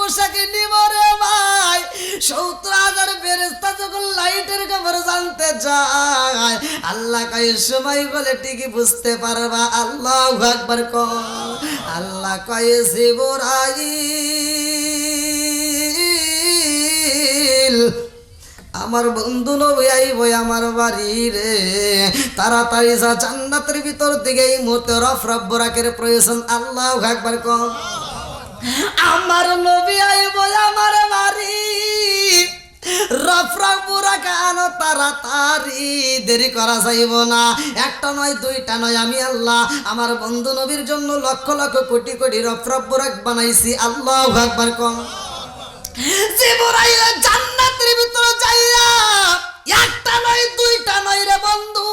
পোশাক নিব রে ভাই 70,000 ফেরেশতা যখন লাইটের খবর জানতে যায় আল্লাহ কয় সময় বলে ঠিকই বুঝতে পারবা আল্লাহু আকবার কও আল্লাহ কয় জিবরাইল আমার বন্ধু নবী আইব আমার বাড়ি রে তাড়াতাড়ি যা জান্নাতের ভিতর থেকে এই মুহূর্তে রফরফ বুরাকের প্রয়োজন আল্লাহু আকবার কও আমার নবী আইব আমার বাড়ি রফরফ বুরাক আনো তাড়াতাড়ি দেরি করা যাইব না একটা নয় দুইটা নয় আমি আল্লাহ আমার বন্ধু নবীর জন্য লক্ষ লক্ষ কোটি কোটি রফরফ বুরাক বানাইছি আল্লাহু আকবার কও জিবরাইল জান্নাতের ভিতরে যাইয়া একটা নয় দুইটা নয় রে বন্ধু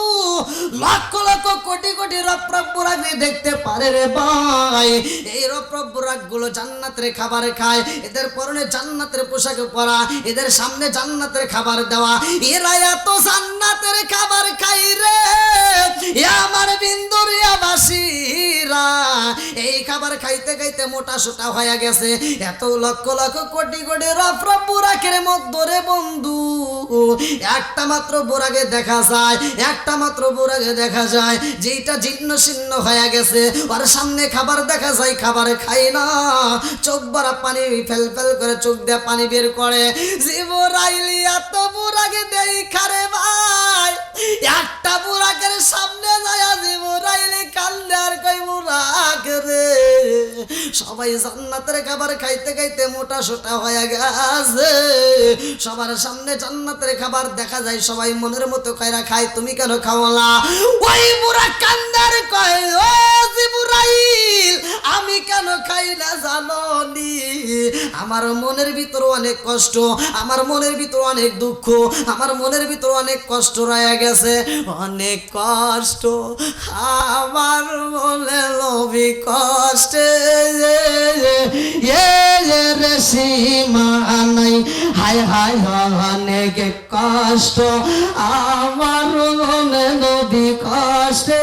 লক্ষ লক্ষ কোটি কোটি রফরফ বুরাক দেখতে পারে রে ভাই এই রফরফ বুরাক গুলো জান্নাতের খাবার খায় এদের পরনে জান্নাতের পোশাক পরা এদের সামনে জান্নাতের খাবার দেওয়া এরা এত জান্নাতের খাবার খাই রে আমার বিন্দুরিয়াবাসীরা এই খাবার খাইতে খাইতে মোটা সোটা হয়ে গেছে এত লক্ষ লক্ষ কোটি কোটি রফরফ বুরাকের মধ্যে রে বন্ধু একটা মাত্র বুরাকে দেখা যায় একটা মাত্র বুরাকে দেখা যায় যেটা জীর্ণ শীর্ণ হয়ে গেছে আর সামনে খাবার দেখা যায় খাবার খাই না চোখ ভরা পানি ফেল ফেল করে চোখ দিয়ে পানি বের করে জিবরাইল এত বুরাকে দেই খারে ভাই একটা বুরাকের সামনে যায় জিবরাইল কান্দে আর কই বুরাক রে সবাই জান্নাতের খাবার খাইতে খাইতে মোটা সোটা হয়ে গেছে সবার সামনে জান্নাতের খাবার দেখা যায় সবাই মনের মতো কইরা খায় তুমি কেন খাও না ওই বুরাক কান্দার কয় ও জিবরাইল আমি কেন খাই না জানো নি আমার মনের ভিতর অনেক কষ্ট আমার মনের ভিতর অনেক দুঃখ আমার মনের ভিতর অনেক কষ্ট রয়ে গেছে অনেক কষ্ট আমার মনে লবি কষ্টে রে সীমা নাই হায় হায় অনেক কষ্ট আমার মনে লবি কষ্টে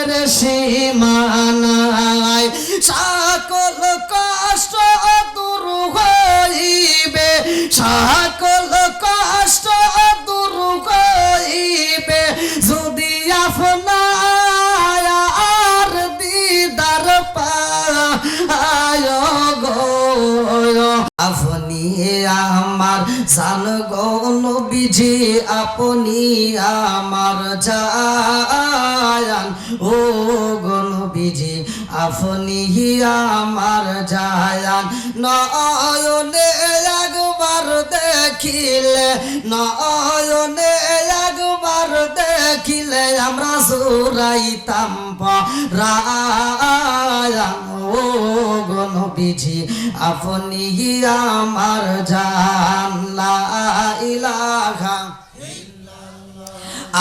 রে সীমা নাই সকল কষ্ট দূর হইবে সকল কষ্ট দূর হইবে যদি আপনার দিদার পায় গো আপনি আমার জান গো নবীজি আপনি আমার জান ও গো নবীজি আপনি আমার জান নয়নে একবার দেখিলে নয়নে একবার দেখিলে আমরা সুরাইতাম পরায়ান ও গো নবীজি আপনি আমার জান লা ইলাহা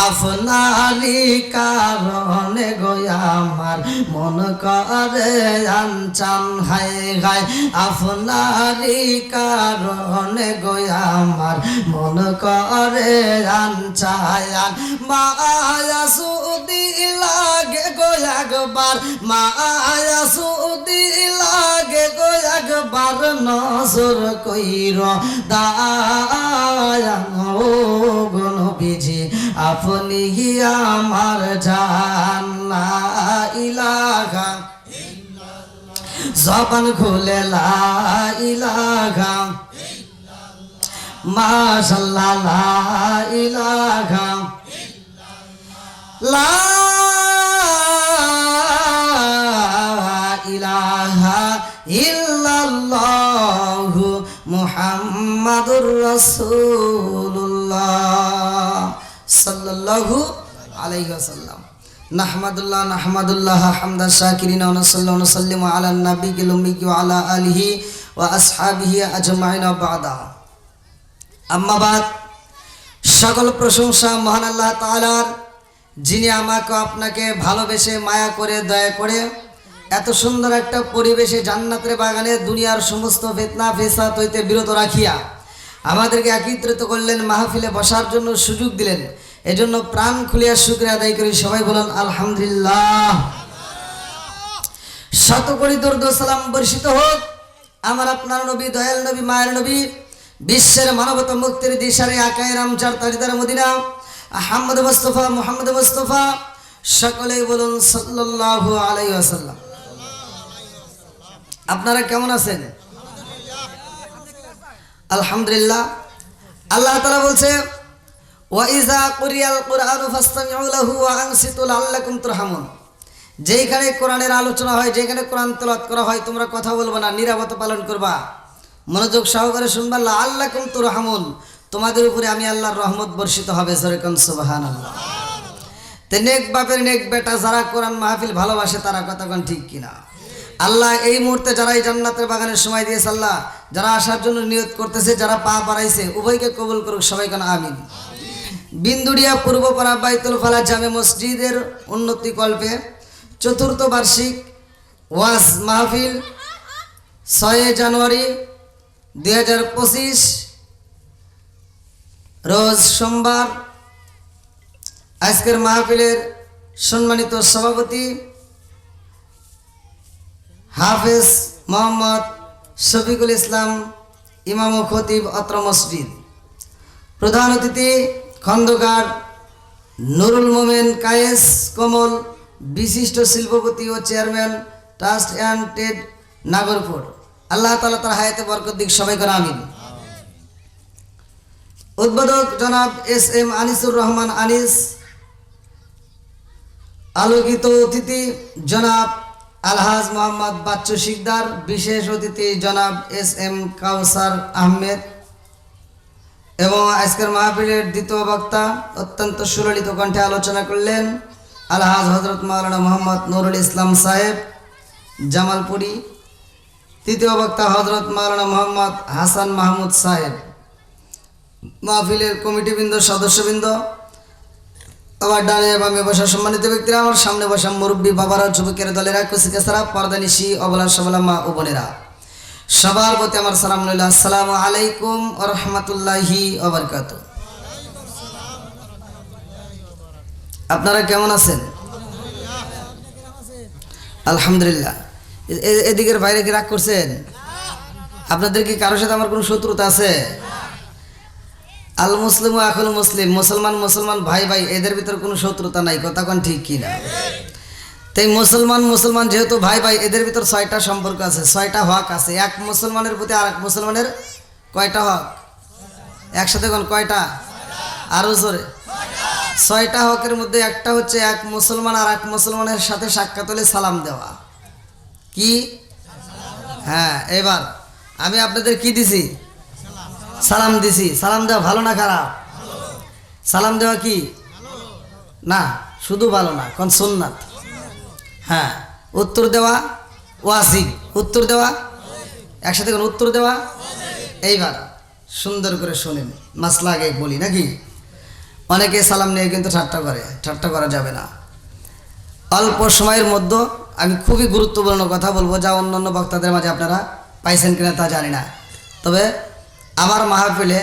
আপনারি কারণে গো আমার মন করে আনচান হায় গায় আপনারি কারণে গো আমার মন করে আনচায়ান মায়া সুদি লাগে গো একবার মায়া সুদি লাগে গো একবার নজর কইর দায়ান ও গো নবীজি আপনি আমার জান লা ইলাহা জবান খুলে লা ইলাহা মাশাআল্লাহ লা ইলাহা লা ইলাহা ইল্লাল্লাহু মুহাম্মাদুর রাসূলুল্লাহ সাল্লাল্লাহু আলাইহি ওয়াসাল্লাম নাহমাদুল্লাহ হামদান শাকিরিন ওয়া নাসাল্লু সাল্লিমু আলা নবিয়িল উম্মি ওয়া আলা আলিহি ওয়া আসহাবিহি আজমাইন বাদা আম্মা বাদ সকল প্রশংসা মহান আল্লাহ তাআলার যিনি আমাকে আপনাকে ভালোবেসে মায়া করে দয়া করে এত সুন্দর একটা পরিবেশে জান্নাতের বাগানে দুনিয়ার সমস্ত ফিতনা ফিসাদ হইতে বিরত রাখিয়া আমাদেরকে একত্রিত করলেন মাহফিলে বসার জন্য সুযোগ দিলেন এজন্য প্রাণ খুলিয়া শুকরিয়া আদায় করি সবাই বলেন আলহামদুলিল্লাহ শত কোটি দরুদ ও সালাম বর্ষিত হোক আমার আপনার নবী, দয়াল নবী, মায়ের নবী, বিশ্বের মানবতা মুক্তির দিশারি আকায়ে রামচার তাজদার মদিনা আহমদ মুস্তাফা, মুহাম্মদ মুস্তাফা, সকলেই বলুন সাল্লাল্লাহু আলাইহি ওয়াসাল্লাম। আপনারা কেমন আছেন? আলহামদুলিল্লাহ। আল্লাহ তাআলা বলছে, ওয়া ইযা কুরিয়াল কুরআনু ফাসতামিউ লাহু ওয়া আনসিতু লাআল্লাকুম তুরহামুন। যেখানে কোরআনের আলোচনা হয়, যেখানে কোরআন তেলাওয়াত করা হয়, তোমরা কথা বলবে না, নীরবতা পালন করবা, মনোযোগ সহকারে শুনবা। লাআল্লাকুম তুরহামুন, তোমাদের উপরে আমি আল্লাহর রহমত বর্ষিত হবে। জোরে কোন সুবহানাল্লাহ। তে নেক বাপের নেক বেটা যারা কোরআন মাহফিল ভালোবাসে তারা কথা কোন ঠিক কিনা? আল্লাহ এই মুহূর্তে যারা এই জান্নাতের বাগানের সময় দিয়েছে, আল্লাহ যারা আসার জন্য নিয়ত করতেছে, যারা পা বাড়াইছে, উভয়কে কবুল করুক সবাই কেন আমিন। বিন্দুরিয়া পূর্বপাড়া বাইতুল ফালাহ জামে মসজিদের উন্নতি কল্পে ৪র্থ বার্ষিক ওয়াজ মাহফিল ৬ জানুয়ারি ২০২৫ রোজ সোমবার। আজকের মাহফিলের সম্মানিত সভাপতি হাফেজ মোহাম্মদ শফিকুল ইসলাম, ইমাম ও খতিব অত্র মসজিদ। প্রধান অতিথি খন্দকার নুরুল মোমেন কায়েস কমল, বিশিষ্ট শিল্পপতি ও chairman trust and trade Nagarpur. আল্লাহ তাআলা তার হায়াতে বরকত দিক, সবাই করে আমিন। উদ্বোধক জনাব এস.এম. আনিসুর রহমান আনিস। আলোকিত অতিথি জনাব আলহাজ মোহাম্মদ বাচ্চু শিকদার। বিশেষ অতিথি জনাব এস.এম. কাউসার আহমেদ। এবং আজকের মাহফিলের দ্বিতীয় বক্তা অত্যন্ত সুললিত কণ্ঠে আলোচনা করলেন আলহাজ হযরত মাওলানা মোহাম্মদ নুরুল ইসলাম সাহেব জামালপুরি। তৃতীয় বক্তা হযরত মাওলানা মোহাম্মদ হাসান মাহমুদ সাহেব। মাহফিলের কমিটিবৃন্দ, সদস্যবৃন্দ, আমার ডানে বামে বসা সম্মানিত ব্যক্তিরা, আমার সামনে বসা মুরব্বী বাবারা, যুবকের দলেরা, কুচিকাছাড়া, পর্দানিশি, অবলা সবলা মা ও বোনেরা, সবার প্রতি আমার সালাম রইল। আসসালামু আলাইকুম ওয়া রাহমাতুল্লাহি ওয়া বারাকাতুহু। আপনারা কেমন আছেন? আলহামদুলিল্লাহ। এদিকের বাইরে কি রাগ করছেন? আপনাদের কি কারোর সাথে আমার কোনো শত্রুতা আছে? আল মুসলিম ও আকুল মুসলিম, মুসলমান মুসলমান ভাই ভাই, এদের ভিতর কোনো শত্রুতা নাই। কথা কোন ঠিক কিনা? তাই মুসলমান মুসলমান যেহেতু ভাই ভাই, এদের ভিতর ৬টা সম্পর্ক আছে, ৬টা হক আছে। এক মুসলমানের প্রতি আর এক মুসলমানের কয়টা হক? একসাথে কোন কয়টা? আরো জোরে। ৬টা হকের মধ্যে একটা হচ্ছে এক মুসলমান আর এক মুসলমানের সাথে সাক্ষাৎ হলে সালাম দেওয়া। কি? হ্যাঁ, এবার আমি আপনাদের কি দিছি? সালাম দিছি। সালাম দেওয়া ভালো না খারাপ? সালাম দেওয়া কি না, শুধু ভালো না, কোন সুন্নাত। হ্যাঁ, উত্তর দেওয়া ওয়াজিব। উত্তর দেওয়া একসাথে কোন উত্তর দেওয়া। এইবার সুন্দর করে শোনেন, মাসলা আগে বলি নাকি? অনেকে সালাম নিয়ে কিন্তু ঠাট্টা করে, ঠাট্টা করা যাবে না। অল্প সময়ের মধ্যে আমি খুবই গুরুত্বপূর্ণ কথা বলবো, যা অন্যান্য বক্তাদের মাঝে আপনারা পাইছেন কিনা তা জানি না। তবে আমার মাহফিলে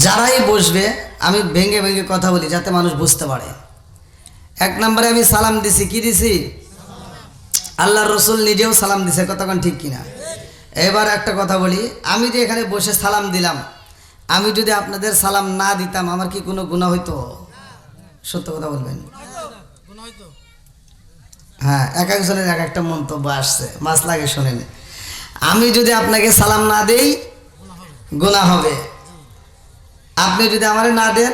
যারাই বসবে আমি ভেঙে ভেঙে কথা বলি যাতে মানুষ বুঝতে পারে। ১ নম্বরে আমি সালাম দিছি, কি দিছি? আল্লাহর রসুল নিজেও সালাম দিছে। কতক্ষণ ঠিক কিনা? এবার একটা কথা বলি, আমি যে এখানে বসে সালাম দিলাম, আমি যদি আপনাদের সালাম না দিতাম আমার কি কোনো গুনাহ হইতো? সত্য কথা বলবেন। হ্যাঁ, এক একজনের এক একটা মন্তব্য আসছে, মাস লাগে শোনেন। আমি যদি আপনাকে সালাম না দেই গুনাহ হবে, আপনি যদি আমারে না দেন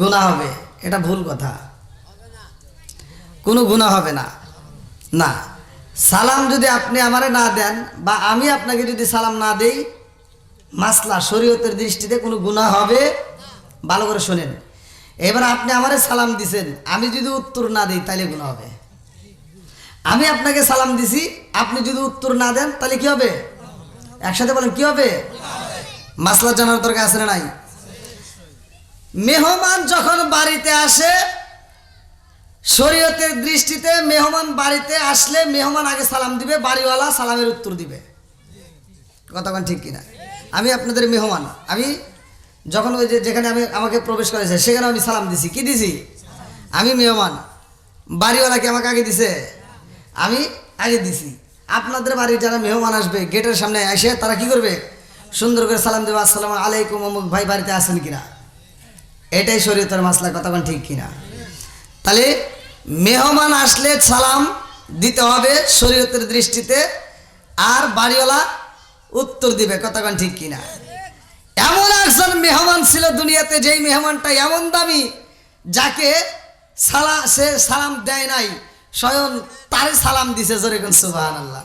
গুনাহ হবে। এটা ভুল কথা, কোনো গুনাহ হবে না। না, সালাম যদি আপনি আমারে না দেন বা আমি আপনাকে যদি সালাম না দেই, মাসলা শরীয়তের দৃষ্টিতে কোনো গুনাহ হবে। ভালো করে শোনেন। এবার আপনি আমারে সালাম দিছেন, আমি যদি উত্তর না দিই তাহলে গুনাহ হবে। আমি আপনাকে সালাম দিছি, আপনি যদি উত্তর না দেন তাহলে কি হবে? একসাথে বলেন, কি হবে? মাসলা জানার দরকার আছে না নাই? মেহমান যখন বাড়িতে আসে, শরীয়তের দৃষ্টিতে মেহমান বাড়িতে আসলে মেহমান আগে সালাম দিবে, বাড়িওয়ালা সালামের উত্তর দিবে। কথা কোন ঠিক কিনা? আমি আপনাদের মেহমান, আমি যখন ওই যে যেখানে আমাকে প্রবেশ করেছে সেখানে আমি সালাম দিছি, কি দিছি? আমি মেহমান, বাড়িওয়ালাকে আমাকে আগে দিছে, আমি আগে দিছি। আপনাদের বাড়ির যারা মেহমান আসবে গেটের সামনে এসে তারা কি করবে? সুন্দর করে সালাম দেবে, আসসালামু আলাইকুম অমুক ভাই বাড়িতে আসেন কিনা। এটাই শরীয়তের মাসলা, কথা কোন ঠিক কিনা? তাহলে মেহমান আসলে সালাম দিতে হবে শরীয়তের দৃষ্টিতে, আর বাড়িওয়ালা উত্তর দিবে, কথা কোন ঠিক কিনা? এমন একজন মেহমান ছিল দুনিয়াতে, যেই মেহমানটা এমন দামি, যাকে সে সালাম দেয় নাই, স্বয়ং তারে সালাম দিছে, জোরে কোন সুবহানাল্লাহ।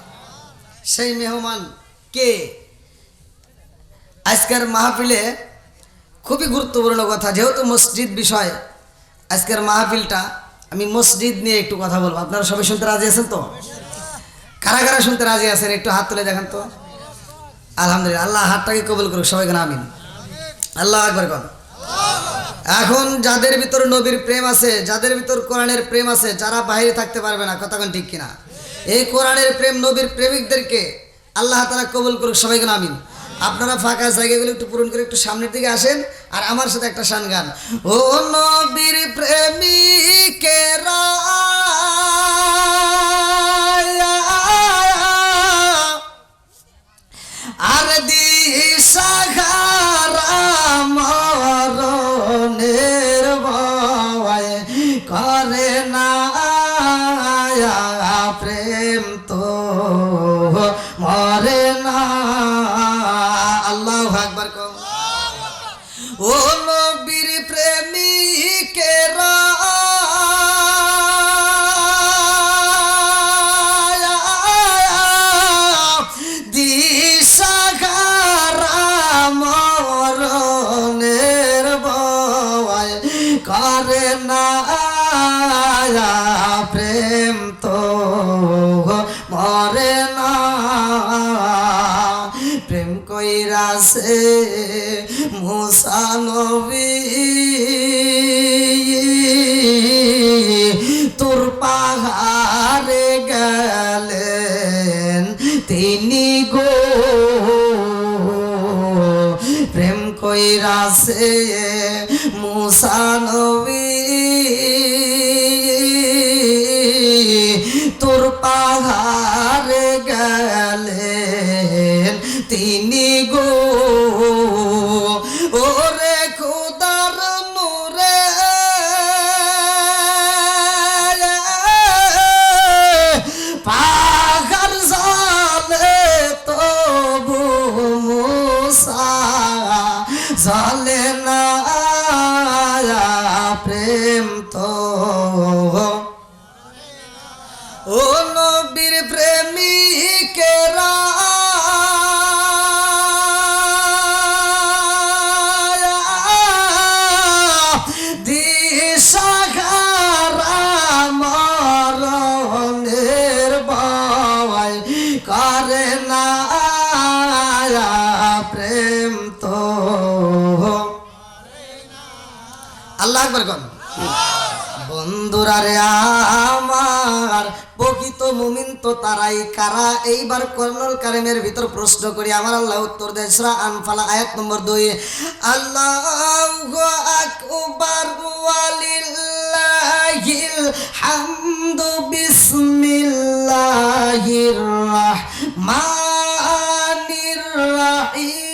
সেই মেহমান কে? আজকের মাহফিলে খুবই গুরুত্বপূর্ণ কথা, যেহেতু মসজিদ বিষয়, আজকের মাহফিলটা আমি মসজিদ নিয়ে একটু কথা বলবো। আপনারা সবাই শুনতে রাজি আছেন তো? কারা কারা শুনতে রাজি আছেন একটু হাত তুলে দেখেন তো। আলহামদুলিল্লাহ, আল্লাহ হাতটাকে কবুল করুক, সবাইকে আমিন। আল্লাহ আকবার কর। এখন যাদের ভিতর নবীর প্রেম আছে, যাদের ভিতর কোরআনের প্রেম আছে, যারা বাইরে থাকতে পারবে না, কথা কোন ঠিক কিনা? এই কোরআনের প্রেম, নবীর প্রেমিকদেরকে আল্লাহ তাআলা কবুল করুক, সবাইকে আমিন। আপনারা ফাঁকা জায়গাগুলো একটু পূরণ করে একটু সামনের দিকে আসেন, আর আমার সাথে একটা শান গান। ও নবীর প্রেমিকেরা আর দিশাহারা মরণের ভয় করে না, প্রেম তো মরে না। আল্লাহু আকবার কও। ও নবীর প্রেমিকেরা করে না, প্রেম তো মরে না। প্রেম কইরাছে মুসা নবী তোর পাহাড়ে গেলেন তিনি গো। প্রেম কইরাছে মুসা নবী তোর পাহাড়ে গেলেন তিনি গো। ওরে খোদার নূরে পাহাড় জালে তবু মুসা জালে না, প্রেম তো। ও নবীর প্রেমিকেরা দিশাহারা মরণের ভয় করে না, প্রেম তো। আল্লাহ আকবার কোন। বন্ধুরা রে আমার, প্রকৃত মুমিন তো তারাই কারা। এইবার কর্ণল কারিমের ভিতর প্রশ্ন করি, আমার আল্লাহ উত্তর দেয় সূরা আনফাল আয়াত নম্বর 2। আল্লাহু আকবার ওয়ালিল্লাহিল হামদু বিসমিল্লাহির রাহমানির রাহিম।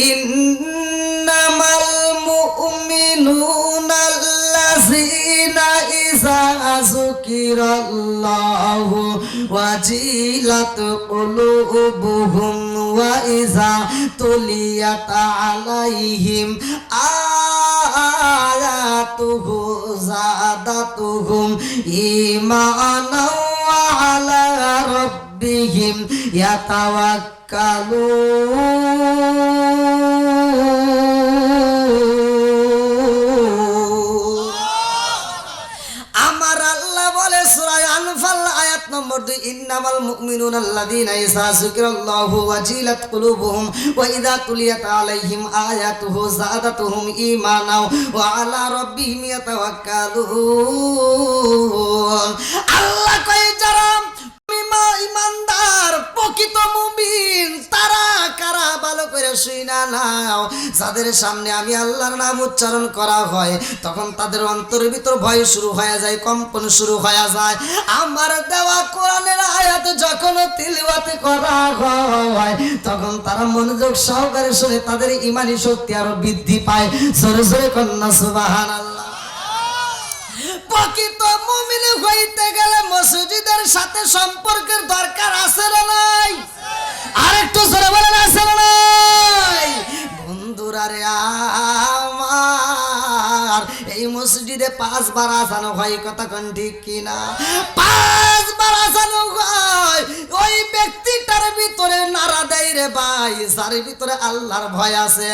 ইন্নামাল মুমিনুনা আল্লাযীনা ইযা যুকিরাল্লাহু ওয়াজিলাত কুলুবুহুম ওয়া ইযা তুলিয়াত আলাইহিম আয়াতুহু যাদাতুহুম ঈমানাও ওয়া আলা রাব্বিহিম ইয়াতাওয়াক্কালুন। আমার আল্লাহ বলে সূরা আনফাল আয়াত নম্বর 2, ইন্নামাল মুমিনুনা আল্লাযীনা ইযা যুকিরাল্লাহু ওয়াজিলাত কুলুবুহুম ওয়া ইযা তুলিয়াত আলাইহিম আয়াতুহু যাদাতুহুম ঈমানাও ওয়া আলা রাব্বিহিম ইয়াতাওয়াক্কালুন। আল্লাহ কয় যারা ইমানদার প্রকৃত মুমিন তারা কারা ভালো করে করে শুইনা নাও, যাদের সামনে আমি আল্লাহর নাম উচ্চারণ করা হয় তখন তাদের অন্তরের ভিতর ভয় শুরু হয়ে যায়, কম্পন শুরু হয়ে যায়। আমার দেওয়া কোরআনের আয়াত যখন তিলাওয়াত করা হয় তখন তারা মনোযোগ সহকারে শুনে তাদের ঈমানি শক্তি আরো বৃদ্ধি পায়। জোরে জোরে কন্যা সুবহানাল্লাহ। প্রকৃত মুমিন হইতে গেলে মসজিদের সাথে সম্পর্কের দরকার আছে না নাই? আরেকটু জোরে বলেন আছে না নাই? বন্ধুরা রে আমার, এই মসজিদে 5 বার আজানো হয়, কথা কোন ঠিক কিনা? 5 বার আজানো হয়, ওই ব্যক্তিটার ভিতরে নাড়া দেয় রে ভাই, যার ভিতরে আল্লাহর ভয় আছে।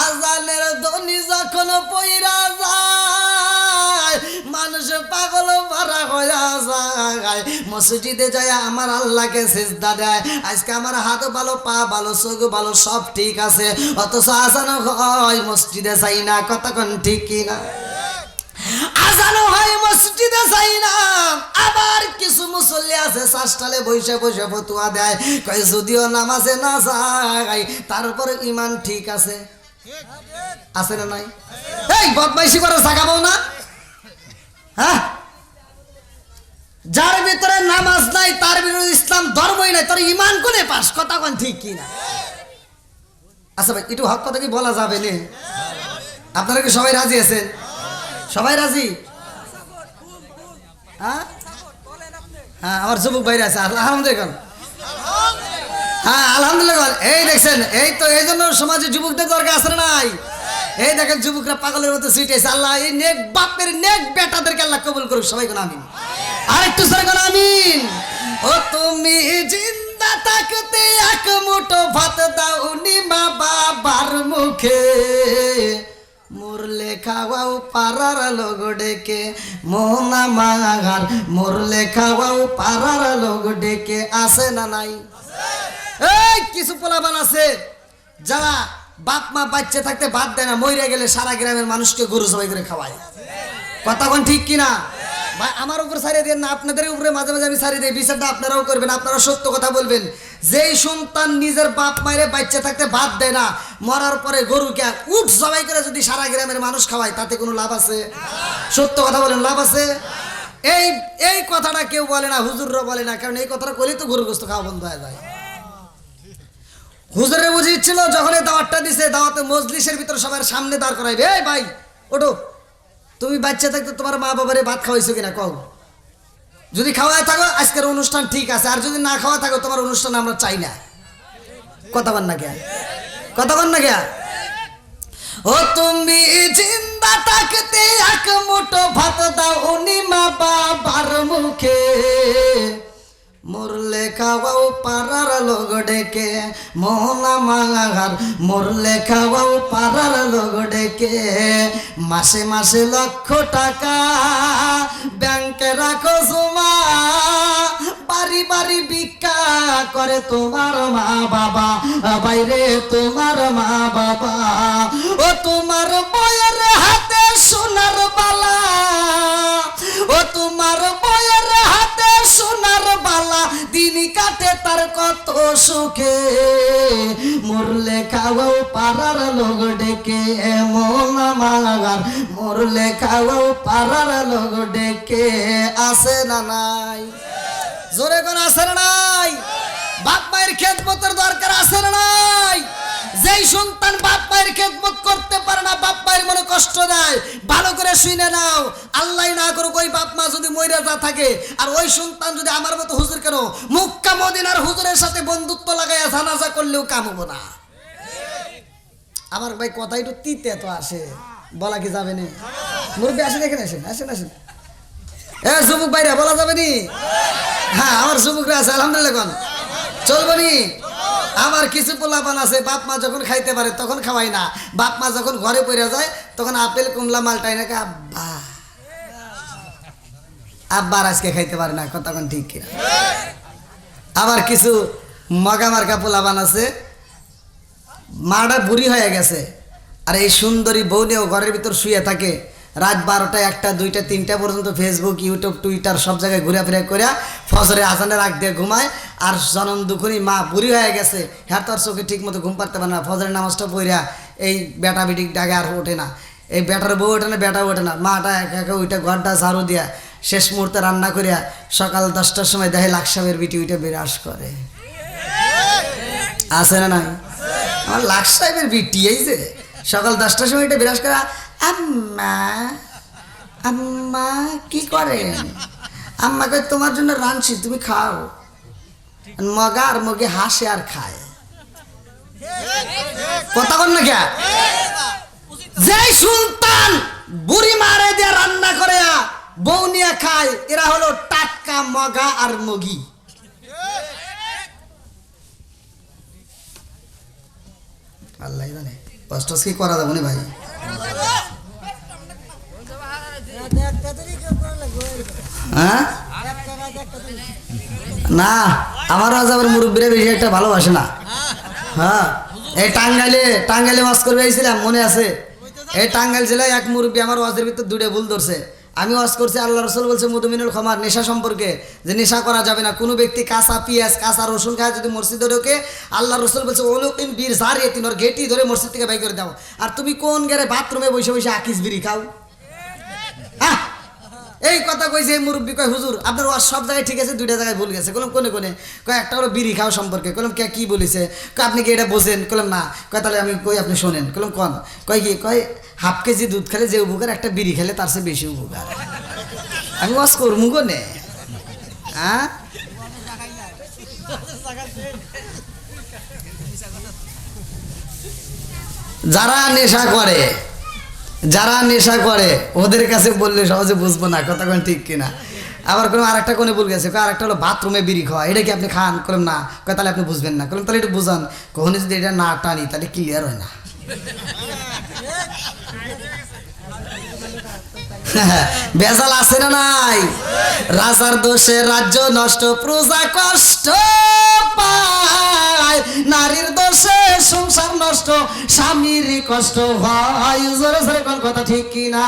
আজানের ধ্বনি যখন পইরা যায় মানুষ পাগল ভরা হয়ে যায়, মসজিদে যায় আমার আল্লাহকে সিজদা দেয়। আজকে আমার হাত ভালো, পা ভালো, চোখ ভালো, সব ঠিক আছে, অথচ আজানো হয় মসজিদে যাই না, কথা কোন ঠিক কিনা? আজানো হয় মসজিদে যাই না। আবার কিছু মুসল্লি আছে শাসটালে বসে বসে ফতুয়া দেয়, কয় যদিও নামাজে না যায় তারপরে ঈমান ঠিক আছে। আছে না নাই? এই বদমাইশি করে জাগাবো না? হ্যাঁ, যার ভিতরে নামাজ নাই তার ভিতরে ইসলাম ধর্মই নাই, তোর ঈমান কোনে পাস, কথা কোন ঠিক কিনা? আচ্ছা ভাই, একটু হক কথা কি বলা যাবে না? আপনারা কি সবাই রাজি আছেন? সবাই রাজি? হ্যাঁ হ্যাঁ, আমার যুবক ভাইরা আছে, আলহামদুলিল্লাহ। হ্যাঁ আলহামদুলিল্লাহ। এই দেখছেন, এই তো এই জন্য সমাজে যুবকদের দরকার আছে না নাই? এই দেখেন যুবকরা পাগলের মতো ছুটেছে। আল্লাহ এই নেক বাপের নেক বেটাদেরকে আল্লাহ কবুল করুক, সবাই কোন আমিন। আরেকটু সরে কোন আমিন। ও তুমি জিন্দা থাকতে এক মুঠো ভাত দাওনি মা বাবার মুখে, মুরলে খাওয়াও পারার লোক ডেকে, মোহনা মাগার মুরলে খাওয়াও পারার লোক ডেকে, আছে না নাই? এই কিছু পোলাবান আছে যারা বাপ মা বাচ্চা থাকতে বাদ দেয় না, মইরা গেলে সারা গ্রামের মানুষকে গরু জবাই করে খাওয়ায়, কথা কোন ঠিক কিনা? ভাই আমার উপর ছাড়িয়ে দেন না, আপনাদের উপরে মাঝে মাঝে আমি ছাড়িয়ে দিই, বিচারটা আপনারাও করবেন, আপনারা সত্য কথা বলবেন। যেই সন্তান নিজের বাপ মায়ের বাচ্চা থাকতে বাদ দেয় না, মরার পরে গরুকে উঠ জবাই করে যদি সারা গ্রামের মানুষ খাওয়ায়, তাতে কোনো লাভ আছে? সত্য কথা বলেন, লাভ আছে? এই এই কথাটা কেউ বলে না, হুজুররা বলে না, কারণ এই কথাটা বলেই তো গরু গোস্ত খাওয়া বন্ধ হয়ে যায়। হুজুরে বুঝিয়েছিল যখন এই দাওয়াতটা দিছে, দাওয়াতে মজলিসের ভিতরে সবার সামনে দাঁড় করাইবে, এই ভাই ওঠো, তুমি বাচ্চা থাকতে তোমার মা বাবারে ভাত খাওয়াইছো কিনা কও? যদি খাওয়ায় থাকো আজকের অনুষ্ঠান ঠিক আছে, আর যদি না খাওয়া থাকো তোমার অনুষ্ঠান আমরা চাই না, কথা বল না কে? কথা বল না কে? ও তুমি জিন্দা থাকতে এক মুঠো ভাত দাওনি মা বাবার মুখে, মুরলে খাওয়াও পারার লোক ডেকে, মোহনা মাগার মুরলে খাওয়াও পারার লোক ডেকে, মাসে মাসে লক্ষ টাকা ব্যাংকে রাখো জমা, বাড়ি বাড়ি ভিক্ষা করে তোমার মা বাবা, বাইরে তোমার মা বাবা, ও তোমার বইয়ের হাতে সোনার বালা, ও তোমার বইয়ের হাতে সোনার বালা, দিন কাটে তার কত সুখে, মরলে খাওয়াও পারার লোক ডেকে, মোনা মাগার মরলে খাওয়াও পারার লোক ডেকে, আছে না নাই? জোরে কোন আছে না নাই? বাপ মায়ের খেদমতের দরকার আছে না নাই? যেই সন্তান বাপ মায়ের খেদমত করতে পারে না, বাপ মায়ের মনে কষ্ট দেয়, ভালো করে শুনে নাও, আল্লাহ না করুক ওই বাপ মা যদি মইরা যা থাকে, আর ওই সন্তান যদি আমার মতো হুজুর কেন মক্কা মদিনার হুজুরের সাথে বন্ধুত্ব লাগাইয়া জানাজা করলেও কাম হবো না। আমার ভাই কথা একটু তিতে তো আসে, বলা কি যাবে না? মুরব্বী আসেন, এখানে আসেন, আসেন আসেন। এ যুবক ভাইরা বলা যাবে নি? হ্যাঁ আমার যুবকরা আছে, আলহামদুলিল্লাহ কোন চলবো নি? আমার কিছু পোলাপান আছে বাপ মা যখন খাইতে পারে তখন খাওয়াই না, বাপ মা যখন ঘরে পড়ে যায় তখন আপেল কমলা মালটাই নাকি আব্বা, আব্বার আজকে খাইতে পারে না, কথা কোন ঠিক কিনা? আবার কিছু মগা মার্কা পোলাপান আছে, মাটা বুড়ি হয়ে গেছে আর এই সুন্দরী বউ নিয়েও ঘরের ভিতর শুয়ে থাকে, রাত 12টা 1টা 2টা 3টা পর্যন্ত ফেসবুক ইউটিউব টুইটার সব জায়গায় ঘুরাফেরা করে ফজরে আজানের আগ দিয়ে ঘুমায়। আর জনম দুখুনি মা বুড়ি হয়ে গেছে, হ্যাঁ তার চোখে ঠিক মতো ঘুম পারতে পারে না, ফজরের নামাজটা পড়িয়া এই বেটা বেটি ডাকে আর ওঠে না, এই বেটার বউ ওঠে না, বেটা ওঠে না, মাটা একা একা ওইটা ঘরটা ঝাড়ু দিয়া শেষ মুহূর্তে রান্না করিয়া সকাল 10টার সময় দেখে লাকসামের বিটি ওইটা বিরাজ করে। আছে না নাই? আমার লাখ সাহেবের বিটি এই যে সকাল 10টার সময় এটা বিরাজ করে, আম্মা আম্মা কি করেন? আম্মা কই তোমার জন্য রাঁধছি তুমি খাও। মগা আর মগে হাসে আর খায়, কথা বল না কে? যে সুলতান বুড়ি মারে দিয়ে রান্না করে বউ নিয়ে খায়, এরা হলো টাটকা মগা আর মগি। আল্লাহ জানে কষ্ট কি করা যাবো না ভাই। হ্যাঁ না, আমার আজাবের মুরব্বীরা বেশি একটা ভালোবাসে না। হ্যাঁ এই টাঙ্গাইলে ওয়াজ করবে আইছিলাম, মনে আছে? এই টাঙ্গাইল জেলায় এক মুরব্বী আমার ওয়াজের ভিতর 2টা ভুল ধরছে। আমি ওয়াজ করছি, আল্লাহ রসুল বলছে মুদমিনুল খামার, নেশা সম্পর্কে, যে নেশা করা যাবে না। কোনো ব্যক্তি কাঁচা পেঁয়াজ কাঁচা রসুন খায় যদি মসজিদে ঢোকে, আল্লাহ রসুল বলছে অনুকিন বীর জারিয়ে তিন ওর গেটি ধরে মসজিদ থেকে বাই করে দাও। আর তুমি কোন গেলে বাথরুমে বসে বসে আকিস বিড়ি খাও? হ্যাঁ এই কথা কইছে এই মুরব্বী। কয় হুজুর আপনার ওয়াজ সব জায়গায় ঠিক আছে, 2টা জায়গায় ভুল গেছে। কলম কোনে কোনে? কয় একটা হলো বিড়ি খাওয়া সম্পর্কে। কলম কে কি বলেছে? কয় আপনি কি এটা বোঝেন? কলম না। কয় তাহলে আমি কই আপনি শোনেন। কলম কন? কয় কি? কয় হাফ কেজি দুধ খেলে যে উপকার, একটা বিড়ি খেলে তার চেয়ে বেশি উপকার। আমি ওয়াজ করবো কোনে? হ্যাঁ যারা নেশা করে ওদের কাছে বললে সহজে বুঝবো না, কথা কোন ঠিক কিনা? আবার কোনো আরেকটা কোনে ভুল গেছে, আরেকটা হলো বাথরুমে বিড়ি খাওয়া, এটা কি আপনি খান? করলাম না। কয় তাহলে আপনি বুঝবেন না। করলাম তাহলে একটু বুঝান। কখনো যদি এটা না টানি তাহলে ক্লিয়ার হয় না। বেজাল আছে না নাই? রাজার দোষে রাজ্য নষ্ট, প্রজা কষ্ট পায়, নারীর দোষে সংসার নষ্ট, স্বামীর কষ্ট হয়। জোরে জোরে কোন কথা ঠিক কিনা?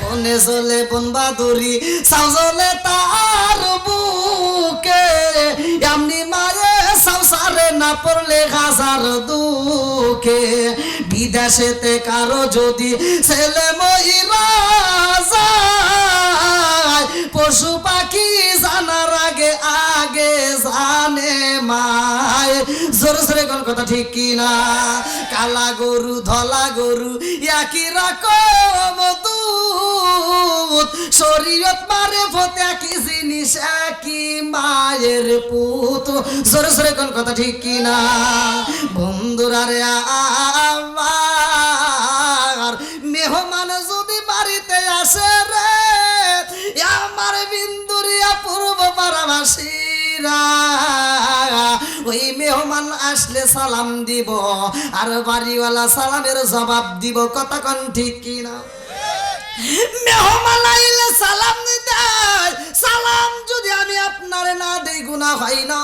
বনে চলে বন বাদুরি, সাউ জ্বলে তার বুকে, এমনি মায়ে সাউ সারে না পড়লে হাজার দুঃখে। বিদেশেতে কারো যদি ছেলে মহিলা যায়, পশু পাখি জানার আগে আগে জানে মায়। জোরে জোরে কোন কথা ঠিক কিনা? কালা গরু ধলা গরু একই রকম দুধ, শরীয়ত মারে ফতে একই জিনিস একই মায়ের পুত। জোরে জোরে কোন কথা ঠিক কিনা? বন্ধুরা রে আমার মেহমান যদি বাড়িতে আসে রে, আমার বিন্দুরিয়া পূর্ব পাড়াবাসীরা, ওই মেহমান আসলে সালাম দিব আর বাড়িওয়ালা সালামের জবাব দিব। কথা কোন ঠিক কিনা? মেহমান আইলে সালাম দেয়, সালাম যদি আমি আপনার না দেই গুনাহ হয় না,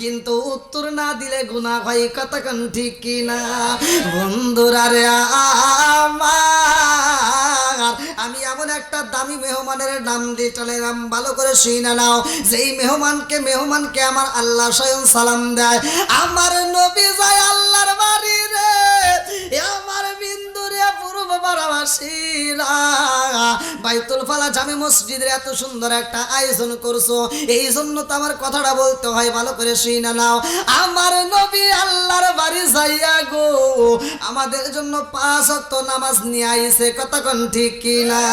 কিন্তু উত্তর না দিলে গুনাহ হয়। কথা কোন ঠিক কিনা? বন্ধুরা রে আমার, আমি এমন একটা দামি মেহমানের নাম দিয়ে চলে নাম ভালো করে শুনে নাও, যেই মেহমানকে আমার আল্লাহ স্বয়ং সালাম দেয়। আমার নবী যায় আল্লাহর বাড়ি রে, আমার বিন্দুরিয়া পূর্ব পাড়াবাসীরা, বাইতুল ফালা জামে মসজিদের এত সুন্দর একটা আয়োজন করছো, এই জন্য তো আমার কথাটা বলতে হয়, ভালো করে শুনে নাও। আমার নবী আল্লাহর বাড়ি যাইয়া গো আমাদের জন্য 5 ওয়াক্ত নামাজ নিয়ে আইছে। কথা কোন ঠিক কিনা?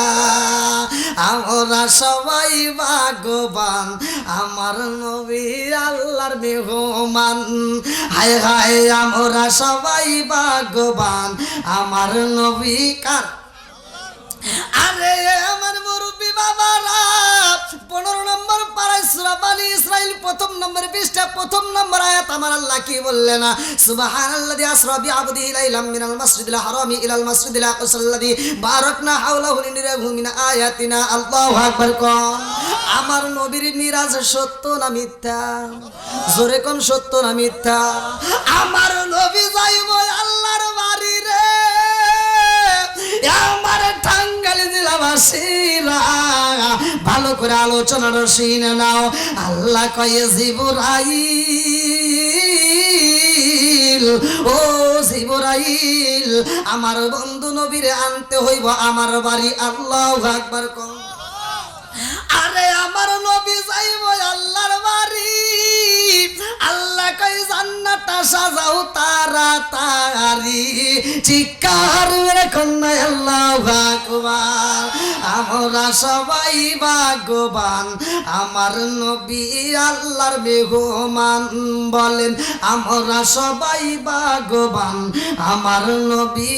আমরা সবাই ভাগ্যবান, আমার নবী আল্লাহর মেহমান। হায় হায় আমরা সবাই ভাগ্যবান, আমার নবী কার? আরে আমার মুরব্বী বাবারা, 15 নম্বর পারায় সূরা বনী ইসরাইল 1ম নম্বর পৃষ্ঠা 1ম নম্বর আয়াত আমার আল্লাহ কি বললেন? সুবহানাল্লাযী আসরা বিআবদিহি লাইলাম মিনাল মাসজিদিল হারামি ইলাল মাসজিদিল আকসাল্লাযী বারাকনা হাওলাহু লিনুরিয়াহু মিন আয়াতিনা। আল্লাহু আকবার। কোন আমার নবীর মিরাজ সত্য না মিথ্যা? জোরে কোন সত্য না মিথ্যা? আমার নবী যাইব আল্লাহর বাড়ি রে, আমার টাঙ্গাইল দুনিয়াবাসীরা ভালো করে আলোচনার শুনে নাও। আল্লাহ কয়ে জিবরাইল, ও জিবরাইল, আমার বন্ধু নবীরে আনতে হইব আমার বাড়ি। আল্লাহু আকবার কও। আরে আমার নবী যাইব আল্লাহর বাড়ি। আল্লাহ কই জান্নাতটা সাজাও তাড়াতাড়ি। চিৎকার মেরে কন্যা আল্লাহু আকবার। আমরা সবাই ভাগ্যবান, আমার নবী আল্লাহর মেহমান। বলেন আমরা সবাই ভাগ্যবান, আমার নবী।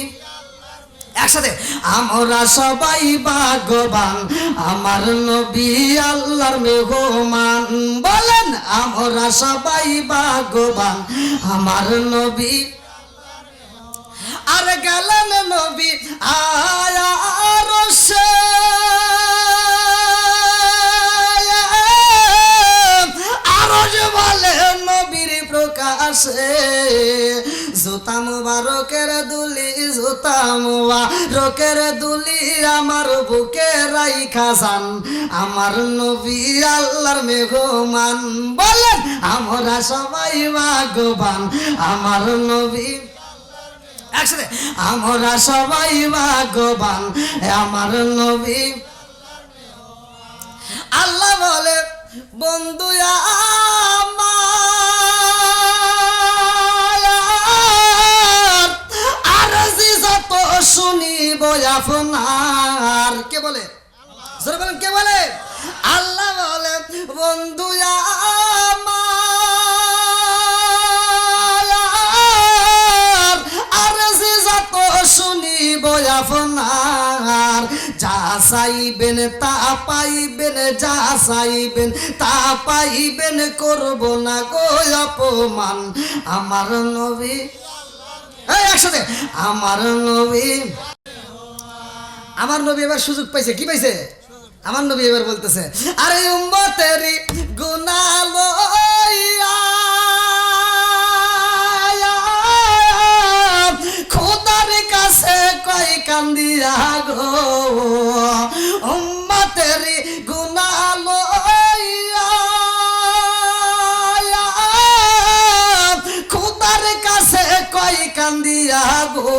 একসাথে আমরা সবাই ভাগ্যবান, আমার নবী আল্লাহর মেহমান। বলেন আমরা সবাই ভাগ্যবান, আমার নবী। আর গেলেন নবী আয়া আরশে, আরশ বলে নবীর প্রকাশে। জুতা মুবারকের দুলি, জুতা মুবারকের দুলি আমার বুকে রাইখা যান, আমার নবী আল্লাহর মেহমান। বলেন আমরা সবাই ভাগ্যবান, আমার নবী। একসাথে আমরা সবাই ভাগ্যবান, আমার নবী। আল্লাহ বলে বন্ধু আমার, আর যত শুনিব আপনার। কে বলে? জোরে বলেন কে বলে? আল্লাহ বলে বন্ধু আমার, আর যত শুনিব আপনার। যা চাইবেন তা পাইবেন, যা চাইবেন তা পাইবেন, করব না গো অপমান, আমার নবী। একসাথে আমার নবী। আমার নবী এবার সুযোগ পাইছে। কি পাইছে? আমার নবী এবার বলতেছে, আরে উম্মতেরি গুনাহ লইয়া খোদার কাছে কই কান্দিয়া গো। উম্মতেরি গুনাহ লইয়া খোদার কাছে কই কান্দিয়া গো।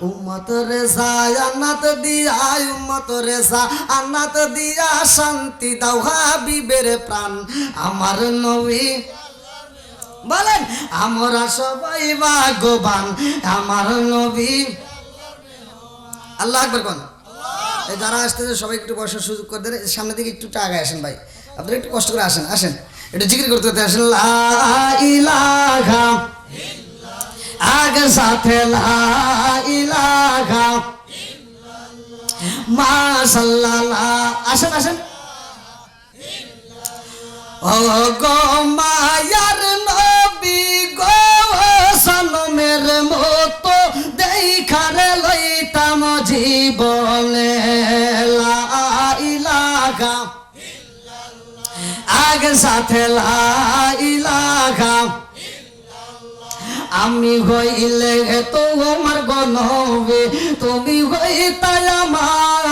উম্মত রে জান্নাত দিয়া, উম্মত রে জান্নাত দিয়া, শান্তি দাও হাবিবের প্রাণ, আমার নবী। বলেন আমরা সবাই ভাগ্যবান, আমার নবী। আল্লাহু আকবার কোন। এই যারা আসতেছে সবাই একটু বসার সুযোগ করে দেন। সামনে দিকে একটু আগে আসেন ভাই, আপনারা একটু কষ্ট করে আসেন, আসেন একটু জিকির করতে করতে আসেন। লা ইলাহা আগে সাথে লা ইলাহা মাশাআল্লাহ। আসেন আসেন। ও গো মায়ার নবী গো, সনমের মতো দেখারে লইতাম জীবনে। লা ইলাহা আগে সাথে লা ইলাহা। আমি হইলে তো আমার গনবে, তুমি হইতাই আমার।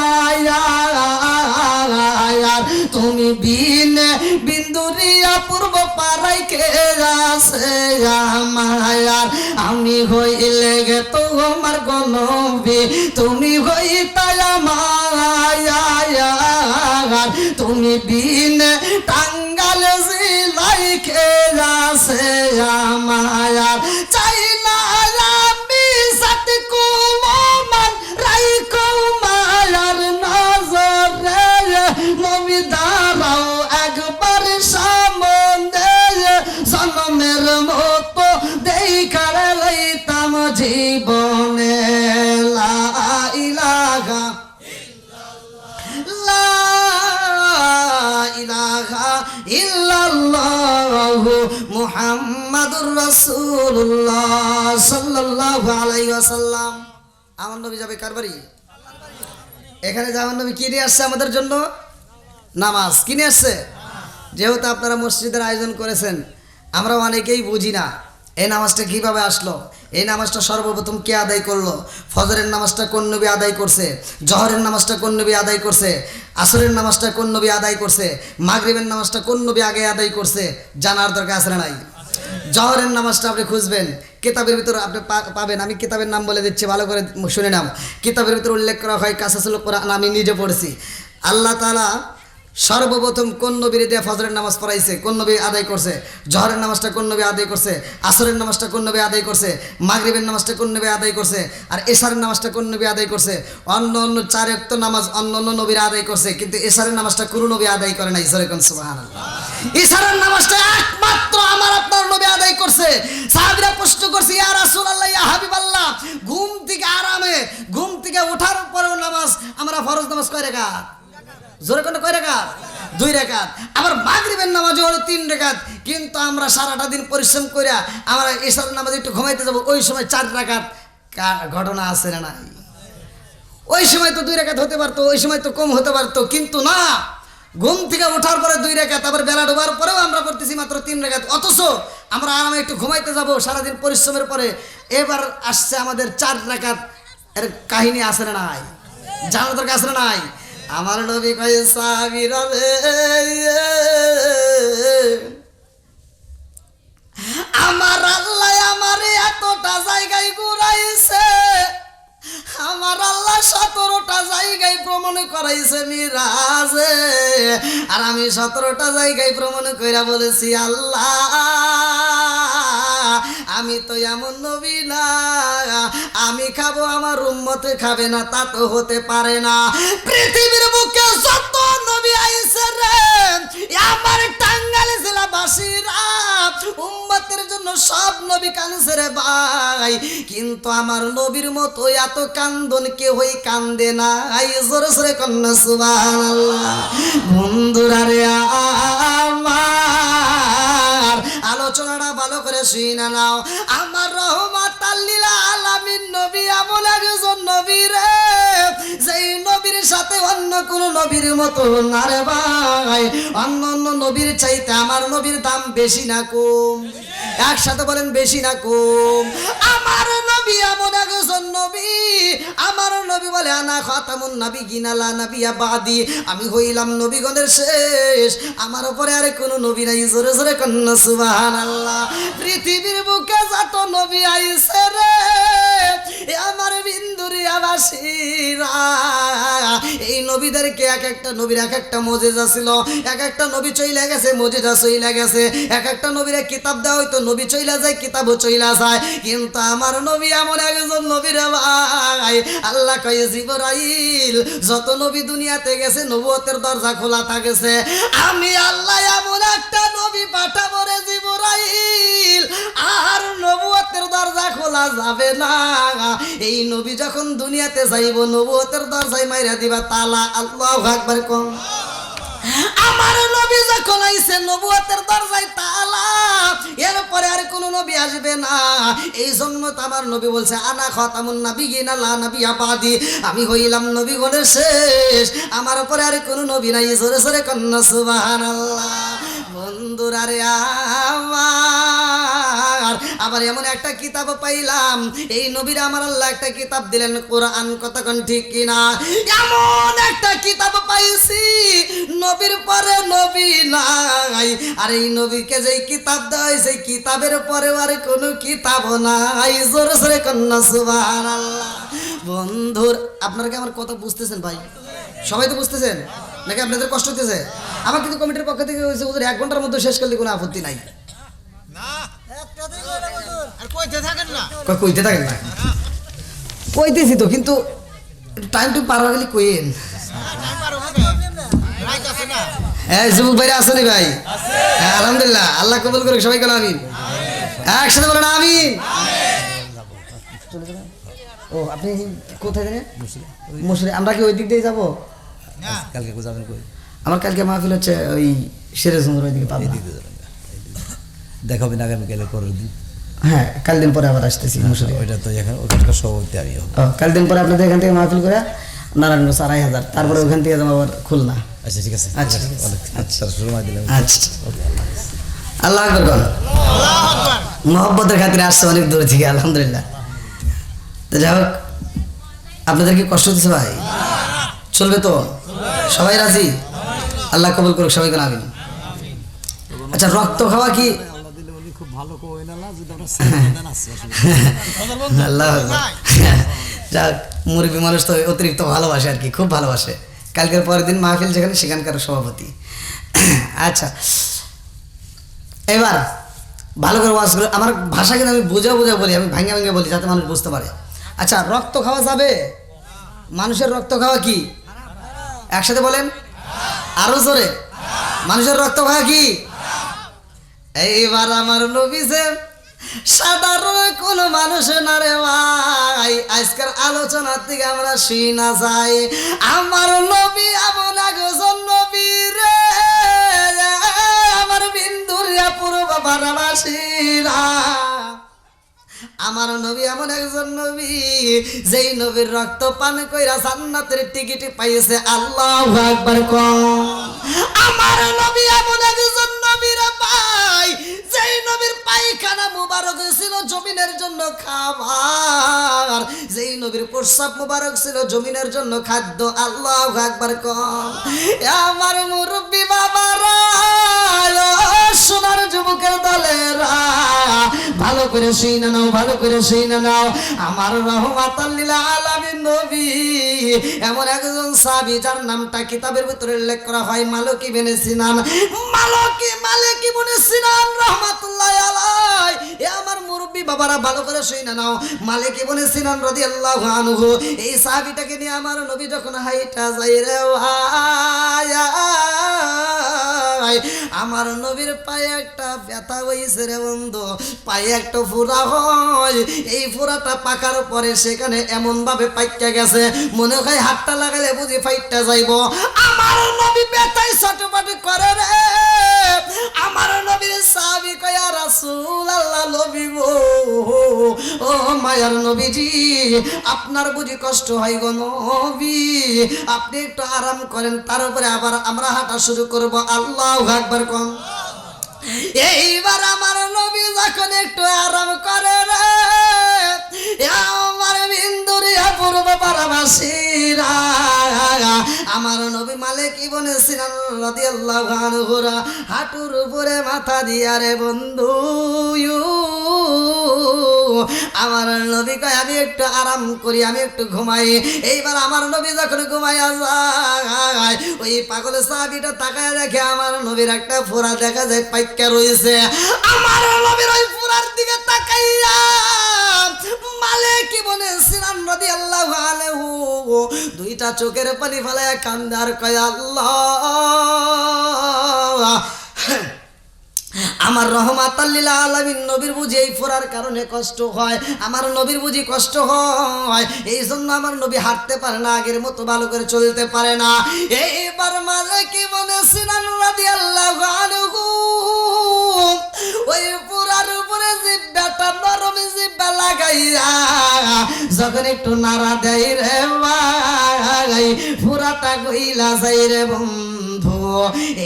তুমি বিনে বিন্দুরিয়া পূর্ব পাড়াই কে আছে আমার। আমি হইলে তো আমার গনবে, তুমি হইতাই আমার। তুমি বিনে টাঙ্গাল জিলাই কে আছে আমার। চাই না আমি সাথ কুমান রাই কুমার নজরে, নবী দাঁড়াও একবার সামনে, জন্মের মতো দেখার লইতাম জীবনে। লা ইলাহা লা ইলাহা ইল্লাল্লাহু মুহাম্মাদুর রাসূলুল্লাহ সাল্লাল্লাহু আলাইহি ওয়াসাল্লাম। আমার নবী যাবে কার বাড়ি? এখানে যে আমার নবী কি নিয়ে আসছে আমাদের জন্য? নামাজ। কি নিয়ে আসছে? যেহেতু আপনারা মসজিদের আয়োজন করেছেন, আমরা অনেকেই বুঝি না এই নামাজটা কিভাবে আসলো। এই নামাজটা সর্বপ্রথম কে আদায় করলো? ফজরের নামাজটা কোন নবী আদায় করছে? জহরের নামাজটা কোন নবী আদায় করছে? আসরের নামাজটা কোন নবী আদায় করছে? মাগরিবের নামাজটা কোন নবী আগে আদায় করছে? জানার দরকার আছে না নাই? জহরের নামাজটা আপনি খুঁজবেন, কিতাবের ভিতরে আপনি পাবেন। আমি কিতাবের নাম বলে দিচ্ছি, ভালো করে শুনে নাও। কিতাবের ভিতরে উল্লেখ করা হয়, কাসাসুল কোরআন, আমি নিজে পড়েছি। আল্লাহ তাআলা সর্বপ্রথম কোন নবীর দিয়ে ফজরের নামাজ পড়াইছে, কোন নবী আদায় করছে? জহরের নামাজটা কোন নবী আদায় করছে? আসরের নামাজটা কোন নবী আদায় করছে? মাগরিবের নামাজটা কোন নবী আদায় করছে? আর এশারের নামাজটা কোন নবী আদায় করছে? অন্য অন্য 4 ওয়াক্ত নামাজ অন্য অন্য নবীরা আদায় করছে, কিন্তু এশারের নামাজটা কোনো নবী আদায় করে নাই। জোরে কোন সুবহানাল্লাহ। এশারের নামাজটা একমাত্র আমার আপনার নবী আদায় করছে। সাহাবীরা প্রশ্ন করছে, ইয়া রাসূলুল্লাহ, ইয়া হাবিবাল্লাহ, ঘুম থেকে আরামে, ঘুম থেকে ওঠার পরেও নামাজ, আমরা ফরজ নামাজ কয় রাকাত? জোরে কোন কয় রাকাত? 2 রাকাত। আবার মাগরিবের নামাজও হলো 3 রাকাত, কিন্তু আমরা সারাটা দিন পরিশ্রম কইরা আমরা এশার নামাজে একটু ঘুমাইতে যাব, ওই সময় 4 রাকাত। ঘটনা আছে না নাই? ওই সময় তো 2 রাকাত হতে পারতো, ওই সময় তো কম হতে পারতো, কিন্তু না, ঘুম থেকে ওঠার পরে 2 রাকাত, আবার বেলা ডোবার পরেও আমরা করতেছি মাত্র 3 রাকাত। অথচ আমরা আরামে একটু ঘুমাইতে যাব সারাদিন পরিশ্রমের পরে, এবার আসছে আমাদের 4 রাকাত। এর কাহিনী আছে না নাই? জানার দরকার আছে না নাই? আমার নবী কয়, সাহাবীরা রে, আমার আল্লাহ আমারে এতটা জায়গায় ঘুরাইছে, আমার আল্লাহ 17টা জায়গায় ভ্রমণ করাইছে মিরাজে, আর আমি 17টা জায়গায় ভ্রমণ কইরা বলেছি, আল্লাহ আমি তো এমন নবী না, আমি খাবো আমার উম্মতে খাবে না, তা তো হতে পারে না। পৃথিবীর বুকে যত নবী আইছে রে, আমার টাঙ্গাইল জেলাবাসীরা উম্মতের জন্য সব নবী কাঁদছে রে ভাই, কিন্তু আমার নবীর মতো এত কান্দন কেউই কান্দে না। জোরে জোরে কন্যা সুবহানাল্লাহ। বন্ধুরা রে আমার, আলোচনাটা ভালো করে শুনে নাও। আমার রহমাতাল লিল আলামিন নবী এমন একজন নবী রে, যেই নবীর সাথে অন্য কোন নবীর মতো না রে ভাই। অন্য অন্য নবীর চাইতে আমার নবীর দাম বেশি না কম? একসাথে বলেন, বেশি না কম? আমার নবী এমন একজন নবী, আমার নবী বলে, আনা খাতামুন নাবিয়িন লা নাবিয়্যা বাদি, আমি হইলাম নবীগণের শেষ, আমার উপরে আর কোনো নবী নাই। জোরে জোরে কন্না সুবহানাল্লাহ। পৃথিবীর বুকে যত নবী আইছে রে, আমার বিন্দুরিয়াবাসীরা, এই নবীদেরকে এক একটা নবীর এক একটা মুজিজা ছিল, এক একটা নবী চইলা গেছে, মুজিজা চইলা গেছে, এক একটা নবীরে কিতাব দেওয়া হইতো, নবী চইলা যায়, কিতাবও চইলা যায়, কিন্তু আমার নবী এমন একজন নবী রে ভাই। আল্লাহ কয়, জিবরাইল, যত নবী দুনিয়াতে গেছে নবুয়তের দরজা খোলা থাকেছে, আমি আল্লাহ এমন একটা নবী পাঠাবো রে জিবরাইল, আর নবুয়তের দরজা খোলা যাবে না। এই নবী যখন দুনিয়াতে যাইব, নবুয়তের দরজায় মাইরা দিবা তালা। আল্লাহু আকবার কোন। আমার নবী যখন আইছে, নবুয়তের দরজায় তালা, এরপরে আর কোন নবী আসবে না। এই জন্য তো আমার নবী বলছে, আনা খাতামুন নাবিয়িন লা নাবিয়্যা বাদি, আমি হইলাম নবীগণের শেষ, আমার উপরে আর কোন নবী নাই। জোরে জোরে কন্না সুবহানাল্লাহ। বন্ধুরা রে আমার, আবার এমন একটা কিতাব পাইলাম, এই নবীর আমার আল্লাহ একটা কিতাব দিলেন, কোরআন। কতক্ষণ ঠিক কিনা? এমন একটা কিতাব পাইছি, নবীর পরে নবী নাই, আর এই নবীকে যেই কিতাব দেয়, সেই কিতাবের পরে আর কোনো কিতাব নাই। জোরে জোরে কন্না সুবহানাল্লাহ। বন্ধুর, আপনারা কি আমার কথা বুঝতেছেন ভাই? সবাই তো বুঝতেছেন নাকি? আপনাদের কষ্ট হতেছে? আমার কিন্তু কমিটির পক্ষ থেকে হয়েছে, ওদের 1 ঘন্টার মধ্যে শেষ করলে কোনো আপত্তি নাই। কইতে থাকেন না? কইতেছি তো, কিন্তু টাইম টু পার হয়ে গেলে কইেন। হ্যাঁ, যুবক ভাইরা আসেনি ভাই? হ্যাঁ, আলহামদুলিল্লাহ, আল্লাহ কবুল করুক। সবাই কেন আমিন? একসাথে বলেন আমিন। ও, আপনি কোথায় জানেন? মুসুরি। আমরা কি ওই দিক দিয়ে যাবো? কালকে যাবেন কই? আমার কালকে মাহফিল হচ্ছে ওই সিরাজগঞ্জের ওইদিকে, দেখাবেন আগামীকালের পরের দিন। হ্যাঁ, কাল দিন পরে আবার আসতেছি মুসুরি। ওইটা তো এখানে ওখানকার সভাপতি আমি। কাল দিন পরে আপনাদের এখান থেকে মাহফিল করে নারায়ণগঞ্জ 2500, তারপরে ওখান থেকে যাবো আবার খুলনা। আচ্ছা, ঠিক আছে। আচ্ছা, আচ্ছা, সময় দিলাম। আচ্ছা, আল্লাহ আকবার। মহব্বতের খাতিরে আসছে অনেক দূর থেকে, আলহামদুলিল্লাহ। তো যাই হোক, আপনাদের কি কষ্ট হচ্ছে ভাই? চলবে তো? সবাই রাজি? আল্লাহ কবুল করুক সবাইকে, আমিন। আচ্ছা, রক্ত খাওয়া কি আল্লাহ যাক, মুরব্বী মানুষ তো অতিরিক্ত ভালোবাসে আর কি, খুব ভালোবাসে। কালকের পরের দিন মাহফিল যেখানে, সেখানকার সভাপতি। আচ্ছা, এবার ভালো করে ওয়াজ করে, আমার ভাষা কিন্তু আমি বুঝা বলি, আমি ভাঙে ভাঙে বলি যাতে মানুষ বুঝতে পারে। আচ্ছা, রক্ত খাওয়া যাবে? মানুষের রক্ত খাওয়া কি? একসাথে বলেন, আরো জোরে। মানুষের রক্ত খাওয়া কি? এইবার আমার নবী যে সাধারণ কোন মানুষ না রে ভাই, আজকের আলোচনার থেকে আমরা শুই না যাই, আমার নবী এমন একজন নবী রে, আমার বিন্দুরিয়া পূর্ব বারাবাসীরা, আমার নবী এমন একজন নবী, যেই নবীর রক্ত পান কইরা জান্নাতের টিকিট পাইছে। আল্লাহু আকবার কোন। আমার নবী এমন একজন নবী রে ভাই, যেই নবীর পায়খানা মুবারক ছিল জমিনের জন্য খাবার, যেই নবীর প্রস্রাব মুবারক ছিল জমিনের জন্য খাদ্য। আল্লাহু আকবার কোন। আমার মুরব্বি বাবারা, সোনার যুবকের দলেরা, ভালো করে শুনে নাও, ভালো করে শুনে নাও। আমার রাহমাতাল লিল আলামিন নবী এমন একজন সাহাবী, যার নামটা কিতাবের ভিতরে উল্লেখ করা হয় মালিক ইবনে সিনান। মালিক ইবনে সিনান রাহমাতুল্লাহি আলাইহি। এ আমার মুরব্বি বাবারা, ভালো করে শুনে নাও। মালিক ইবনে সিনান রাদিয়াল্লাহু আনহু, এই সাহাবীটাকে নিয়ে আমার নবী যখন হাইটা যায় রে ভাই, আমার নবীর পায়ে একটা ব্যথা হয়েছে রে বন্ধু, পায়ে একটা ফোঁড়া হয়। এই ফোঁড়াটা পাকার পরে সেখানে এমন ভাবে পাইকা গেছে, মনে হয় হাতটা লাগালে বুঝি ফাইটটা যাইব। আমার নবী ব্যথায় ছটফট করে রে। আমার নবীর সাহাবী কয়, ইয়া রাসূলুল্লাহ, নবী গো, ও মায়ার নবীজি, আপনার বুঝি কষ্ট হয় গো নবী, আপনি একটু আরাম করেন, তার উপরে আবার আমরা হাঁটা শুরু করব। আল্লাহু আকবার কোন। এইবার আমার নবী যখন একটু আরাম করে রে, আমার বিন্দুরিয়া পূর্ব পারাবাসীরা, আমার নবী মালিক ইবনে সিনান রাদিয়াল্লাহু আনহু হাঁটুর উপরে মাথা দিয়া রে বন্ধু, আমার নবী কয়, আমি একটু আরাম করি, আমি একটু ঘুমাই। এইবার আমার নবী যখন ঘুমাইয়া যায়, ওই পাগল সাহাবীটা তাকায় দেখে আমার নবীর একটা ফোঁড়া দেখা যায় পাইকা রয়েছে। আমার নবীর ওই ফোঁড়ার দিকে তাকাইয়া মালিক ইবনে সিনান রাদিয়াল্লাহু আনহু দুইটা চোখের পানি ফেলায় কান্দে আর কয়, আল্লাহ, আমার রহমাতাল লিল আলামিন নবীর বুঝি এই ফোঁড়ার কারণে কষ্ট হয়, আমার নবীর বুঝি কষ্ট হয়, এই জন্য আমার নবী হাঁটতে পারে না, আগের মতো ভালো করে চলতে পারে না। এইবার মালিক ইবনে সিনান রাদিয়াল্লাহু আনহু ওই ফোঁড়ার উপরে জিহ্বাটা, নরম জিহ্বা লাগাইয়া যখন একটু নাড়া দেয় রে ভাই, ফোঁড়াটা গইলা যায় রে বন্ধু।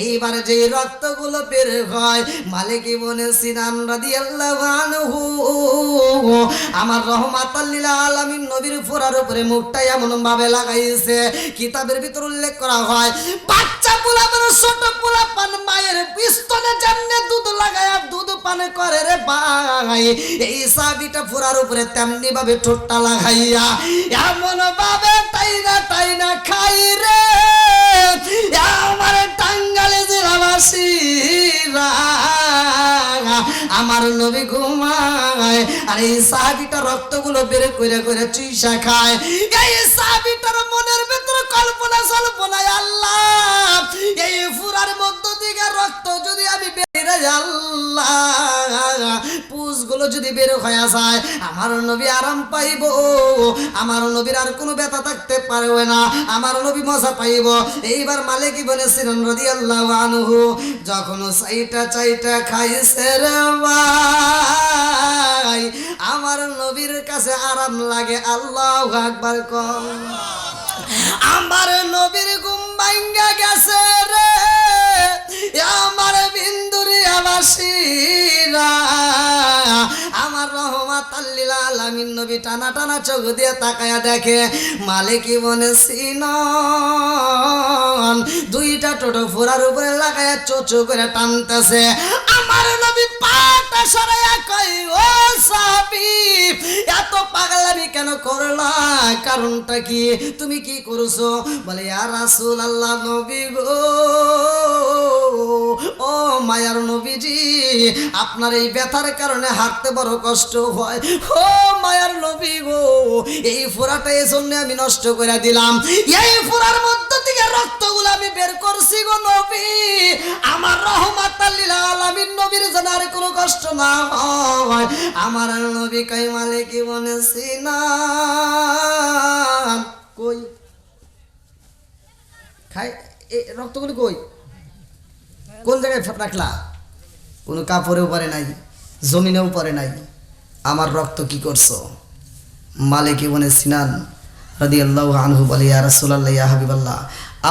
এইবার যে রক্তগুলো বের হয়, মালিক ইবনে সিনান রাদিয়াল্লাহু আনহু আমার রহমাতাল লিল আলামিন নবীর ফোঁড়ার উপরে মুখটা এমন ভাবে লাগাইছে, কিতাবের ভিতর উল্লেখ করা হয়, বাচ্চা পোলাপান, ছোট পোলাপান মায়ের স্তনে যেমনে দুধ লাগায়া দুধ পান করে রে ভাই, এই সাহাবীটা ফোঁড়ার উপরে তেমনি ভাবে ঠোঁটটা লাগাইয়া এমন ভাবে টাইনা খাই রে। আমার টাঙ্গালে জেলাবাসীরা, আমার নবী ঘুমায় আর এই সাহাবীটা রক্তগুলো বের করে করে চুইসা খায়। এই সাহাবীটার মনের ভিতরে কল্পনা জল্পনায়, আল্লাহ, এই ফুরার মধ্য থেকে রক্ত যদি আমি বের, আল্লাহ, পুষগুলো যদি বের হয়ে যায়, আমার নবী আরাম পাইব, আমার নবীর আর কোনো ব্যথা থাকতে পারবে না, আমার নবী মজা পাইব। এইবার মালিক ইবনে সিনান রাদিয়াল্লাহু আনহু যখন চাইটা খাইছে রে ভাই, আমার নবীর কাছে আরাম লাগে। আল্লাহু আকবার কোন। আমার নবীর ঘুম ভাঙ্গা গেছে রে, আমার বিন্দুরিয়াবাসীরা, আমার রহমাতাল লিল আলামিন নবী টানা টানা চোখ দিয়ে তাকায়া দেখে মালিকী বনে সিনান দুইটা টোটো ফোরার উপরে লাগায়া চোচো করে টানতেছে। আমার নবী পাটা সরাইয়া কই, ও সাহাবী এত পাগলামি কেন করলা, কারণটা কি, তুমি কি করছো? বলে ইয়া রাসূলুল্লাহ নবী গো, ও মায়ার নবীজি আপনার এই ব্যথার কারণে হাঁটতে বড় কষ্ট হয়। ও মায়ার নবী গো, এই ফোঁড়াটা এই জন্য আমি নষ্ট করে দিলাম, এই ফোঁড়ার মধ্য থেকে রক্তগুলো আমি বের করছি গো নবী, আমার রহমাতাল লিল আলামিন নবীর যেন আর কোনো কষ্ট না হয়। আমার নবী কই মালিকী বনে সিনান কই খাই এই রক্তগুলো কই, কোন জায়গায় রাখলা? কোনো কাপড়েও পরে নাই, জমিনেও পরে নাই, আমার রক্ত কি করছো? মালিক ইবনে সিনান রাদিয়াল্লাহু আনহু বলে ইয়া রাসূলুল্লাহ ইয়া হাবিবাল্লাহ,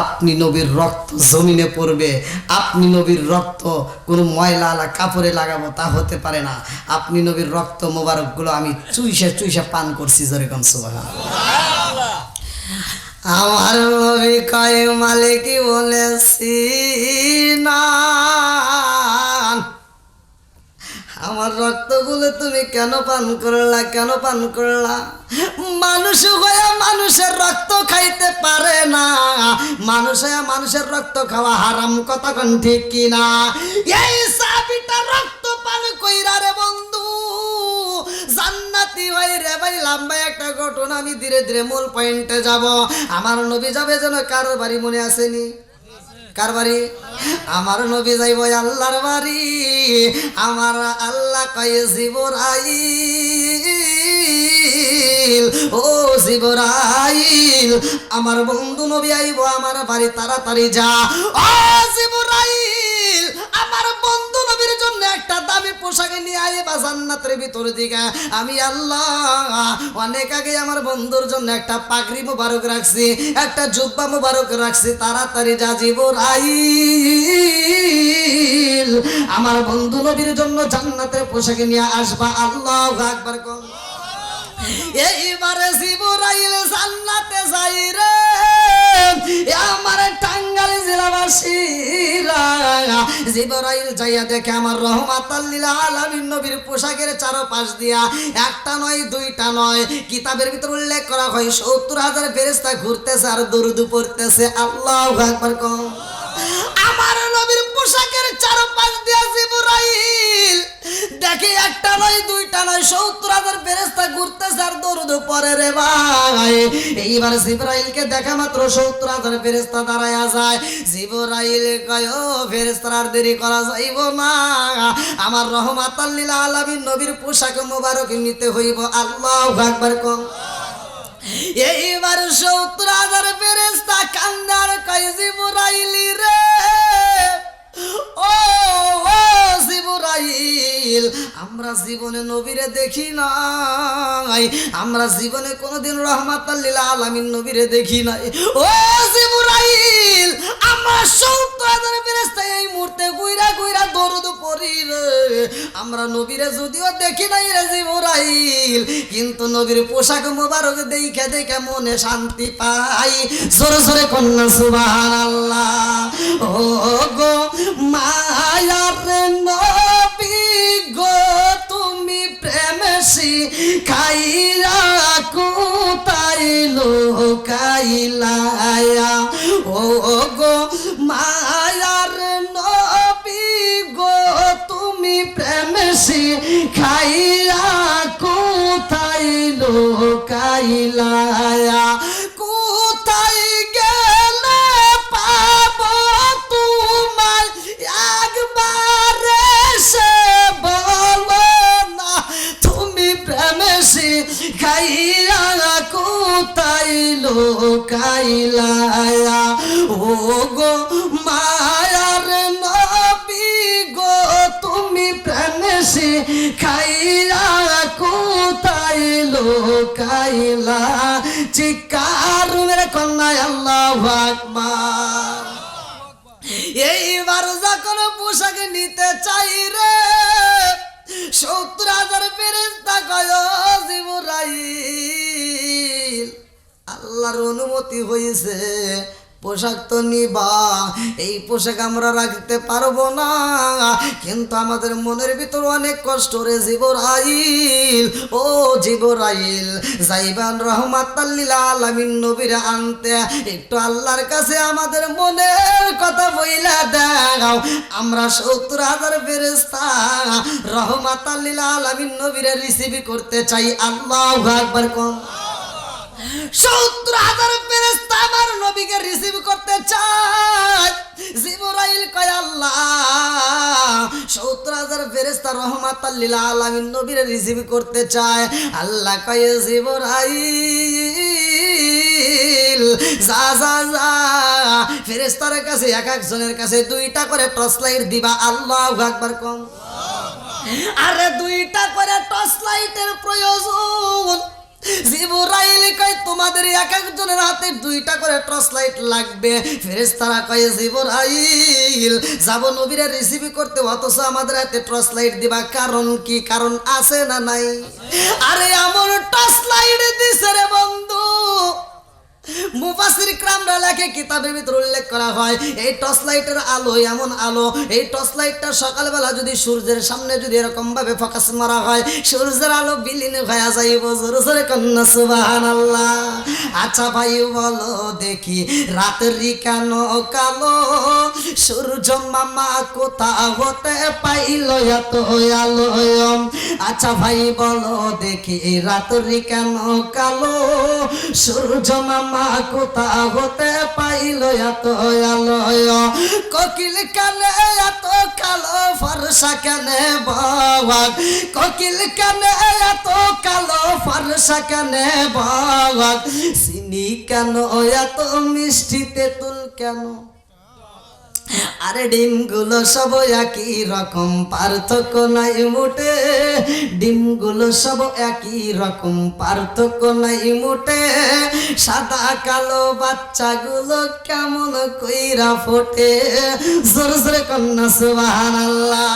আপনি নবীর রক্ত জমিনে পড়বে, আপনি নবীর রক্ত কোনো ময়লা কাপড়ে লাগাবো তা হতে পারে না, আপনি নবীর রক্ত মোবারকগুলো আমি চুইসা চুইসা পান করছি। যেরকম সুবহানাল্লাহ। আমার নবী কয় মালিকী বলে সিনান আমার রক্তগুলো তুমি কেন পান করলা, কেন পান করলা? মানুষ হয়ে মানুষের রক্ত খাইতে পারে না, মানুষ হয়ে মানুষের রক্ত খাওয়া হারাম, কতক্ষণ ঠিক কিনা? এই সাহাবীটা রক্ত পান কইরা রে বন্ধু জান্নাতি হই রে ভাই। লম্বা একটা ঘটনা, আমি ধীরে ধীরে মূল পয়েন্টে যাব। আমার নবী যাবে যেন কার বাড়ি মনে আসেনি? কার বাড়ি? আমার নবী যাইব আল্লাহর বাড়ি। আমার আল্লাহ কয়ে জিবরাইল, ও জিবরাইল আমার বন্ধু নবী আইব আমার বাড়ি, তাড়াতাড়ি যা। ও জিবরাইল আমার বন্ধু নবীর জন্য একটা দামি পোশাকে নিয়ে আইবা জান্নাতের ভিতর দিকে। আমি আল্লাহ অনেক আগে আমার বন্ধুর জন্য একটা পাগড়ি মোবারক রাখছি, একটা জুব্বা মোবারক রাখছি, তাড়াতাড়ি যা জিবরাইল আমার বন্ধু নবীর জন্য জান্নাতের পোশাকে নিয়ে আসবা। আল্লাহু আকবার কর। এইবারে জিবরাইল জান্নাতে যাই রে আমার টাঙ্গাইল জেলাবাসীরা। জিবরাইল যাইয়া দেখে আমার রহমাতাল লিল আলামিন নবীর পোশাকের চারপাশ দিয়া একটা নয় দুইটা নয়, কিতাবের ভিতর উল্লেখ করা হয় ৭০,০০০ ফেরেশতা ঘুরতেছে আর দরুদ পড়তেছে। আল্লাহু আকবার কর। আমার নবীর পোশাকের চারপাশ দিয়া জিবরাইল দেখে একটা নয় দুইটা নয় ৭০,০০০ ফেরেশতা ঘুরতেছে আর দরুদ পড়ে রে ভাই। এইবার জিবরাইলকে দেখা মাত্র ৭০,০০০ ফেরেশতা দাঁড়ায়া যায়। জিবরাইল কয় ও ফেরেশতারা আর দেরি করা যাইব না, আমার রহমাতাল লিল আলামিন নবীর পোশাক মোবারক নিতে হইব। আল্লাহু আকবার কর। এইবার ৭০,০০০ ফেরেশতা কান্দার কয় জিবরাইল রে, ও জিবরাইল আমরা জীবনে নবীরে দেখি নাই, আমরা জীবনে কোনোদিন রহমাতাল লিল আলামিন নবীরে দেখি নাই। ও জিবরাইল আমরা ৭০,০০০ ফেরেশতা এই মুহূর্তে গুইরা গুইরা দরুদ পড়ি রে, আমরা নবীরে যদিও দেখি নাই রে জিবরাইল, কিন্তু নবীর পোশাক মোবারক দেখে দেখে মনে শান্তি পাই। জোরে জোরে কন্যা সুবহানাল্লাহ। ও গো মায়ার নবী গো তুমি প্রেম শিখাইয়া কোথায় লুকাইলা, ও গো মায়ার নবী গো তুমি প্রেম শিখাইয়া কোথায় লুকাইলা, কোথায় গেলে পাবো তোমার একবার সে বলো না, তুমি প্রেম শিখাইয়া কোথায় লুকাইলা, ও গো মায়ার নবী গো তুমি প্রেম শিখাইয়া কোথায় লুকাইলা। চিৎকার মেরে কন্যা আল্লাহু আকবার। এইবার যখন পোশাক নিতে চাই রে 70,000 ফেরেশতা কয় ও জিবরাইল, আল্লাহর অনুমতি হয়েছে, পোশাক তো নিবা, এই পোশাক আমরা রাখতে পারবো না, কিন্তু আমাদের মনের ভিতর অনেক কষ্ট রে জিবরাইল, ও জিবরাইল, যাইবান রহমাতাল লিল আলামিন নবীর আনতে, একটু আল্লাহর কাছে আমাদের মনের কথা বইলা দাও, আমরা 70,000 ফেরেশতা রহমাতাল লিল আলামিন নবীর রিসিভ করতে চাই। আল্লাহু আকবার কোন 70,000 ফেরেশতা আমার নবীকে রিসিভ করতে চায়। জিবরাইল কয় আল্লাহ 70,000 ফেরেশতা রহমাতাল লিল আলামিন নবীর রিসিভ করতে চায়। আল্লাহ কয় জিবরাইল যা যা যা, ফেরেশতার কাছে এক একজনের কাছে 2টা করে টর্চ লাইট দিবা। আল্লাহু আকবার কোন, আরে 2টা করে টর্চ লাইটের প্রয়োজন। জিবরাইল কয় তোমাদের এক একজনের হাতে 2টা করে টর্চ লাইট লাগবে। ফেরেশতারা কয় জিবরাইল যাব নবীরা রিসিভ করতে, অথচ আমাদের হাতে টর্চ লাইট দিবা, কারণ কি? কারণ আছে না নাই? আরে এমন টর্চ লাইট দিছে রে বন্ধু, মুফাসসির কিরামরা লেখে কিতাবের ভিতর উল্লেখ করা হয় এই টর্চ লাইটের আলো এমন আলো, এই টর্চ লাইটটা সকালবেলা যদি সূর্যের সামনে যদি এরকম ভাবে ফোকাস মারা হয়, সূর্যের আলো বিলীন হয়ে যাইব। জোরে জোরে কন্না সুবহানাল্লাহ। আচ্ছা ভাই বলো দেখি, রাতের কেন কালো, সূর্য মামা কোথা হতে পাইল এত আলো? আচ্ছা ভাই বলো দেখি, রাতের কেন কালো, সূর্য মামা কোথা হতে পাইল এত আলো? কোকিল কানে এত কালো, ফর্সা কানে বাবা, কোকিল কানে এত কালো, ফর্সা কানে বাবা, চিনি কেন এত মিষ্টি, তেঁতুল কেন? আরে ডিমগুলো সব একই রকম, পার্থক্য নাই মোটে, ডিমগুলো সব একই রকম, পার্থক্য নাই মোটে, সাদা কালো বাচ্চাগুলো কেমন কইরা ফোটে। জোরে জোরে কন্না সুবহানাল্লাহ।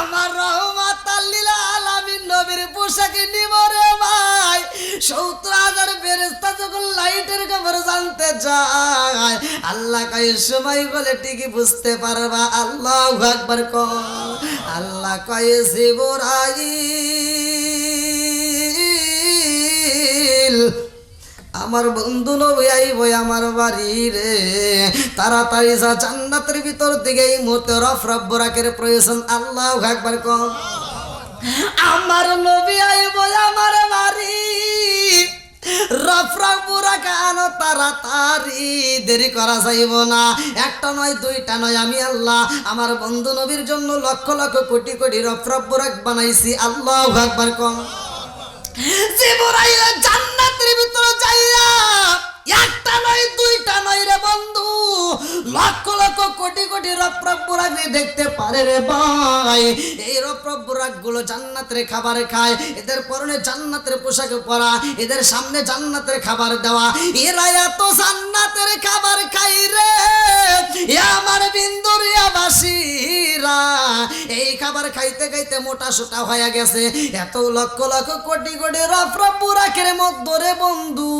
আমার রহমাতাল লিল আলামিন নবীর পোশাকে নিব রে ভাই, 70,000 ফেরেশতা যখন লাইটের খবর জানতে যায়, আল্লাহ কয় সময় বলে ঠিকই বুঝতে পারবা। আল্লাহু আকবার কর। আল্লাহ কয় জিবরাইল আমার বন্ধু নবী আইব আমার বাড়ি রে, তাড়াতাড়ি যা, জান্নাতের ভিতর দিকে এই মুহূর্তে রফরফ বুরাকের প্রয়োজন। আল্লাহু আকবার কর। আমার নবী আইব আমার বাড়ি, রফরফ বুরাক আনো তাড়াতাড়ি, দেরি করা যাইব না। একটা নয় 2টা নয়, আমি আল্লাহ আমার বন্ধু নবীর জন্য লক্ষ লক্ষ কোটি কোটি রফরফ বুরাক বানাইছি। আল্লাহু আকবার কর। জিবরাইল জান্নাতের ভিতরে যাইয়া একটা নয় 2টা নয় রে বন্ধু, লক্ষ লক্ষ কোটি কোটি রফরফ বুরাক দেখতে পারে রে ভাই। এই রফরফ বুরাক গুলো জান্নাতের খাবার খায়, এদের পরনে জান্নাতের পোশাক পরা, এদের সামনে জান্নাতের খাবার দেওয়া, এরা এত জান্নাতের খাবার খাই রে আমার বিন্দুরিয়াবাসীরা। এই খাবার খাইতে খাইতে মোটা সোটা হয়ে গেছে। এত লক্ষ লক্ষ কোটি কোটি রফরফ বুরাকের মধ্যে রে বন্ধু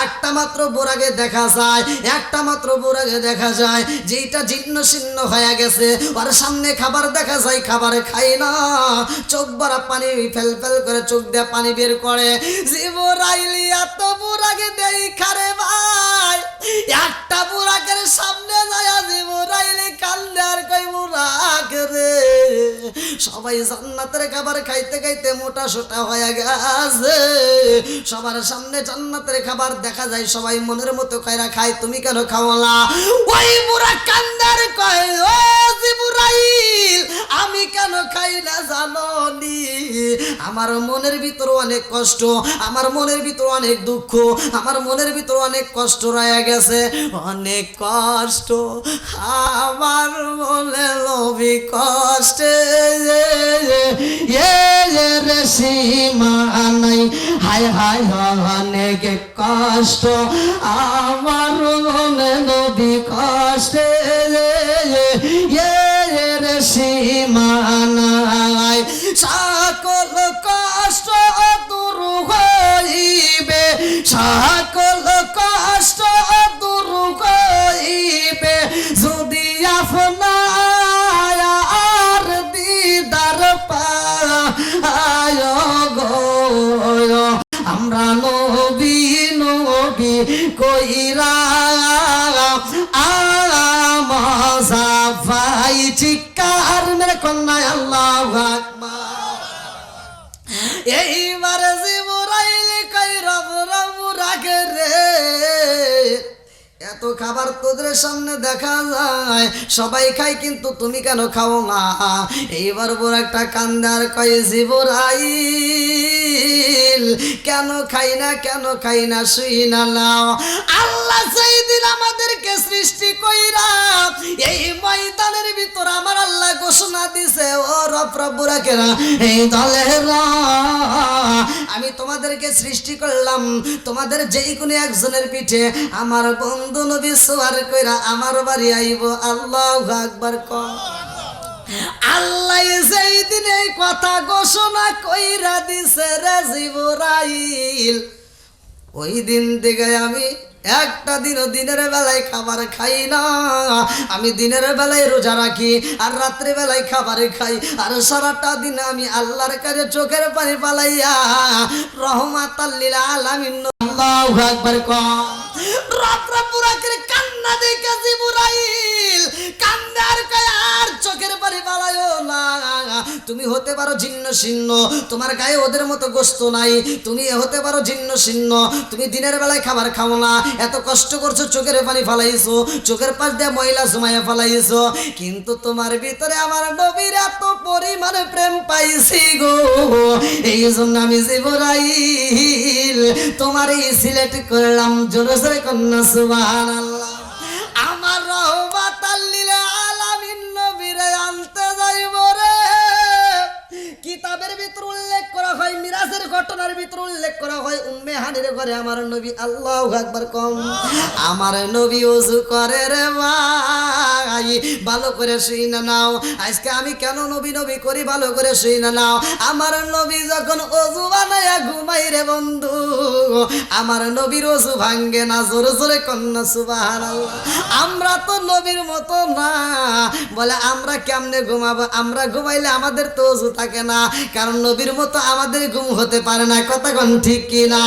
একটা মাত্র বোরাকে দেখা যায়, একটা মাত্র বোরাকে দেখা যায় যেটা জীর্ণ শীর্ণ হয়ে গেছে। ওর সামনে খাবার দেখা যায়, খাবার খাই না, চোখ ভরা পানি ফেল ফেল করে চোখ দিয়ে পানি বের করে। জিবরাইল এত বোরাকে দেই খারে ভাই, একটা বোরাকের সামনে যায় জিবরাইল কান্দে আর কই বোরাক রে, সবাই জান্নাতের খাবার খাইতে খাইতে মোটা সোটা হয়ে গেছে, সবার সামনে জান্নাতের খাবার দেখা যায়, সবাই মনের মতো কইরা খায়, তুমি কেন খাও না? ওই বুড়া কান্দার কয় ও জিবরাইল আমি কেন খাই না জানো নি? আমার মনের ভিতর অনেক কষ্ট, আমার মনের ভিতর অনেক দুঃখ, আমার মনের ভিতর অনেক কষ্ট রয়ে গেছে, অনেক কষ্ট আমার মনে লবি কষ্টে রে সীমা নাই, হায় হায় অনেক কষ্ট আমার মনে লবি কষ্টে রে সীমানায় সকল কষ্ট দূর হইবে সকল কষ্ট দূর হইবে যদি আপনার দিদার পায় গো আমরা নবী নবী কইরা আমাজাফাই চিৎকার মেরে কন্যায় আল্লাহু আকবার। এইবার জিবরাইল কই রব রব রাগে রে এত খাবার তোদের সামনে দেখা যায় সবাই খায় কিন্তু তুমি কেন খাও না? এইবার বড় একটা কান্দার কয় জিবরাইল কেন খাই না শুই না নাও। আল্লাহ সেই দিন আমাদেরকে সৃষ্টি কইরা এই ময়দানের ভিতর আমার আল্লাহ ঘোষণা দিছে ও রব রব্বুরা কেরা এই দলেরা আমি তোমাদেরকে সৃষ্টি করলাম তোমাদের যেই কোনো একজনের পিঠে আমার বন্ধু নবী সওয়ার কইরা আমার বাড়ি আইব। আল্লাহু আকবার কম। আল্লাহ সেই দিন এই কথা ঘোষণা কইরা দিছে রে জিবরাইল। ওই দিন থেকে আমি একটা দিনও দিনের বেলায় খাবার খাই না। আমি দিনের বেলায় রোজা রাখি আর রাত্রে বেলায় খাবার খাই আর সারাটা দিন আমি আল্লাহর কাছে চোখের পানি পালাইয়া রহমাতাল লিল আলামিন। আল্লাহু আকবার কম। রব রব্বুল আলামিনের কান্না দেখে জিবরাইল কান্দার কয় আর চোখের পানি পালাইও না। তুমি হতে পারো জিন্ন শীর্ণ তোমার গায়ে ওদের মতো গোশত নাই তুমি হতে পারো জিন্ন শীর্ণ তুমি দিনের বেলায় খাবার খাও না এত কষ্ট করছো চোখের পানি ফালাইছো চোখের পাশ দিয়ে ময়লা জমাইয়া ফালাইছো কিন্তু তোমার ভিতরে আমার নবীর এত পরিমাণে প্রেম পাইছি গো এই জন্য আমি জিবরাইল তোমারই সিলেক্ট করলাম। জোরে জোরে কন্যা সুবহানাল্লাহ। আমার রহমাতাল লিল আলামিন নবীরে আনতে যাইব রে। কিতাবের ভিতর উল্লেখ করা হয় মিরাজের ঘটনার ভিতর উল্লেখ করা হয় উম্মে হানির ঘরে আমার নবী। আল্লাহু আকবার কম। আমার নবী ওযু করে রে ভাই ভালো করে শুই না নাও। আজকে আমি কেন নবী নবী করি ভালো করে শুই না নাও। আমার নবী যখন ওযু বানায়া ঘুমাই রে বন্ধু আমার নবীর ওযু ভাঙ্গে না। জোরে জোরে কন্যা সুবহানাল্লাহ। আমরা তো নবীর মতো না বলে আমরা কেমনে ঘুমাবো? আমরা ঘুমাইলে আমাদের তো ওযু থাকে না কারণ নবীর মতো আমাদের ঘুম হতে পারে না। কথা কোন ঠিক কিনা?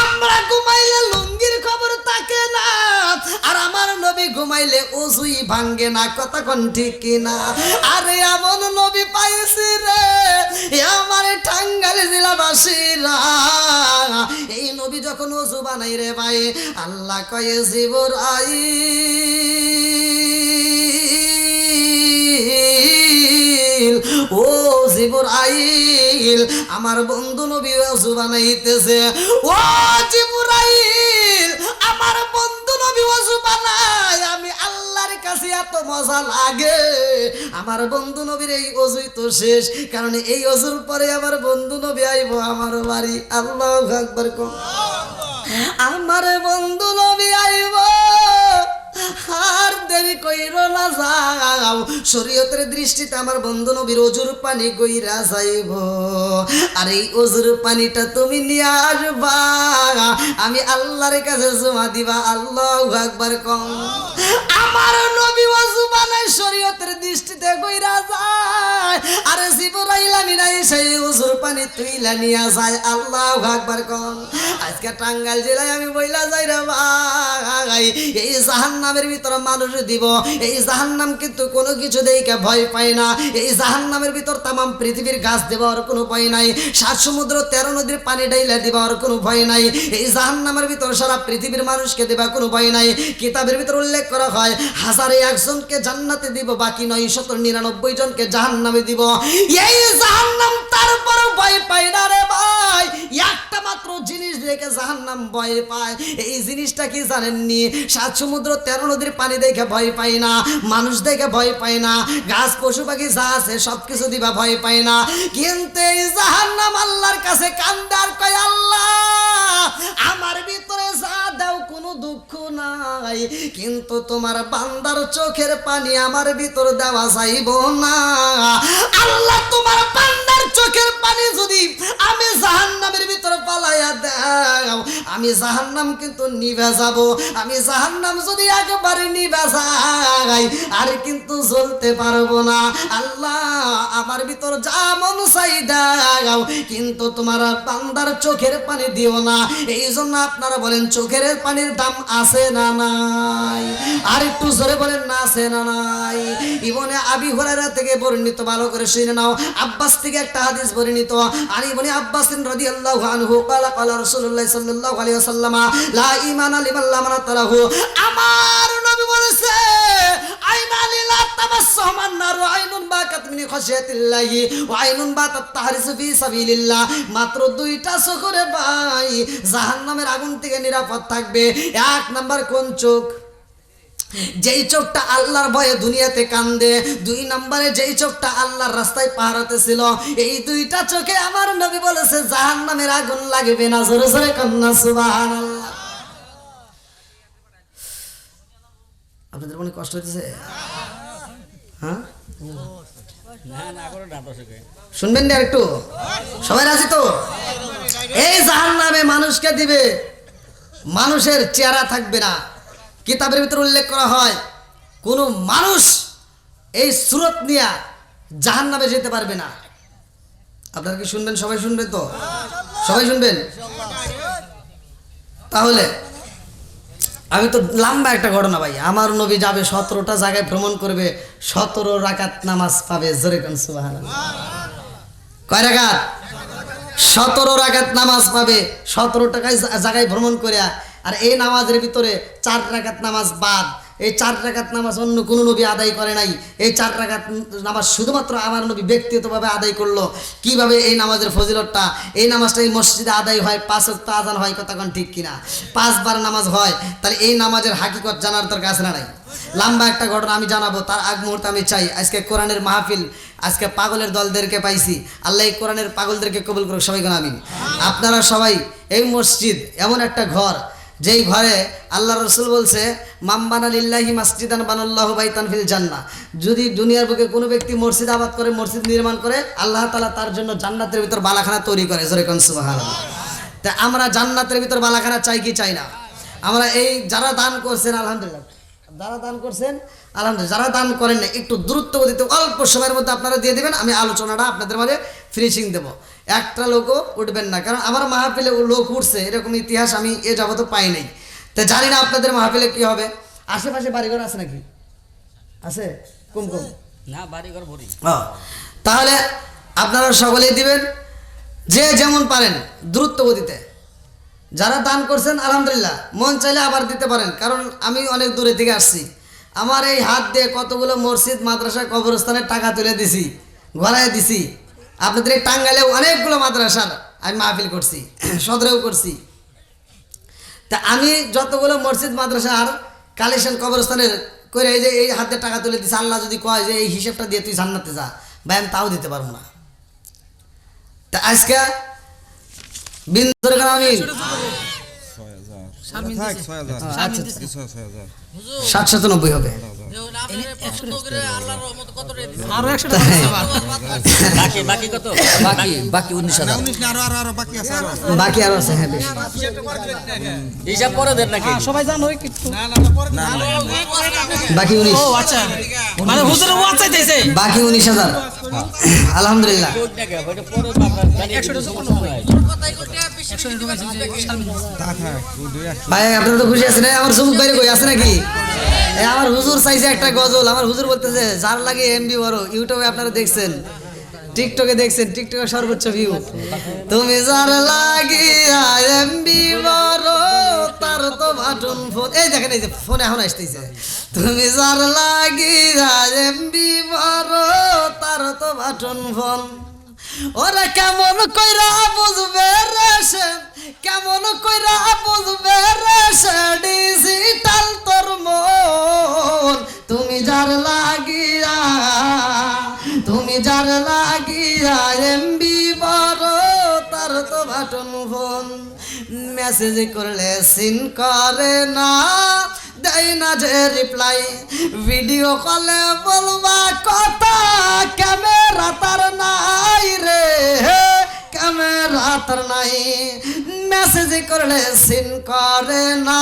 আমরা ঘুমাইলে লুঙ্গির খবর থাকে না আর আমার নবী ঘুমাইলে ওযুই ভাঙ্গে না। কথা কোন ঠিক কিনা? আরে এমন নবী পাইছি রে আমার টাঙ্গাইল জেলাবাসীরা। এই নবী যখন ওযু বানাই রে ভাই আল্লাহ কয়ে জিবরাইল ও জিবরাইল আমার বন্ধু নবী ওযু বানাইতেছে। ও জিবরাইল আমার বন্ধু নবী ওযু বানায় আমি আল্লাহর কাছে এত মজা লাগে। আমার বন্ধু নবীর এই ওযুই তো শেষ কারণ এই ওযুর পরে আমার বন্ধু নবী আইব আমার বাড়ি। আল্লাহু আকবার কম। আমার বন্ধু নবী আইব আর দেরি কইরো না যাও। শরীয়তের দৃষ্টিতে আমার বন্ধু নবীর ওযুর পানি কইরা যাইব আর এই ওযুর পানিটা তুমি নিয়ে আসবা আমি আল্লাহর কাছে জমা দিবা। আল্লাহু আকবার কম। আমার নবী ওযু বানায় শরীয়তের দৃষ্টিতে কইরা যায় আর জিবরাইল আমিন সেই ওযুর পানি তুইলা নিয়ে যায়। আল্লাহু আকবার কম। আজকে টাঙ্গাইল জেলায় আমি বইলা যাই রে ভাই এই জাহান্নামের ভিতর মানুষ দিব। এই জাহান্নাম কিন্তু কোনো কিছু দেখে ভয় পায় না। এই জাহান্নামের ভিতর তামাম পৃথিবীর গাছ দেওয়ার কোনো ভয় নাই। ৭ সমুদ্র ১৩ নদীর পানি ডাইলা দেওয়ার কোনো ভয় নাই। এই জাহান্নামের ভিতর সারা পৃথিবীর মানুষকে দেবা কোনো ভয় নাই। কিতাবের ভিতর উল্লেখ করা হয় ১,০০০ জনকে জান্নাতে দিব বাকি ৯৯৯ জনকে জাহান্নামে দিব। এই জাহান্নাম তারপর ভয় পায় না রে ভাই। একটা মাত্র জিনিস দেখে জাহান্নাম ভয় পায়। এই জিনিসটা কি জানেননি? ৭ সমুদ্র ১৩ নদীর পানি দেখে ভয় পায় না মানুষ দেখে ভয় পায় না গাছ পশু পাখি যা আছে সবকিছু দিবা ভয় পায় না কিন্তু এই জাহান্নাম আল্লাহর কাছে কান্দার কয় আল্লাহ আমার ভিতরে যা দাও কোনো দুঃখ নাই, কিন্তু তোমার বান্দার চোখের পানি আমার ভিতর দেওয়া যাইব না। আল্লাহ তোমার বান্দার চোখের পানি যদি আমি জাহান্নামের ভিতর পালাইয়া দাও, আমি জাহান্নাম কিন্তু নিভে যাব। আমি জাহান্নাম যদি একবারে নিভে যাই আর কিন্তু জ্বলতে পারবো না। আল্লাহ আমার ভিতর যা মন চাই দাও, কিন্তু তোমার বান্দার চোখের পানি দিও না। এই জন্য আপনারা বলেন চোখের পানির দাম আছে না নাই? আর একটু জোরে বলেন না আছে না নাই? ইবনে আবি হুরায়রা থেকে বর্ণিত, ভালো করে শুনে নাও। আব্বাস থেকে একটা হাদিস বর্ণিত, আর ইবনে আব্বাস রাদিয়াল্লাহু আনহু قال قال رسول الله صلى الله عليه وسلم لا ঈমান লিমান লা মানাত লাহু। আমার নবী বলেছে আইনা লিলা তাবাসসামান নার আইনুন বাকাত মিন খাশিয়াতিল্লাহি ওয়া আইনুন বাতাত তাহরিসু ফি সাবিলিল্লাহ। মাত্র দুইটা চোখে ভাই জাহান্নামের আগুন থেকে নিরাপদ থাকবে। এক নাম্বার কোন চোখ? যেই চোখটা আল্লাহর ভয়ে দুনিয়াতে কান্দে। দুই নম্বরে যেই চোখটা আল্লাহর রাস্তায় পাহারাতে ছিল। এই দুইটা চোখে আমার নবী বলেছে জাহান্নামের আগুন লাগবে না। জোরে জোরে কন্যা সুবহানাল্লাহ। আপনাদের মনে কষ্ট হচ্ছে? হ্যাঁ, শুনবেন না একটু? সবাই রাজি তো? এই জাহান্নামে মানুষকে দিবে, মানুষের চেহারা থাকবে না। কিতাবের ভিতরে উল্লেখ করা হয় কোন মানুষ এই সুরত নিয়ে জাহান্নামে যেতে পারবে না। আপনারা কি শুনবেন? সবাই শুনবেন তো? সবাই শুনবেন? তাহলে আমি তো লম্বা একটা ঘটনা ভাই। আমার নবী যাবে 17টা জায়গায় ভ্রমণ করবে, 17 রাকাত নামাজ পাবে। জোরে কোন সুবহানাল্লাহ। কয় রাকাত? 17 রাকাত নামাজ পাবে 17 জায়গায় ভ্রমণ করে। আর এই নামাজের ভিতরে 4 রাকাত নামাজ বাদ। এই 4 রাকাত নামাজ অন্য কোনো নবী আদায় করে নাই। এই 4 রাকাত নামাজ শুধুমাত্র আমার নবী ব্যক্তিগতভাবে আদায় করলো। কিভাবে এই নামাজের ফজিলতটা? এই নামাজটা এই মসজিদে আদায় হয়, 5 ওয়াক্ত আযান হয়, কথা কোন ঠিক কিনা? 5 বার নামাজ হয়। তাহলে এই নামাজের হাকিকত জানার দরকার আছে না নাই? লম্বা একটা ঘটনা আমি জানাবো, তার আগ মুহূর্তে আমি চাই আজকে কোরআনের মাহফিল, আজকে পাগলের দলদেরকে পাইছি। আল্লাহ এই কোরআনের পাগলদেরকে কবুল করুক, সবাই কোন আমিন। আপনারা সবাই, এই মসজিদ এমন একটা ঘর যেই ঘরে আল্লাহ রসুল বলছে মাম্বানা লিল্লাহি মাসজিদান বানাল্লাহু বাইতান ফিল জান্নাহ। যদি দুনিয়ার বুকে কোনো ব্যক্তি মসজিদ আবাদ করে, মসজিদ নির্মাণ করে, আল্লাহ তাআলা তার জন্য জান্নাতের ভিতর বালাখানা তৈরি করে। জোরে কোন সুবহানাল্লাহ। তা আমরা জান্নাতের ভিতর বালাখানা চাই কি চাই না? আমরা এই যারা দান করছেন আলহামদুলিল্লাহ, যারা দান করছেন আলহামদুলিল্লাহ, যারা দান করেন না একটু দ্রুত গতিতে অল্প সময়ের মধ্যে আপনারা দিয়ে দেবেন। আমি আলোচনাটা আপনাদের মাঝে ফিনিশিং দেবো। একটা লোকও উঠবেন না, কারণ আমার মাহফিলে লোক উঠছে এরকম ইতিহাস আমি এ যাবত পাই নাই। তা জানি না আপনাদের মাহফিলে কি হবে। আশেপাশে বাড়িঘর আছে নাকি? আছে? কম কম না, বাড়িঘর ভরি। তাহলে আপনারা সকলেই দিবেন, যে যেমন পারেন দ্রুত গতিতে। যারা দান করছেন আলহামদুলিল্লাহ, মন চাইলে আবার দিতে পারেন, কারণ আমি অনেক দূরে থেকে আসছি। আমার এই হাত দিয়ে কতগুলো মসজিদ, মাদ্রাসা, কবরস্থানের টাকা তুলে দিছি, ঘরায় দিছি। আপনাদের এই টাঙ্গাইলেও অনেকগুলো মাদ্রাসার আমি মাহফিল করছি, সদরেও করছি। তা আমি যতগুলো মসজিদ, মাদ্রাসার কালেকশন কবরস্থানের করে এই যে এই হাত দিয়ে টাকা তুলে দিছি, আল্লাহ যদি কয় যে এই হিসেবটা দিয়ে তুই জান্নাতে যা, ভাই আমি তাও দিতে পারবো না। তা আজকে আমি 790 হবে। বাকি 19,000 বাকি আরো আছে। হ্যাঁ, হিসাব করে দেন নাকি? সবাই জানো একটু বাকি 19। ও আচ্ছা, মানে হুজুরে ওয়াজ চাইতেছে। বাকি 19,000 আলহামদুলিল্লাহ। ভাই আপনারা তো খুশি আছেন? আমার সুমুখ বাইরে কই আছে নাকি? আমার হুজুর চাইছে একটা গজল। আমার হুজুর বলতেছে যার লাগে এমবি বড়। ইউটিউবে আপনারা দেখছেন, টিকটকে দেখছেন, টিকটকে সর্বোচ্চ ভিউ। তুমি যার লাগিয়া এমবি বড় তার তো বাটন ফোন। এই দেখেন, এই যে ফোন এখন আসতেছে। তুমি যার লাগিয়া এমবি বড় তার তো বাটন ফোন। ওরা কেমন কইরা বুঝবে রে সে, কেমন কইরা বুঝবে রে সে ডিজিটাল তোর মন। তুমি যার লাগিয়া, তুমি যার লাগিয়া এমবি বড় তার তো বাটন ফোন। মেসেজ করলে সিন করে না, দেয় না যে রিপ্লাই, ভিডিও কলে বলবা কথা, ক্যামেরা তার নাই রে, ক্যামেরা তার নাই, মেসেজ করলে সিন করে না,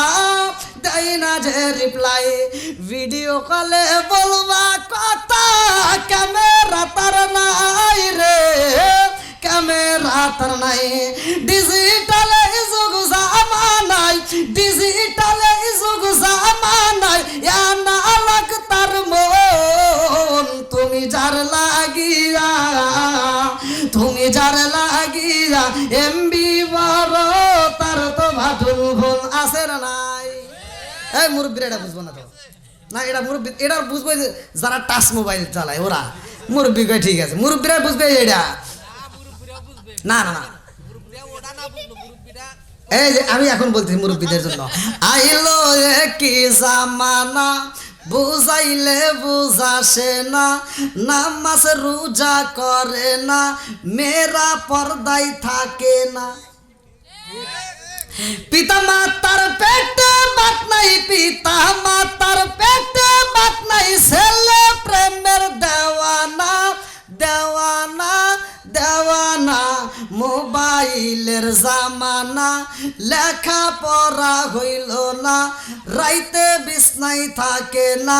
দেয় না যে রিপ্লাই, ভিডিও কলে বলবা কথা, ক্যামেরা তার নাই রে, ক্যামেরা তার নাই, ডিজিটালে যুগ জামানায়, ডিজিটালে যুগ জামানায়, না লাগ তার মন, তুমি যার লাগিয়া, তুমি যার লাগিয়া, এমবি বড় তার তো ভাটুল ভুল আছে না নাই? এই মুরব্বীরা এটা বুঝবো না তো, না এটা মুরব্বী, এটা বুঝবো যে যারা টাচ মোবাইল চালায় ওরা, মুরব্বী কয় ঠিক আছে, মুরব্বীরা বুঝবে এটা, না না না, এই যে আমি এখন বলছি মুরব্বীদের জন্য, আইলো কি জামানা, বুঝাইলে বুঝাসে না, নামাজ রোজা করে না, মেয়েরা পর্দায় থাকে না, পিতা মাতার পেটে বাত নাই, পিতা মাতার পেটে বাত নাই, ছেলে প্রেমের দেওয়ানা, দেওয়ানা, দেওয়ানা, মোবাইলের জামানা, লেখা পড়া হইল না, রাইতে বিছনায় থাকে না,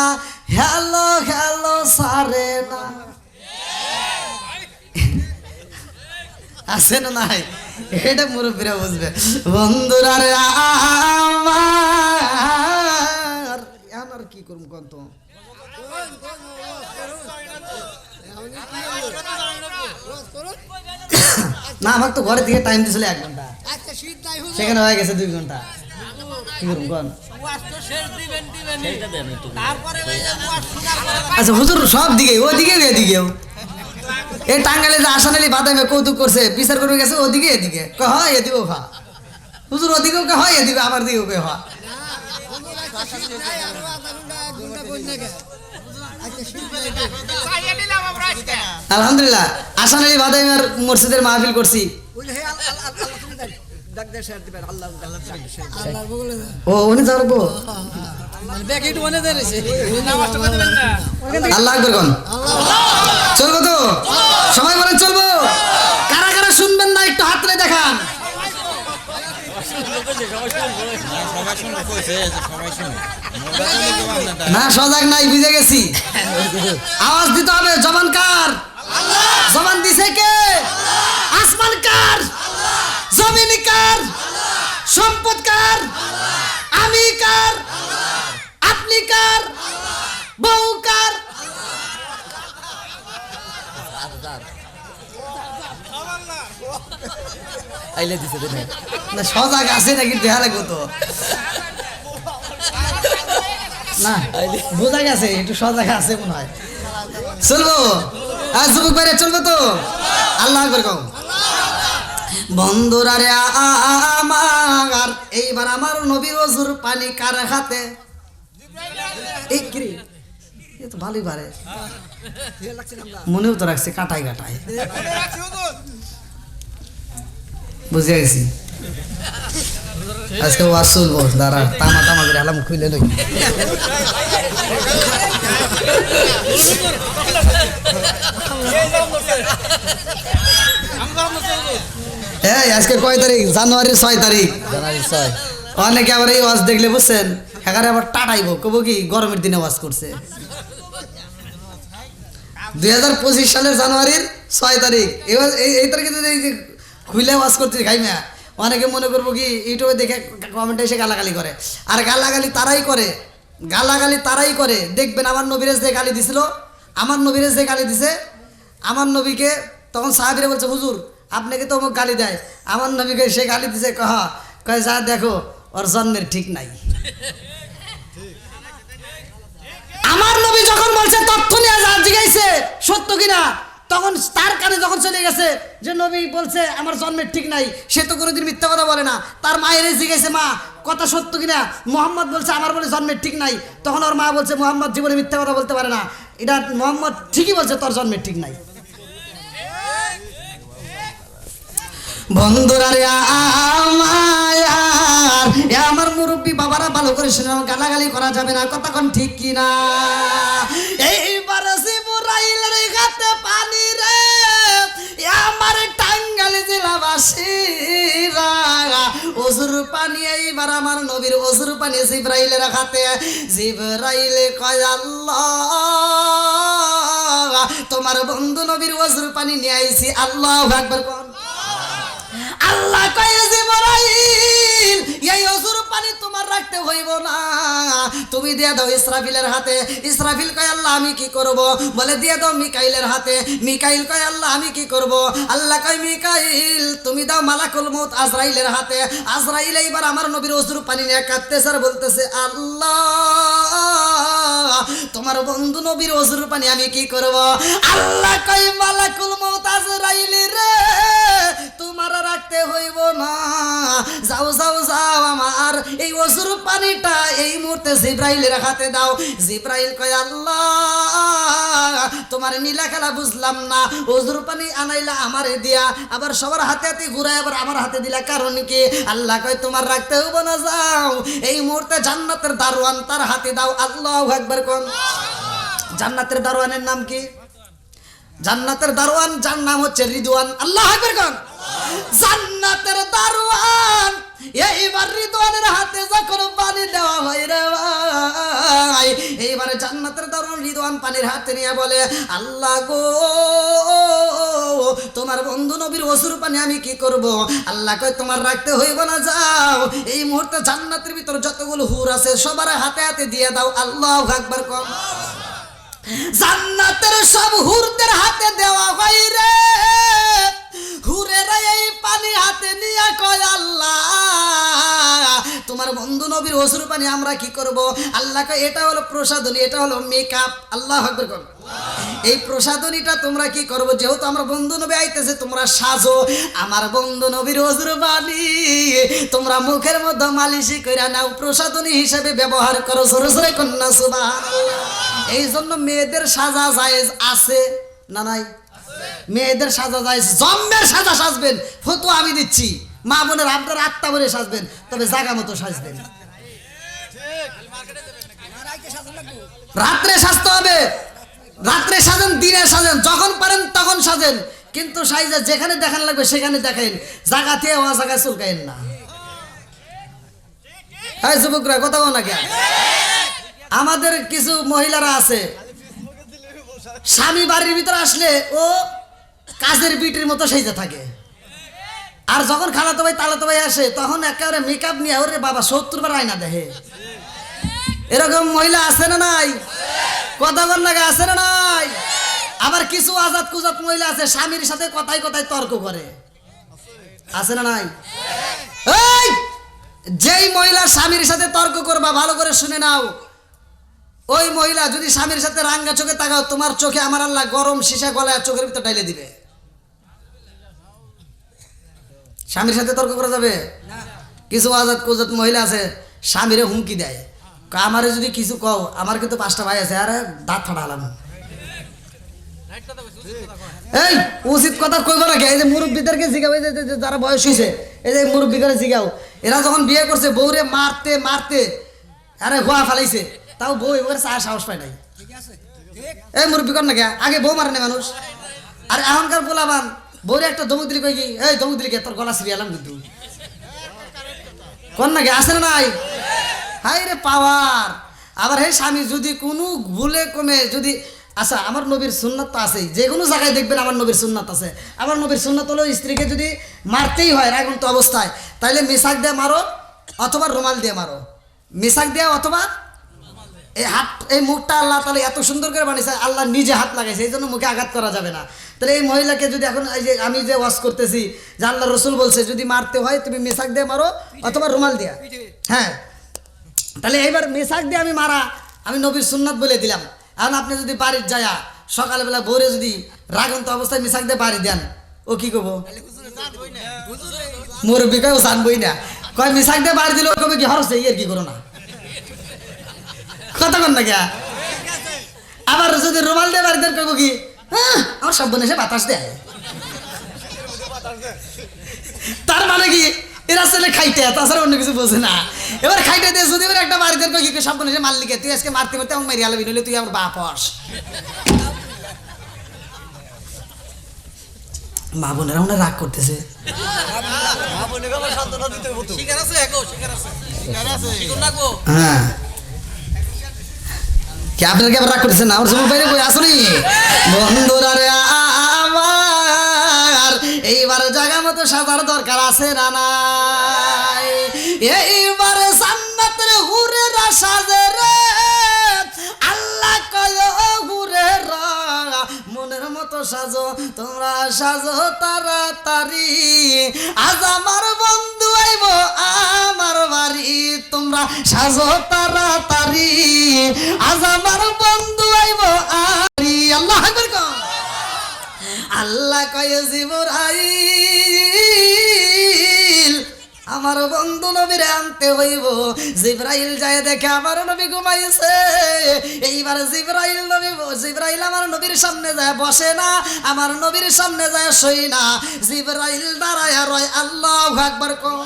হ্যালো হ্যালো সারে না, আছে না নাই? এটা মুরব্বীরা বুঝবে। বন্ধুরা রে আমার, এখন আর কি করুম কোন তো, না আমার তো ঘরে থেকে টাইম দিছিল 1 ঘন্টা, সেখানে হয়ে গেছে 2 ঘন্টা, কি করুম কোন? আচ্ছা হুজুর সব দিকে, ওদিকে এদিকেও, এই টাঙ্গালে যে আসানালি বাদামে কৌতুক করছে, বিচার করে গেছে ওদিকে এদিকে, কহ এদিকেও খা, হুজুর ওদিকেও কে হয়, এদিকে আমার দিকেও কে হয়, আলহামদুলিল্লাহ আসানালি বাদামের মসজিদের মাহফিল করছি, ও উনি যাবো আল্লাহ আকবার কোন, চলবো তো সবাই বলেন চলবো, কারা কারা শুনবেন না একটু হাত তুলে দেখান, না সজাগ নাই বুঝে গেছি, আওয়াজ দিতে হবে, জবান কার, জবান দিছে কে, আসমান কার, জমিন কার, সম্পদ কার, আমি কার, আপনি কার, বউ কার, আইলে দিছে দেখেন না সজাগ আছে নাকি দেখা লাগবে তো, না বোঝা গেছে একটু সজাগ আছে মনে হয়, চলবো আর যুবক বাইরে চলবো তো, আল্লাহ আকবার কও। বন্ধুরা রে আমার, এইবার আমার নবীর ওযুর পানি কার হাতে, এই কি এ তো ভালোই পারে, মনেও তো রাখছে কাটাই কাটাই, বুঝে গেছি, আজকে ওয়াজ শুনবো, দাঁড়া তামা তামা করে আলাম খুলে লই, এই আজকে কয় তারিখ, জানুয়ারির 6 তারিখ, অনেকে আবার এই ওয়াজ দেখলে বুঝছেন, এখানে আবার টাটাইব, কব কি গরমের দিনে ওয়াজ করছে, 2025 সালের জানুয়ারির 6 তারিখ, এই তারিখে যদি খুলে ওয়াজ করতে খাইমা, অনেকে মনে করবো কি ইউটিউবে দেখে কমেন্টে এসে গালাগালি করে, আর গালাগালি তারাই করে, গালাগালি তারাই করে, দেখবেন আমার নবীরে যে গালি দিছিল, আমার নবীরে যে গালি দিছে, আমার নবীকে তখন সাহাবীরা বলছে হুজুর আপনাকে তো অমুক গালি দেয়, আমার নবীকে সে গালি দিছে, কয় যা দেখো ওর জন্মের ঠিক নাই, আমার নবী যখন বলছে তথ্য নিয়ে যা জিজ্ঞাসে সত্য কিনা, তখন তার কানে যখন চলে গেছে যে নবী বলছে আমার জন্মের ঠিক নাই, সে তো কোনোদিন মিথ্যা কথা বলে না, তার মায়ের জিজ্ঞাসে মা কথা সত্য কিনা, মোহাম্মদ বলছে আমার বলে জন্মের ঠিক নাই, তখন ওর মা বলছে মোহাম্মদ জীবনে মিথ্যা কথা বলতে পারে না, এটা মোহাম্মদ ঠিকই বলছে তোর জন্মের ঠিক নাই। বন্ধুরা রে আমায় করে শুনে নাও, গালাগালি করা যাবে না, কথা কোন ঠিক কি না? এইবার জিবরাইলের হাতে পানি রে আমার টাঙ্গাইল জেলাবাসীরা ওজুর পানি, এইবার আমার নবীর ওজুর পানি জিবরাইলের হাতে। জিবরাইলে কয় আল্লাহ তোমার বন্ধু নবীর ওজুর পানি নিয়ে আইছি। আল্লাহু আকবার কোন। আল্লাহ কয় জিবরাইল এই ওজুর পানি তোমার রাখতে হইব না, তুমি দিয়ে দাও ইসরাফিলের হাতে। ইসরাফিল কয় আল্লাহ আমি কি করব? বলে দিয়ে দাও মিকাইলের হাতে। মিকাইল কয় আল্লাহ আমি কি করব? আল্লাহ কয় মিকাইল তুমি দাও মালাকুল মউত আজরাইলের হাতে। আজরাইল এইবার আমার নবীর ওজুর পানি নিয়ে কাঁদতেছে আর বলতেছে আল্লাহ তোমার বন্ধু নবীর ওজুর পানি আমি কি করব? আল্লাহ কয় মালাকুল মউত আজরাইল রে তোমার রাখতে হইব না, যাও যাও যাও আমার এই ওজুর পানিটা এই মুহূর্তে জিবরাইলের হাতে দাও। জিবরাইল কয় আল্লাহ তোমার নীলা খেলা বুঝলাম না, ওজুর পানি আনাইলা আমারে দিয়া আবার সবার হাতে হাতে ঘুরাই আবার আমার হাতে দিলা, কারণ কি? আল্লাহ কয় তোমার রাখতে হইব না, যাও এই মুহূর্তে জান্নাতের দারোয়ান তার হাতে দাও। আল্লাহু আকবার কোন। জান্নাতের দারোয়ানের নাম কি? জান্নাতের দারোয়ান যার নাম হচ্ছে রিদওয়ান। আল্লাহু আকবার কোন। জান্নাতের দারোয়ান এইবার রিদওয়ানের হাতে যখন পানি দেওয়া হয় রে ভাই, এইবারে জান্নাতের দারোয়ান রিদওয়ান পানির হাতে নিয়ে বলে আল্লাহ গো তোমার বন্ধু নবীর ওজুর পানি আমি কি করব? আল্লাহ কয় তোমার রাখতে হইব না, যাও এই মুহূর্তে জান্নাতের ভিতর যতগুলো হুর আছে সবার হাতে হাতে দিয়ে দাও। আল্লাহু আকবার কোন। জান্নাতের সব হুরদের হাতে দেওয়া হয় রে, হুরেরা এই পানি হাতে নিয়ে কয় আল্লাহ তোমার বন্ধু নবীর ওজুর পানি আমরা কি করব? আল্লাহ কয় এটা হলো প্রসাদনী, এটা হলো মেকআপ। আল্লাহু আকবার কোন। এই প্রসাদনীটা তোমরা কি করবো? যেহেতু আমার বন্ধু নবী আইতেছে তোমরা সাজো, আমার বন্ধু নবীর ওজুর পানি তোমরা মুখের মধ্যে মালিশি কইরা নাও, প্রসাদনী হিসেবে ব্যবহার করো। জোরে জোরে কন্যা সুবহানাল্লাহ। এই জন্য মেয়েদের সাজা জায়েজ আছে না নাই? মেয়েদের সাজা জায়েজ, জম্মের সাজা সাজবেন, ফতোয়া আমি দিচ্ছি। মা বোনের আপনার আত্মা বলে সাজবেন, তবে জায়গা মতো সাজবেন। রাত্রে সাজতে হবে, রাত্রে সাজেন, দিনে সাজেন, যখন পারেন তখন সাজেন, কিন্তু সাইজে যেখানে দেখান লাগবে সেখানে দেখেন, জায়গা থেকে ওয়া জায়গায় চুলকাইন না। হ্যাঁ যুবকরা কথা বল না কেন? আমাদের কিছু মহিলারা আছে স্বামী বাড়ির ভিতরে আসলে ও কাজের বিটির মতো সেজে থাকে, আর যখন খালাতো ভাই তালাতো ভাই আসে তখন একেবারে মেকআপ নিয়ে ওরে বাবা 70 বার আয়না দেখে। এরকম মহিলা আছে না নাই? কথা বল না, আছে না নাই? আবার কিছু আজাদ কুজাত মহিলা আছে স্বামীর সাথে কথায় কথায় তর্ক করে, আছে না নাই? এই যেই মহিলা স্বামীর সাথে তর্ক করবা ভালো করে শুনে নাও, ওই মহিলা যদি স্বামীর সাথে রাঙ্গা চোখে তাকাও তোমার চোখে আমার আল্লাহ গরম সীসা গলায় চোখের ভিতর ঢাইলে দিবে। স্বামীর সাথে তর্ক করা যাবে না। কিছু আজাদ কুজাত মহিলা আছে স্বামীরে হুমকি দেয়, আমারে যদি কিছু কও, আমার কিন্তু 5টা ভাই আছে, আরে দাঁত ফাটালাম। এই উচিত কথা কইব নাকি? এই যে মুরব্বীদেরকে জিগাও, এই যে যারা বয়স হয়েছে এই যে মুরব্বীদের জিগাও, এরা যখন বিয়ে করছে বউরে মারতে মারতে আরে গোয়া ফালাইছে, তাও বউ এবার সাহস পায় নাই। এই মুরব্বী কর না কে? আগে বউ মারে না মানুষ, আর এখনকার পোলাবান বউরে একটা দমুক দিলি কই কি এই দমুক দিলি কে তোর গলা সিরিয়ালাম কিন্তু কর না কে? আসে না নাই? হাই রে পাওয়ার। আবার হে স্বামী যদি কোনো ভুলে কমে যদি, আচ্ছা আমার নবীর সুন্নাত তো আছেই, যে কোনো জায়গায় দেখবেন আমার নবীর সুন্নাত আছে। আমার নবীর সুন্নাত হলো স্ত্রীকে যদি মারতেই হয় রাগন্ত অবস্থায়, তাইলে মেশাক দিয়ে মারো অথবা রুমাল দিয়ে মারো। মেশাক দিয়ে অথবা এই হাত, এই মুখটা আল্লাহ তাহলে এত সুন্দর করে বানিয়েছে, আল্লাহ নিজে হাত লাগাইছে, এই জন্য মুখে আঘাত করা যাবে না। তাহলে এই মহিলাকে যদি এখন এই যে আমি যে ওয়াজ করতেছি যে আল্লাহ রসুল বলছে যদি মারতে হয় তুমি মেশাক দিয়ে মারো অথবা রুমাল দিয়া, হ্যাঁ, তাহলে এইবার মেশাক দিয়ে আমি মারা আমি নবীর সুন্নাত বলে দিলাম। এখন আপনি যদি বাড়ির যায়া সকালবেলা ভোরে যদি রাগন্ত অবস্থায় মেশাক দিয়ে বাড়ি দেন, ও কি করবো? মুরব্বিকেও জানবই না, কয় মেশাক দিয়ে বাড়ি দিলে ও কবে কি হরছে ইয়ের কি করো না, কথা কন না কে? আবার যদি রুমাল দিয়ে বাড়ি দেন কইব কি আমার সব বোন এসে বাতাস দেয়। তার মানে কি এরা ছেলে খাইতে তাছাড়া অন্য কিছু বোঝে না। এবার খাইতে দিয়ে যদি এবার একটা বাড়িতে কি সাবধান এসে মারলিকে তুই আজকে মারতে মারতে আমার মারি আলবি নইলে তুই আমার বাপ হস। মা বোনেরা ওনার রাগ করতেছে। হ্যাঁ কি আপনার কি আবার রাগ করতেছে না? আমার সময় বাইরে কই আসুনি বন্ধুরা রে আমার এইবার জায়গা মতো সাজার দরকার আছে না নাই? এইবার জান্নাতের হুরেরা সাজে রে আল্লাহ কয় হুরেরা মনের মতো সাজো তোমরা সাজো তাড়াতাড়ি আজ আমার বন্ধু আইব আমার বাড়ি তোমরা সাজো তাড়াতাড়ি আজ আমার বন্ধু আইব আরি আল্লাহ আকবার কও। আল্লাহ কয় জিবরাইল আমার বন্ধু নবীরে আনতে হইব। জিবরাইল যায় দেখে আমার নবী ঘুমাইছে। এইবার জিবরাইল আমার নবীর সামনে যায় বসে না, আমার নবীর সামনে যায় শোয় না। জিবরাইল দাঁড়ায় রয় আল্লাহু আকবার কও।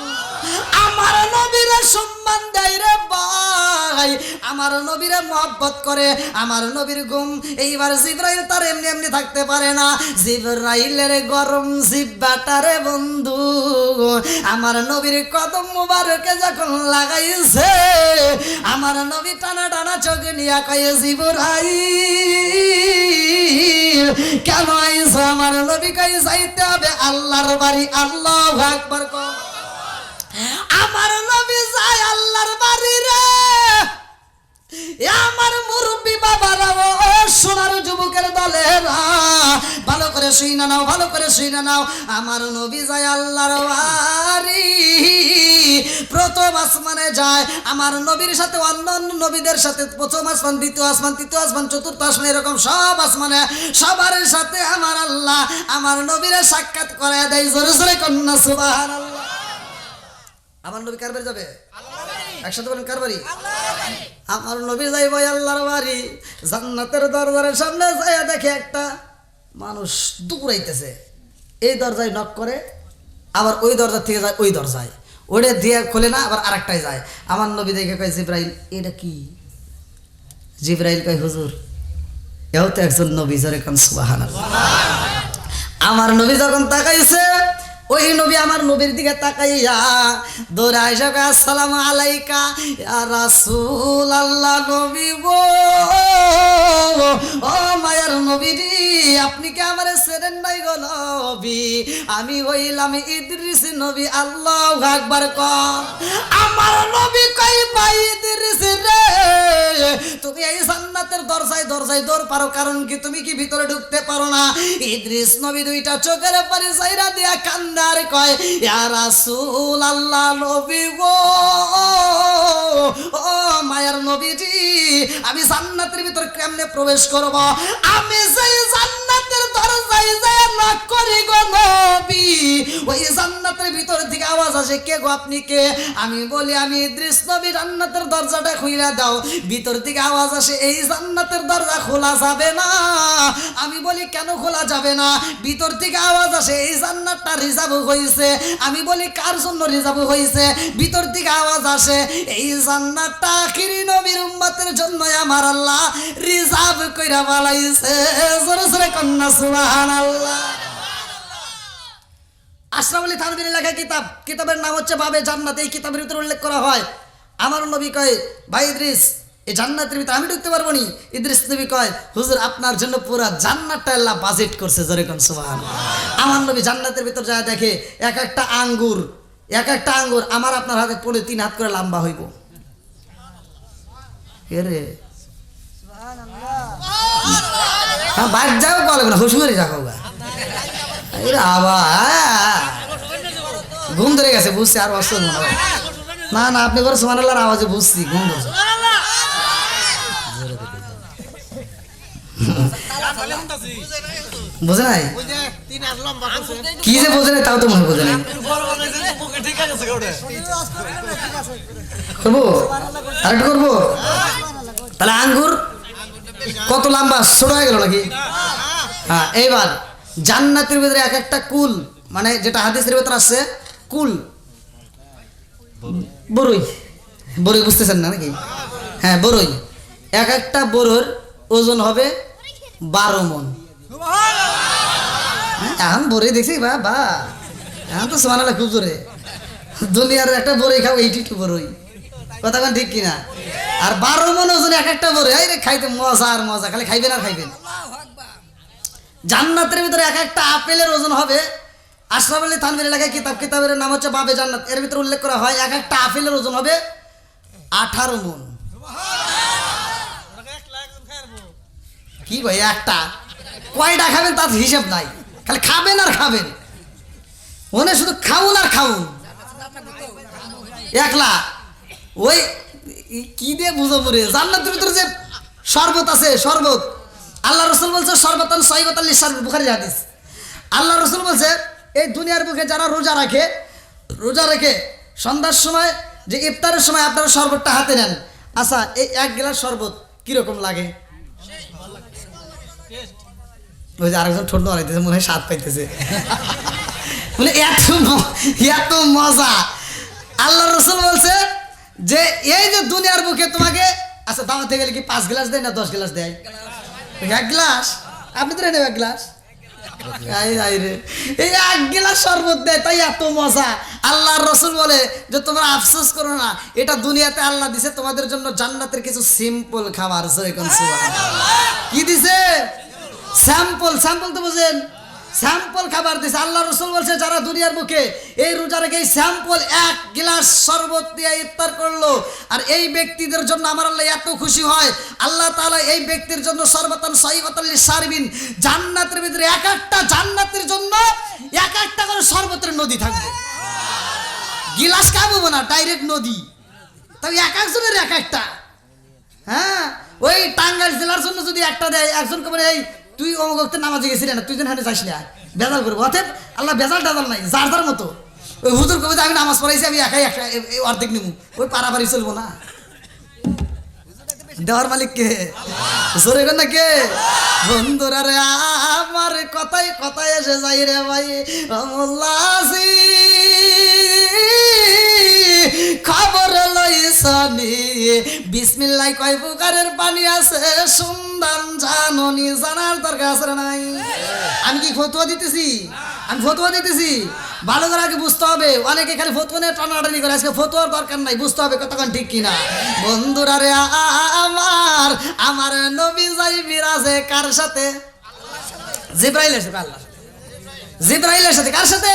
আমার নবীরে সম্মান দেয় রে ভাই, আমার নবীরে মহব্বত করে, আমার নবীর ঘুম। এইবার জিবরাইল তার এমনি এমনি থাকতে পারে না। জিবরাইলের গরম জিব্বাটারে বন্ধু আমার নবীর কদম মুবারকে যখন লাগাইছে আমার নবী টানা টানা চোখ নিয়া কয়ে জিবরাইল কেন আইছো? আমার নবী কয়ে যাইতে হবে আল্লাহর বাড়ি। আল্লাহু আকবার কও। আমার নবী যায় আল্লাহর বাড়ি রে। আমার মুরব্বী বাবারা ও সোনার যুবকের দলেরা ভালো করে শুই না নাও, ভালো করে শুই না নাও। আমার নবী যায় আল্লাহর বাড়ি, প্রথম আসমানে যায়। আমার নবীর সাথে অন্য অন্য নবীদের সাথে প্রথম আসমান, দ্বিতীয় আসমান, তৃতীয় আসমান, চতুর্থ আসমান, এরকম সব আসমানে সবার সাথে আমার আল্লাহ আমার নবীরে সাক্ষাৎ করে দেয়। জোরে জোরে কন্যা সুবহানাল্লাহ। আমার নবী কার বাড়ি যাবে? একসাথে বলেন কার বাড়ি? আমার নবী যাইব আল্লাহর বাড়ি। জান্নাতের দরজার সামনে যায় দেখে একটা মানুষ দৌড়াইতেছে। এই দরজায় নক করে, আবার ওই দরজা থেকে যায় ওই দরজায়, ওটা দিয়ে খোলে না, আবার আরেকটাই যায়। আমার নবী দেখে কয় জিবরাইল এটা কি? জিবরাইল কয় হুজুর এও তো একজন নবী। জোরে কোন সুবহানাল্লাহ। আমার নবী যখন তাকাইছে ওই নবী আমার নবীর দিকে তাকাইয়া দৌড়ায় যাবে আসসালামু আলাইকা ইয়া রাসূলুল্লাহ। নবী গো ও মায়ার নবী রে আপনি কি আমারে চেনেন নাই গো নবী? আমি হইলাম ইদ্রিস নবী। আল্লাহু আকবার কও। আমার নবী কই ভাই ইদ্রিস রে তুমি এই জান্নাতের দরজায় দরজায় দৌড় পারো কারণ কি? তুমি কি ভিতরে ঢুকতে পারো না? ইদ্রিস নবী দুইটা চোখের পানি চাইরা দিয়া কান্দার কয় ইয়া রাসূলুল্লাহ নবী গো ও মায়ার নবীজি আমি জান্নাতের ভিতর কেমনে প্রবেশ করব? আমি সেই জান্নাতের দরজায় যায় নক করি গো নবী, ওই জান্নাতের ভিতর থেকে আওয়াজ আসে কে গো আপনি কে? আমি বলি আমি ইদ্রিস নবী। জান্নাতের দরজাটা খুইলা দাও। ভিতর থেকে আওয়াজ আসে এই জান্নাতের দরজা খোলা যাবে না। আমি বলি কেন খোলা যাবে না? ভিতর থেকে আওয়াজ আসে এই জান্নাতটা রিজার্ভ হইছে। আমি বলি কার জন্য রিজার্ভ হইছে? ভিতর থেকে আওয়াজ আসে এই জান্নাতটা আখিরি নবীর উম্মতের জন্য আমার আল্লাহ রিজার্ভ কইরা বানাইছে। জোরে জোরে কন্যা সুবহানাল্লাহ। আশরাফ আলী থানভীর লেখা কিতাব, কিতাবের নাম হচ্ছে বাবে জান্নাত। এই কিতাবের ভিতরে উল্লেখ করা হয় আমার নবী কয় ভাই ইদ্রিস এই জান্নাতের ভিতরে আমি ঢুকতে পারবো নি? ইদ্রিস নবী কয় হুজুর আপনার জন্য পুরা জান্নাতটা আল্লাহ বাজেট করছে। জোরে কোন সুবহানাল্লাহ। আমার নবী জান্নাতের ভিতর যায় দেখে এক একটা আঙ্গুর আমার আপনার হাতে পড়ে 3 হাত করে লম্বা হইব। এরে হ্যাঁ বাইর যাও বলে না হুশুরে যাও গা। এরে আবা ঘুম ধরে গেছে বুঝছি। আর অসল মনে হয় না না আপনি করে সুবহানাল্লাহর আওয়াজে বুঝছি ঘুম ধরছে। বোঝে নাই কি যে বোঝে নাই তাও তো মনে বোঝে নাই। করবো আরেকটু করবো তাহলে আঙ্গুর কত লম্বা ছোট হয়ে গেল নাকি? হ্যাঁ এইবার জান্নাতের ভিতরে এক একটা কুল মানে যেটা হাদিসের ভিতরে আছে কুল বড়ই, বড়ই বুঝতেছেন না নাকি? হ্যাঁ বড়ই, এক একটা বড়োর ওজন হবে 12 মণ। এখন বড়ই দেখছি বা বা, এখন তো সোমানালা খুব জোরে দুনিয়ার একটা বড়ই খাও 82 বড়ই, কথা কোন ঠিক কিনা? আর 12 মণ ওজন এক একটা বড়ই, এই রে খাইতে মজা আর মজা, খালি খাইবেন আর খাইবেন। জান্নাতের ভিতরে এক একটা আপেলের ওজন হবে, আশরাফ আলী থানভীর এলাকায় কিতাবের নাম হচ্ছে বাবে জান্নাত, এর ভিতরে উল্লেখ করা হয় এক একটা আপেলের ওজন হবে 18 মণ। কি ভাই একটা কয়টা খাবেন তার হিসাব নাই, খালি খাবেন আর খাবেন, মনে শুধু খাউন আর খাউন। একলা ওই কি দিয়ে বুঝাবো রে, জান্নাতের ভিতরে যে শরবত আছে, শরবত আল্লাহ রসুল বলছে শরবতান সহিবাতান লিশারব, বুখারীর হাদিস। আল্লাহ রসুল বলছে এই দুনিয়ার বুকে যারা রোজা রাখে, রোজা রেখে সন্ধ্যার সময় যে ইফতারের সময় আপনারা শরবতটা হাতে নেন, আচ্ছা এই 1 গ্লাস শরবত কিরকম লাগে? ওই যে আরেকজন ঠোঁট নড়াইতেছে, মনে হয় স্বাদ পাইতেছে, মানে এত মজা। আল্লাহ রসুল বলছে যে এই যে দুনিয়ার বুকে তোমাকে, আচ্ছা দাওয়াতে গেলে কি 5 গ্লাস দেয় না 10 গ্লাস দেয়? 1 গ্লাস, আপনি তো নেবেন 1 গ্লাস, এই 1 গ্লাস শরবত দেয়, তাই এত মজা। আল্লাহ রসুল বলে যে তোমরা আফসোস করো না, এটা দুনিয়াতে আল্লাহ দিছে তোমাদের জন্য জান্নাতের কিছু সিম্পল খাবার। কি দিছে? স্যাম্পল, স্যাম্পল তো বুঝেন, স্যাম্পল খাবার দিছে। আল্লাহ রসুল বলছে যারা দুনিয়ার বুকে এই রোজা রেখে স্যাম্পল 1 গ্লাস শরবত দিয়ে ইফতার করলো, আর এই ব্যক্তিদের জন্য আমার আল্লাহ এত খুশি হয়, আল্লাহ তাআলা এই ব্যক্তির জন্য শরবতান সহিবাতান লিশারিবিন, জান্নাতের ভিতরে এক একটা জান্নাতের জন্য এক একটা করে শরবতের নদী থাকবে। গিলাস খাবো না, ডাইরেক্ট নদী, তবে এক একজনের এক একটা। হ্যাঁ, ওই টাঙ্গাইল জেলার জন্য যদি একটা দেয়, একজনকে বলে এই তুই অমুক ওয়াক্তে নামাজে গেছিলি না, তুই যেন হাতে যাস না, বেজাল করবো। অতএব আল্লাহ বেজাল টাজাল নাই, যার যার মতো। ওই হুজুর কবে যে আমি নামাজ পড়াইছি, আমি একাই একটা অর্ধেক নিবো, ওই পারাপারি চলবো না। দেওয়ার মালিক কে? জোরে না কে? বন্ধুরা রে আমার কথাই কথাই এসে যাই রে ভাই, রমুল্লাহি খবর লইছনি বিসমিল্লাহ কয় প্রকারের পানি আছে সুন্দর জাননি, জানার দরকার আছে নাই? আমি কি ফতোয়া দিতেছি? আমি ফতোয়া দিতেছি, ভালো করে আগে বুঝতে হবে। অনেকে খালি ফতোয়া নিয়ে টানাটানি করে, আজকে ফতোয়ার দরকার নাই, বুঝতে হবে কতক্ষণ ঠিক কিনা। বন্ধুরা রে আমার আমার নবী যাই বিরাজে কার সাথে? জিবরাইলের সাথে। আল্লাহ জিবরাইলের সাথে, কার সাথে?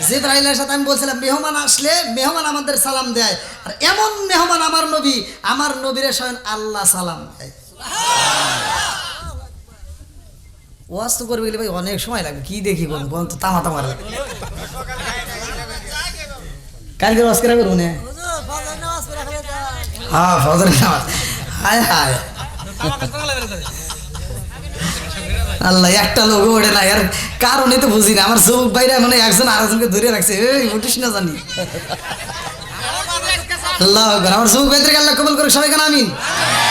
জিবরাইলের সাথে। আমি বলছিলাম মেহমান আসলে মেহমান আমাদের সালাম দেয়, আর এমন মেহমান আমার নবী, আমার নবীরে স্বয়ং আল্লাহ সালাম দেয়। ওয়াজ তো করবে গেলে ভাই অনেক সময় লাগবে, কি দেখি বলুন তো, তামা তামার লাগে। কালকে ওয়াজ করে করবো না? হ্যাঁ ফজরের নামাজ, হায় হায় আল্লাহ, একটা লোক ওঠে না, এর কারণে তো বুঝি না। আমার যুবক ভাইরা মানে একজন আরেকজনকে ধরে রাখছে, এই উঠিস না জানি। আল্লাহ আকবার, আমার যুবক ভাইদেরকে আল্লাহ কবুল করুক, সবাই কেন আমিন,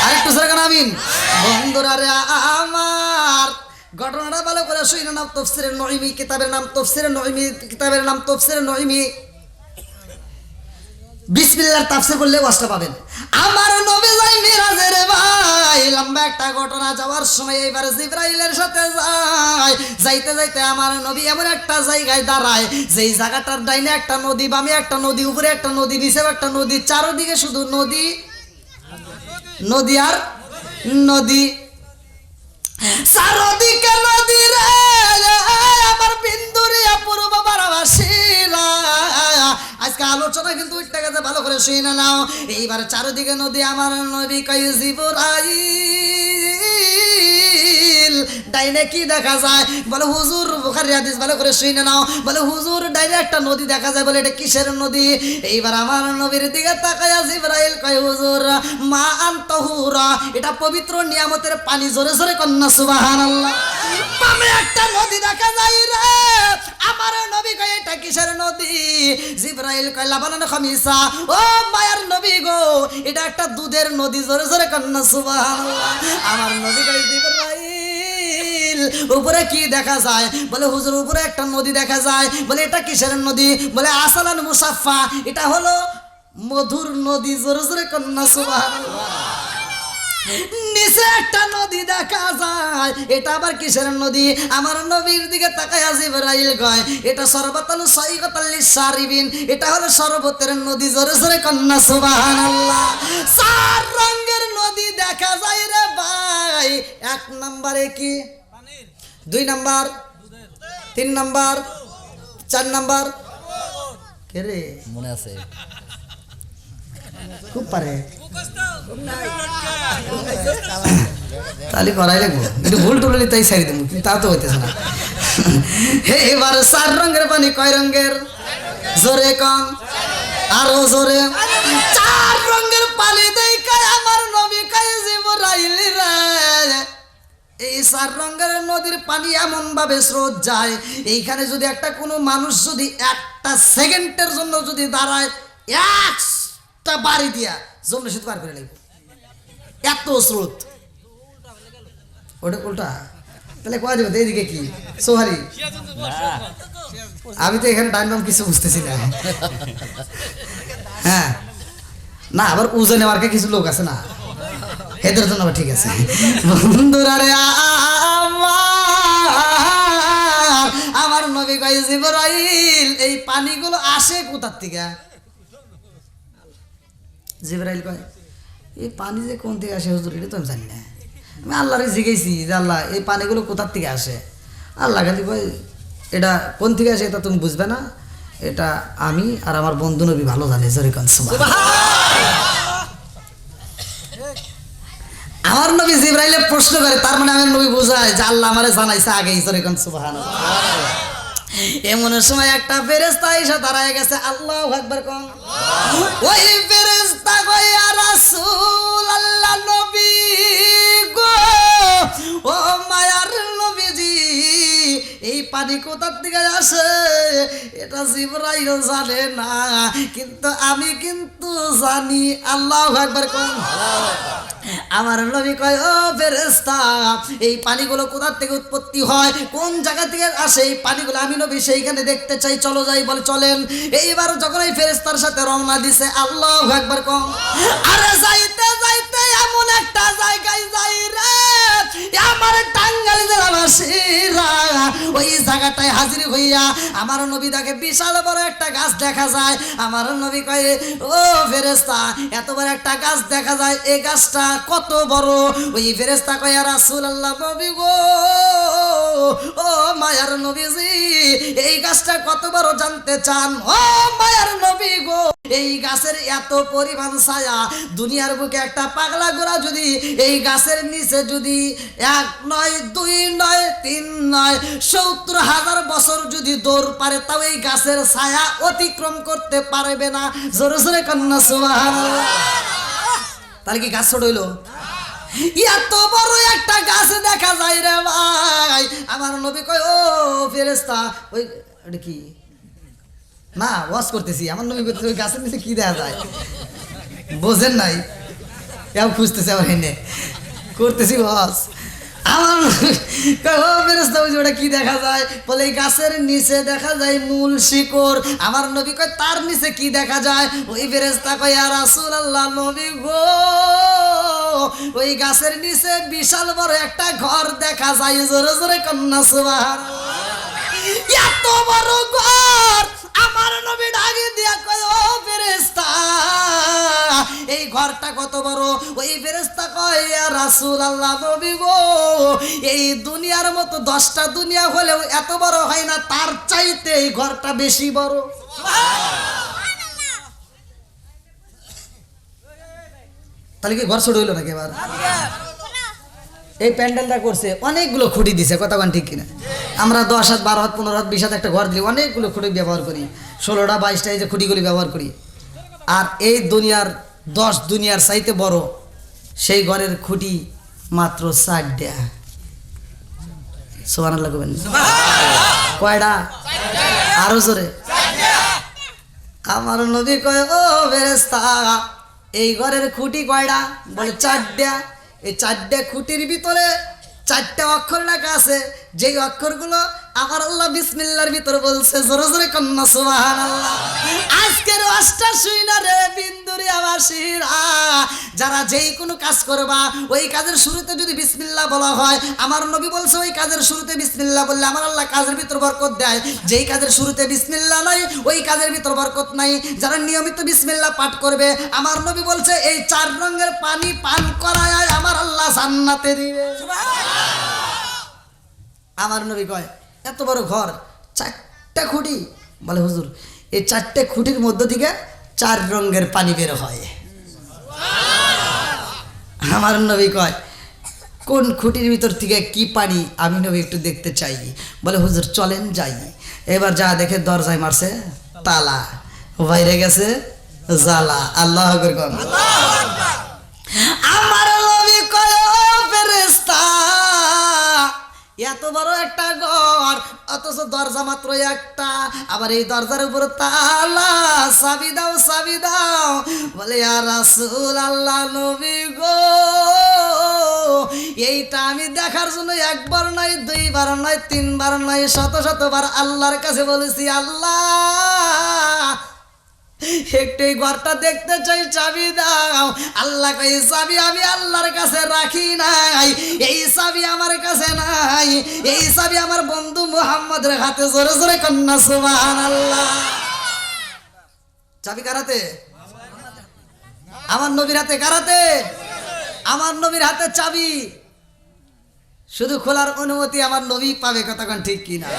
আরেকটু সরে কেন আমিন। বন্ধুরা রে আমার ঘটনাটা ভালো করে শুনে নাও। তাফসীরে নঈমি কিতাবের নাম তাফসীরে নঈমি, কিতাবের নাম তাফসীরে নঈমি। বিসমিল্লাহর তাফসীর বললে ওয়াজটা পাবেন। আমার নবী যাই মিরাজে রে ভাই, লম্বা একটা ঘটনা। যাওয়ার সময় এইবার জিবরাইলের সাথে যায়, যাইতে যাইতে আমার নবী এমন একটা জায়গায় দাঁড়ায়, যেই জায়গাটার ডাইনে একটা নদী, বামে একটা নদী, উপরে একটা নদী, নিচেও একটা নদী, চারদিকে শুধু নদী, নদী আর নদী, চারদিকে নদী রে আমার বিন্দুরিয়া পূর্ব বারাবাসীরা। আজকে আলোচনা কিন্তু ওইটা গেছে, ভালো করে শুনে নাও। এইবার চারদিকে নদী, আমার নবী কয় জিবরাইল ডাইনে কি দেখা যায়? বলে হুজুর, বুখারী হাদিস, ভালো করে শুনে নাও। বলে হুজুর ডাইনে একটা নদী দেখা যায়। বলে এটা কিসের নদী? এইবার আমার নবীর দিকে তাকায়া জিবরাইল কয় হুজুর মা আনতাহুরা, এটা পবিত্র নিয়ামতের পানি। জোরে জোরে কন্যা সুবহানাল্লাহ। বামে একটা নদী দেখা যায় রে, আমার নবী কয় এটা কিসের নদী? জিবরাইল কয় লাবানান খামিসা, ও মায়ার নবী গো, এটা একটা দুধের নদী। জোরে জোরে কন্যা সুবহানাল্লাহ। আমার নবী কয় জিবরাইল উপরে কি দেখা যায়? বলে হুজুর উপরে একটা নদী দেখা যায়। বলে এটা কিসের নদী? বলে আসালান মুসাফফা, এটা হলো মধুর নদী, জোরে জোরে কন্যা সুবহানাল্লাহ। নিচে একটা নদী দেখা যায়, এটা আবার কিসের নদী? আমার নবীর দিকে তাকায়া জিবরাইল কয় এটা সরবতাল সাইগাতাল লিসারিবিন, এটা হলো শরবতের নদী, জোরে জোরে কন্যা সুবহানাল্লাহ। চার রঙের নদী দেখা যায় রে ভাই। এক নম্বরে কি, দুই নাম্বার, তিন নাম্বার, চার নাম্বার কে রে? মনে আছে খুব পারে, তাহলে করাই লাগবো, একটু ভুল টুল তাই সারি দেবো, কিন্তু তা তো হইতেছে না। এবার চার রঙের পানি কয় রঙের? জোরে কম, আরো জোরে। চার রঙের পানি দেখায় আমার নবী কয় জিবরাইল রে, এই চার রঙের নদীর পানি এমন ভাবে স্রোত যায়, এইখানে যদি একটা কোনো মানুষ যদি একটা সেকেন্ডের জন্য যদি দাঁড়ায়, একটা বাড়ি দিয়া জমলে শুধু পার করে লাগবে, এত স্রোত। ওটা উল্টা, তাহলে কয়া দেবে এইদিকে কি সোহারি? আমি তো এখানে ডাইন বাম কিছু বুঝতেছি না। হ্যাঁ না, আবার ওজনে মার্কে কিছু লোক আছে না, এদের জন্য আবার ঠিক আছে। বন্ধুরা রে আমার নবী কয় জিবরাইল এই পানিগুলো আসে কোথার থেকে? জিবরাইল কয় এই পানি যে কোন থেকে আসে হুজুর এটা তো আমি জানি না। আমি আল্লাহরে জিজ্ঞেসি যে আল্লাহ এই পানিগুলো কোথার থেকে আসে? আল্লাহ খালি কয় এটা কোন থেকে আসে এটা তুমি বুঝবে না, এটা আমি আর আমার বন্ধু নবী ভালো জানে, জোরে কোন সুবহানাল্লাহ। আমার নবী জিবরাইলে প্রশ্ন করে, তার মানে আমার নবী বোঝায় যে আল্লাহ আমারে জানাইছে আগেই, জোরে কোন সুবহানাল্লাহ। এমন সময় একটা ফেরেশতা এসে দাঁড়ায় গেছে, আল্লাহু আকবার কোন। ওই ফেরেশতা কয় ইয়া রাসূলুল্লাহ, নবী গো, ও মায়ার নবীজি, এই পানি কোথা থেকে আসে এটা জিবরাইল জানে না, কিন্তু আমি কিন্তু জানি। আল্লাহু আকবার কোন। আমার নবী কয় ও ফেরেশতা, এই পানিগুলো কোথা থেকে উৎপত্তি হয়, কোন জায়গা থেকে আসে এই পানিগুলো, আমি নবী সেইখানে দেখতে চাই, চলো যাই। বলে চলেন। এইবার যখন এই ফেরেশতার সাথে রওনা দিছে, আল্লাহু আকবার কম। আরে যাইতে যাইতে এমন একটা জায়গায় যাই রে, আমার টাঙ্গাইল জেলাবাসীরা ওই জায়গাটায় হাজির হইয়া আমার নবী দেখে বিশাল বড় একটা গাছ দেখা যায়। আমার নবী কয় ও ফেরেশতা, এত বড় একটা গাছ দেখা যায়, এই গাছটা কত বড়? ওই ফেরেশতা কয় ইয়া রাসূলুল্লাহ, নবী গো, ও মায়ার নবীজি, এই গাছটা কত বড় জানতে চান? ও মায়ার নবী গো, এই গাছের এত পরিমাণ ছায়া, দুনিয়ার বুকে একটা পাগলা গোরা যদি এই গাছের নিচে যদি 1 নয় 2 নয় 3 নয় 70,000 বছর যদি দৌড় পারে, তাও এই গাছের ছায়া অতিক্রম করতে পারবে না। জোরে জোরে কন্যা সুবহানাল্লাহ। তাহলে কি গাছ ছোট হইলো? এত বড় একটা গাছ দেখা যায় রে ভাই। আমার নবী কয় ও ফেরেশতা, ওই এটা কি? না ওয়াজ করতেছি। আমার নবী করতেছে ওই গাছের নিচে কি দেখা যায়, বোঝেন নাই? কেউ খুঁজতেছে আমার এনে করতেছি ওয়াজ। আমার ও ফেরেশতা, ওই যে ওটা কি দেখা যায়? বলে এই গাছের নিচে দেখা যায় মূল শিকড়। আমার নবী কয় তার নিচে কি দেখা যায়? ওই ফেরেশতা কয় ইয়া রাসূলুল্লাহ, নবী গো, ওই গাছের নিচে বিশাল বড় একটা ঘর দেখা যায়। জোরে জোরে কন্যা সুবহানাল্লাহ। এত বড় ঘর আমার নবী ডাকে দিয়া কয় ও ফেরেশতা, এই ঘরটা কত বড়? ওই ফেরেশতা কয় ইয়া রাসূলুল্লাহ, নবী গো, এই দুনিয়ার মতো 10টা দুনিয়া হলেও এত বড় হয় না, তার চাইতে এই ঘরটা বেশি বড়। তাহলে কি ঘর ছোট হইলো নাকি? এবার এই প্যান্ডেলটা করছে, অনেকগুলো খুঁটি দিছে, কথা কোন ঠিক কিনা? আমরা 10 হাত 12 হাত 15 হাত 20 হাত একটা ঘর দিই, অনেকগুলো খুঁটি ব্যবহার করি, 16টা 22টা এই যে খুঁটিগুলি ব্যবহার করি। আর এই দুনিয়ার 10 দুনিয়ার চাইতে বড় সেই ঘরের খুঁটি মাত্র 4টা। সুবহানাল্লাহ কইবেন কয়টা? আরো জোরে। আমার নবী কয় ও ফেরেশতা, এই ঘরের খুঁটি কয়টা? বলে 4টা। এই 4টা খুঁটির ভিতরে 4টা অক্ষর লেখা আছে, যেই অক্ষরগুলো আমার আল্লাহ বিসমিল্লাহর ভিতর বলছে, জোরে জোরে কন্যা সুবহানাল্লাহ। আজকের ওয়াজটা শুই না রে বিন্দুরিয়া বাসীরা, যারা যেই কোনো কাজ করবা ওই কাজের শুরুতে যদি বিসমিল্লাহ বলা হয়, আমার নবী বলছে ওই কাজের শুরুতে বিসমিল্লাহ বললে আমার আল্লাহ কাজের ভিতর বরকত দেয়। যেই কাজের শুরুতে বিসমিল্লাহ নাই ওই কাজের ভিতর বরকত নাই। যারা নিয়মিত বিসমিল্লাহ পাঠ করবে, আমার নবী বলছে এই 4 রঙের পানি পান করায় আমার আল্লাহ জান্নাতে দিবে। আমার নবী কয় এত বড় ঘর, 4টা খুঁটি, বলে হুজুর এই 4টে খুঁটির মধ্য থেকে 4 রঙের পানি বের হয়। আমার নবী কয় কোন খুঁটির ভিতর থেকে কি পানি আমি নবী একটু দেখতে চাই। বলে হুজুর চলেন যাই। এবার যা দেখে দরজায় মারছে তালা, বাইরে গেছে জালা। আল্লাহু আকবার কোন। আমার নবী কয় ও ফেরেশতা, এত বড় একটা ঘর অথচ দরজা মাত্র একটা, আবার এই দরজার উপর তালা, চাবি দাও চাবি দাও। বলে ইয়া রাসূলুল্লাহ নবী গো, এইটা আমি দেখার জন্য 1 বার নয় 2 বার নয় 3 বার নয় শত শতবার আল্লাহর কাছে বলেছি, আল্লাহ একটু এই ঘরটা দেখতে চাই, চাবি দাও। আল্লাহ কই চাবি আমি আল্লাহর কাছে রাখি নাই, এই চাবি আমার কাছে নাই, এই চাবি আমার বন্ধু মুহাম্মদের হাতে। জোরে জোরে কন্যা সুবহানাল্লাহ। চাবি কার হাতে? আমার নবীর হাতে। কার হাতে? আমার নবীর হাতে চাবি। শুধু খোলার অনুমতি আমার নবী পাবে, কথা কোন ঠিক কিনা?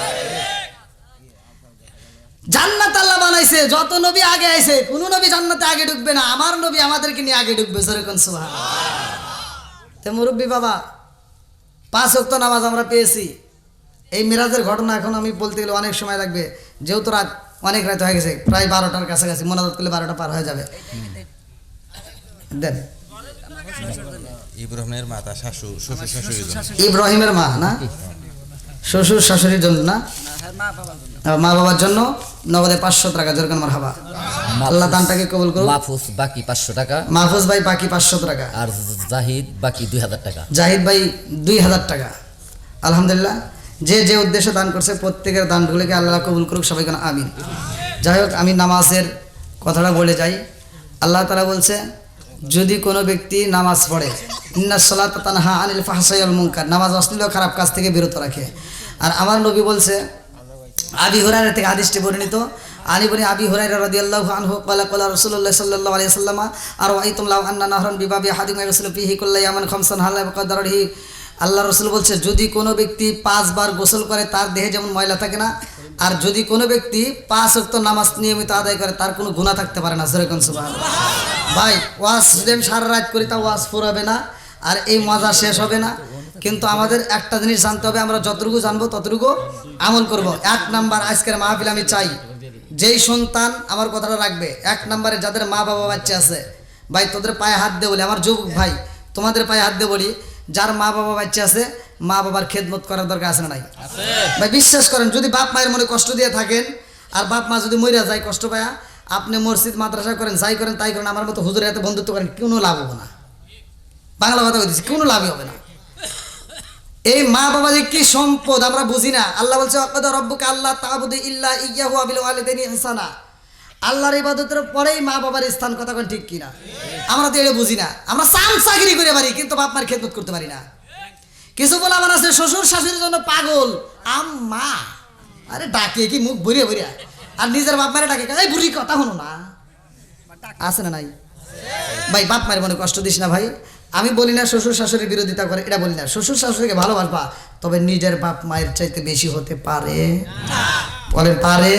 জান্নাত আল্লাহ বানাইছে, যত নবী আগে আইছে কোন নবী জান্নাতে আগে ঢুকবে না, আমার নবী আমাদেরকে নিয়ে আগে ঢুকবে। জোরে কোন সুবহানাল্লাহ। তো মুরব্বী বাবা, 5 ওয়াক্ত নামাজ আমরা পেয়েছি। এই মিরাজের ঘটনা এখন আমি বলতে গেলে অনেক সময় লাগবে, যেহেতু রাত অনেক রাত হয়ে গেছে, প্রায় 12টার কাছাকাছি। মোনাজাত করলে 12টা পার হয়ে যাবে। দেন ইব্রাহিমের মাতা শ্বশুর শাশুড়ির জন্য, ইব্রাহিমের মা না, শ্বশুর শাশুড়ির জন্য না, মা বাবার জন্য নগদে 500 টাকা। যেরকম মারহাবা। আল্লাহ দানটাকে কবুল করুন। মাহফুজ বাকি 500 টাকা, মাহফুজ ভাই বাকি 500 টাকা, আর জাহিদ বাকি 2000 টাকা। জাহিদ ভাই 2000 টাকা। আলহামদুলিল্লাহ, যে যে উদ্দেশ্যে দান করছে প্রত্যেকের দানগুলিকে আল্লাহ কবুল করুক, সবাই কেন আমিন। যাই হোক, আমি নামাজের কথাটা বলে যাই। আল্লাহ তাআলা বলছে যদি কোনো ব্যক্তি নামাজ পড়ে, ইন্নাস সালাতা তানহা আনিল ফাহশাই ওয়াল মুনকার, নামাজ অশ্লীল ও খারাপ কাজ থেকে বিরত রাখে। আর আমার নবী বলছে, আবি হুরায়রা থেকে হাদিসটি বর্ণিত, আলী বনি আবি হুরায়রা রাদিয়াল্লাহু আনহু ক্বালা ক্বালা রাসূলুল্লাহ সাল্লাল্লাহু আলাইহি ওয়াসাল্লাম আর ওয়াইতুম লাউ আন্না নাহরান বিবাবি আহাদিম ইয়াগসিলু ফিহি কুল্লা ইয়ামান খামসান হালা বিকদরিহি। আল্লাহ রাসূল বলছে যদি কোনো ব্যক্তি 5 বার গোসল করে তার দেহে যেমন ময়লা থাকে না, আর যদি কোনো ব্যক্তি 5 ওয়াক্ত নামাজ নিয়মিত আদায় করে তার কোনো গুনাহ থাকতে পারে না। যেরকম সুবহানাল্লাহ। ভাই ওয়াজ যেন সারা রাত করি তা ওয়াজ ফুরাবে না, আর এই মজা শেষ হবে না। কিন্তু আমাদের একটা জিনিস জানতে হবে, আমরা যতটুকু জানবো ততটুকু আমল করব। 1 নাম্বার আজকের মাহফিল আমি চাই যেই সন্তান, আমার কথাটা রাখবে, 1 নম্বরে যাদের মা বাবা বাচ্চা আছে, ভাই তোদের পায়ে হাত দিয়ে বলি, আমার যুবক ভাই তোমাদের পায়ে হাত দিয়ে বলি, যার মা বাবা বাচ্চা আছে মা বাবার খেদমত করার দরকার আছে না নাই? ভাই বিশ্বাস করেন, যদি বাপ মায়ের মনে কষ্ট দিয়ে থাকেন আর বাপ মা যদি মরিয়া যায় কষ্ট পায়া, আপনি মসজিদ মাদ্রাসা করেন, যাই করেন তাই করেন, আমার মতো হুজুরের হাতে বন্ধুত্ব করেন, কোনো লাভ হবে না। বাংলা কথা বলতেছি, কোনো লাভই হবে না। এই মা বাবা যে কি সম্পদ আমরা বুঝি না। আল্লাহ বলছে ওয়াকাদা রাব্বুকা আল্লা তা'বুদু ইল্লা ইয়্যাহু ওয়া বিল ওয়ালিদাইনি ইহসানা। আল্লাহর ইবাদতের পরেই মা বাবার স্থান, কথা কোন ঠিক কিনা? আমরা তো এটা বুঝি না। আমরা চাকরি করে পারি কিন্তু বাপ মার খেদমত করতে পারি না। কিছু বলে আমার আছে শ্বশুর শাশুড়ির জন্য পাগল, আম্মা আরে ডাকে কি মুখ ভরিয়া ভরিয়া, আর নিজের বাপ মারে ডাকে এই বুড়ি কথা হনো না, আছে না নাই? ভাই বাপ মায়ের মনে কষ্ট দিস না ভাই। আমি বলি না শ্বশুর শাশুড়ির বিরোধিতা করে, এটা বলি না। শ্বশুর শাশুড়িকে ভালোবাসবা, তবে নিজের বাপ মায়ের চাইতে বেশি হতে পারে, বলেন পারে।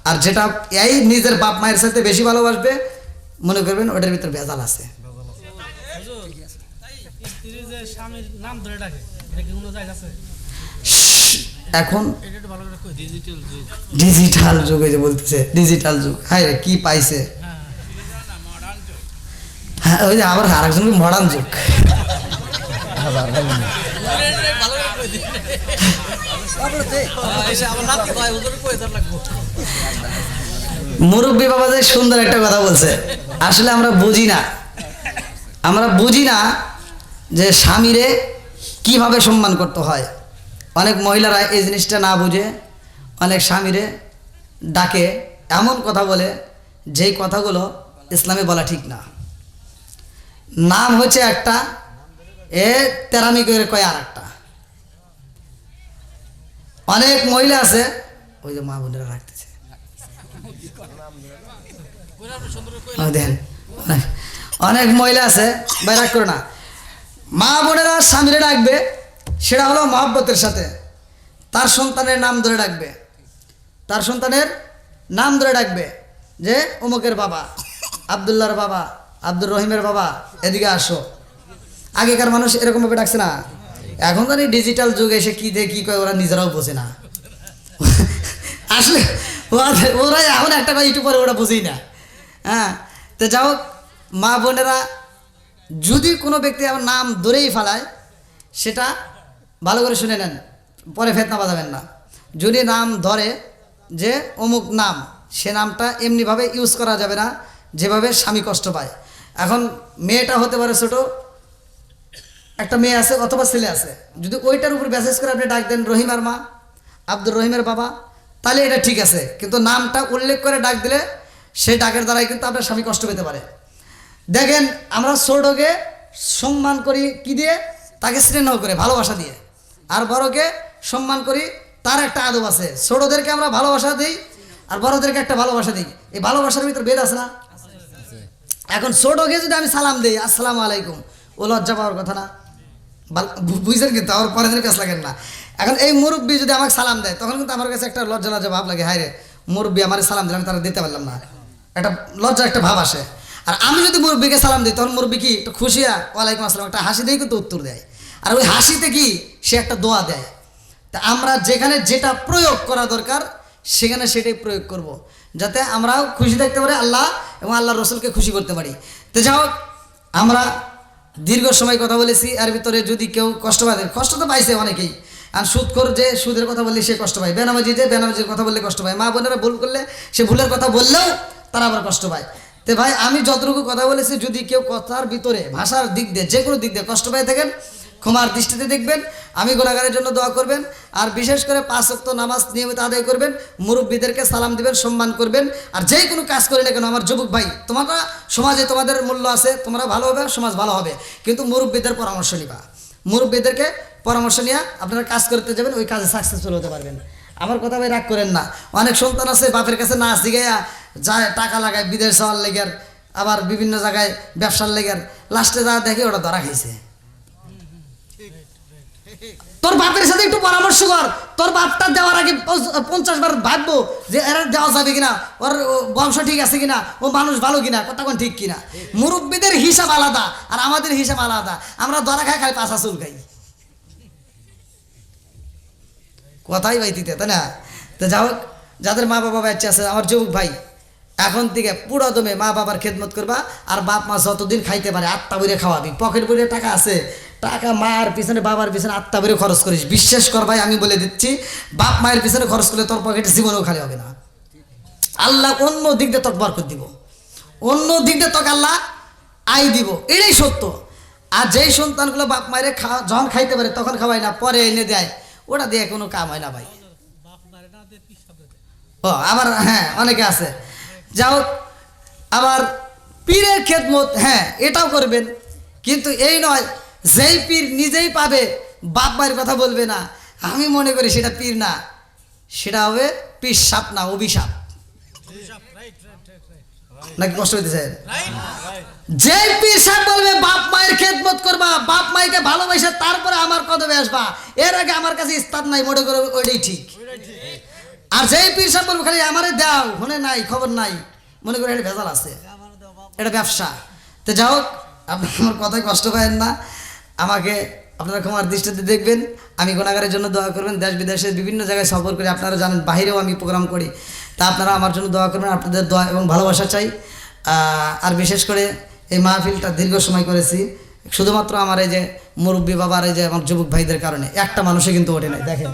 আর যেটা এই নিজের বাপ মায়ের সাথে বেশি ভালোবাসবে, মনে করবেন ওটার ভিতরে ভেজাল আছে। এখন ডিজিটাল যুগ, এই যে বলতেছে ডিজিটাল যুগ, হ্যাঁ রে কি পাইছে। হ্যাঁ ওই যে আবার আরেকজনকে মডার্ন যুগ। মুরব্বী বাবা যে সুন্দর একটা কথা বলছে, আসলে আমরা বুঝি না যে স্বামীরে কিভাবে সম্মান করতে হয়। অনেক মহিলারা এই জিনিসটা না বুঝে অনেক স্বামীরে ডাকে, এমন কথা বলে যেই কথাগুলো ইসলামে বলা ঠিক না। নাম হচ্ছে একটা, এ তেরামি করে কয় আর একটা। অনেক মহিলা আছে, ওই যে মা বোনেরা রাখতেছে, দেখেন অনেক মহিলা আছে, বাইরাগ করে না, মা বোনেরা স্বামীরে ডাকবে, সেটা হলো মহব্বতের সাথে। তার সন্তানের নাম ধরে ডাকবে, তার সন্তানের নাম ধরে ডাকবে, যে অমুকের বাবা, আবদুল্লাহর বাবা, আব্দুর রহিমের বাবা, এদিকে আসো। আগেকার মানুষ এরকমভাবে ডাকছে না, এখন তো ডিজিটাল যুগে এসে কী দিয়ে কী কয় ওরা নিজেরাও বোঝে না। আসলে ওরা এখন একটা কথা ইউটিউব পরে ওরা বুঝেই না। হ্যাঁ, তো যাই হোক, মা বোনেরা যদি কোনো ব্যক্তি আমার নাম ধরেই ফেলায়, সেটা ভালো করে শুনে নেন, পরে ফেতনা বাজাবেন না। যদি নাম ধরে যে অমুক নাম, সে নামটা এমনিভাবে ইউজ করা যাবে না যেভাবে স্বামী কষ্ট পায়। এখন মেয়েটা হতে পারে ছোটো, একটা মেয়ে আছে অথবা ছেলে আছে, যদি ওইটার উপর মেসেজ করে আপনি ডাক দেন রহিমার মা, আব্দুর রহিমের বাবা, তাহলে এটা ঠিক আছে। কিন্তু নামটা উল্লেখ করে ডাক দিলে সেই ডাকের দ্বারাই কিন্তু আপনার স্বামী কষ্ট পেতে পারে। দেখেন, আমরা ছোটকে সম্মান করি কি দিয়ে? তাকে স্নেহ করে, ভালোবাসা দিয়ে। আর বড়কে সম্মান করি, তার একটা আদব আছে। ছোটদেরকে আমরা ভালোবাসা দিই আর বড়দেরকে একটা ভালোবাসা দিই। এই ভালোবাসার ভিতর ভেদ আছে না? এখন ছোটকে যদি আমি সালাম দিই, আসসালামু আলাইকুম, ও লজ্জা পাওয়ার কথা না? বুঝছেন কিন্তু, আমার পরে দিন কাজ লাগেন না। এখন এই মুরব্বী যদি আমাকে সালাম দেয়, তখন কিন্তু আমার কাছে একটা লজ্জা লজ্জা ভাব লাগে, হায় রে মুরব্বী আমার সালাম দিলাম, তারা দিতে পারলাম না, একটা লজ্জা একটা ভাব আসে। আর আমি যদি মুরব্বীকে সালাম দিই, তখন মুরব্বী কি একটু খুশিয়া ওয়ালাইকুম আসসালাম একটা হাসি দিয়ে কিন্তু উত্তর দেয়। আর ওই হাসিতে কি সে একটা দোয়া দেয়। তা আমরা যেখানে যেটা প্রয়োগ করা দরকার সেখানে সেটাই প্রয়োগ করব, যাতে আমরাও খুশি থাকতে পারি আল্লাহ এবং আল্লাহ রসুলকে খুশি করতে পারি। তো যাই হোক, আমরা দীর্ঘ সময় কথা বলেছি, এর ভিতরে যদি কেউ কষ্ট পায়, কষ্ট তো পাইছে অনেকেই। আর সুদখোর যে সুদের কথা বললে সে কষ্ট পায়, বেনামাজি যে বেনামাজির কথা বললে কষ্ট পায়, মা বোনেরা ভুল করলে সে ভুলের কথা বললেও তারা আবার কষ্ট পায়। তো ভাই, আমি যতটুকু কথা বলেছি, যদি কেউ কথার ভিতরে ভাষার দিক দিয়ে যে কোনো দিক দিয়ে কষ্ট পায় থাকেন, ক্ষমার দৃষ্টিতে দেখবেন। আমি গুনাহগারের জন্য দোয়া করবেন। আর বিশেষ করে 5 ওয়াক্ত নামাজ নিয়মিত আদায় করবেন, মুরব্বীদেরকে সালাম দিবেন, সম্মান করবেন। আর যেই কোনো কাজ করি না কেন, আমার যুবক ভাই, তোমরা সমাজে তোমাদের মূল্য আছে, তোমরা ভালো হবে, সমাজ ভালো হবে, কিন্তু মুরব্বীদের পরামর্শ নিবা। মুরব্বীদেরকে পরামর্শ নিয়ে আপনারা কাজ করতে যাবেন, ওই কাজে সাকসেসফুল হতে পারবেন। আমার কথা ভাই রাগ করেন না। অনেক সন্তান আছে বাপের কাছে না শিখাইয়া যায়, টাকা লাগায় বিদেশ যাওয়ার লেগের, আবার বিভিন্ন জায়গায় ব্যবসার লেগের, লাস্টে যা দেখে ওটা ধরা খাইছে। তোর বাপের সাথে একটু পরামর্শ কর, তোর বাপটা দেওয়ার আগে 50 বার ভাববো যে এরা দেওয়া যাবে কিনা, ওর বংশ ঠিক আছে কিনা, ও মানুষ ভালো কিনা, কতক্ষণ ঠিক কিনা। মুরব্বীদের হিসাব আলাদা আর আমাদের হিসাব আলাদা। আমরা ধরা খাই, খাই পাশা চুল খাই, কথাই বাইতিতে, তাই না? তো যাই হোক, যাদের মা বাবা বাচ্চা আছে, আমার যুবক ভাই, এখন থেকে পুরো দমে মা বাবার খেদমত করবা। আর বাপ মা যতদিন খাইতে পারে আত্মা বইরে খাওয়াবি। পকেট বইরে টাকা আছে, টাকা মার পিছনে বাবার পিছনে আত্মা বইরে খরচ করিস। বিশ্বাস কর ভাই, আমি বলে দিচ্ছি, বাপ মায়ের পিছনে খরচ করলে তোর পকেটে জীবনেও খালি হবে না। আল্লাহ অন্য দিক দিয়ে তোকে বরকত দিব, অন্য দিক দিয়ে তোকে আল্লাহ আয় দিব, এটাই সত্য। আর যেই সন্তানগুলো বাপ মায়ের যখন খাইতে পারে তখন খাওয়াই না, পরে এনে দেয়, ওটা দিয়ে কোনো কাম হয় না ভাই। ও আবার হ্যাঁ, অনেকে আছে। যাও, আবার পীরের খেদমত, হ্যাঁ এটাও করবেন, কিন্তু এই নয় যেই পীর নিজেই পাবে বাপ মায়ের কথা বলবে না। আমি মনে করি সেটা পীর না, সেটা হবে পীর সাপ না, অভিশাপ। নাকি কষ্ট হইতেছে? যে পীর সাহেব বলবে বাপ মায়ের খেদমত করবা, বাপ মাইকে ভালোবাসে তারপরে আমার কদমে আসবা, এর আগে আমার কাছে ইস্তাদ নাই, মনে করো ওইটাই ঠিক। আর যেই পীর সাহেব বলবে খালি আমারে দাও, মনে নাই খবর নাই, মনে করি এটা ভেজাল আছে, এটা ব্যবসা। তো যাই হোক, আপনি আমার কথায় কষ্ট পাবেন না, আমাকে আপনারা ক্ষমার দৃষ্টিতে দেখবেন। আমি গুনাহগারের জন্য দোয়া করবেন। দেশ বিদেশে বিভিন্ন জায়গায় সফর করি, আপনারা জানেন, বাইরেও আমি প্রোগ্রাম করি। তা আপনারা আমার জন্য দোয়া করবেন, আপনাদের দোয়া এবং ভালোবাসা চাই। আর বিশেষ করে এই মাহফিলটা দীর্ঘ সময় করেছি শুধুমাত্র আমার এই যে মুরব্বী বাবার, এই যে আমার যুবক ভাইদের কারণে। একটা মানুষে কিন্তু ওঠে নাই, দেখেন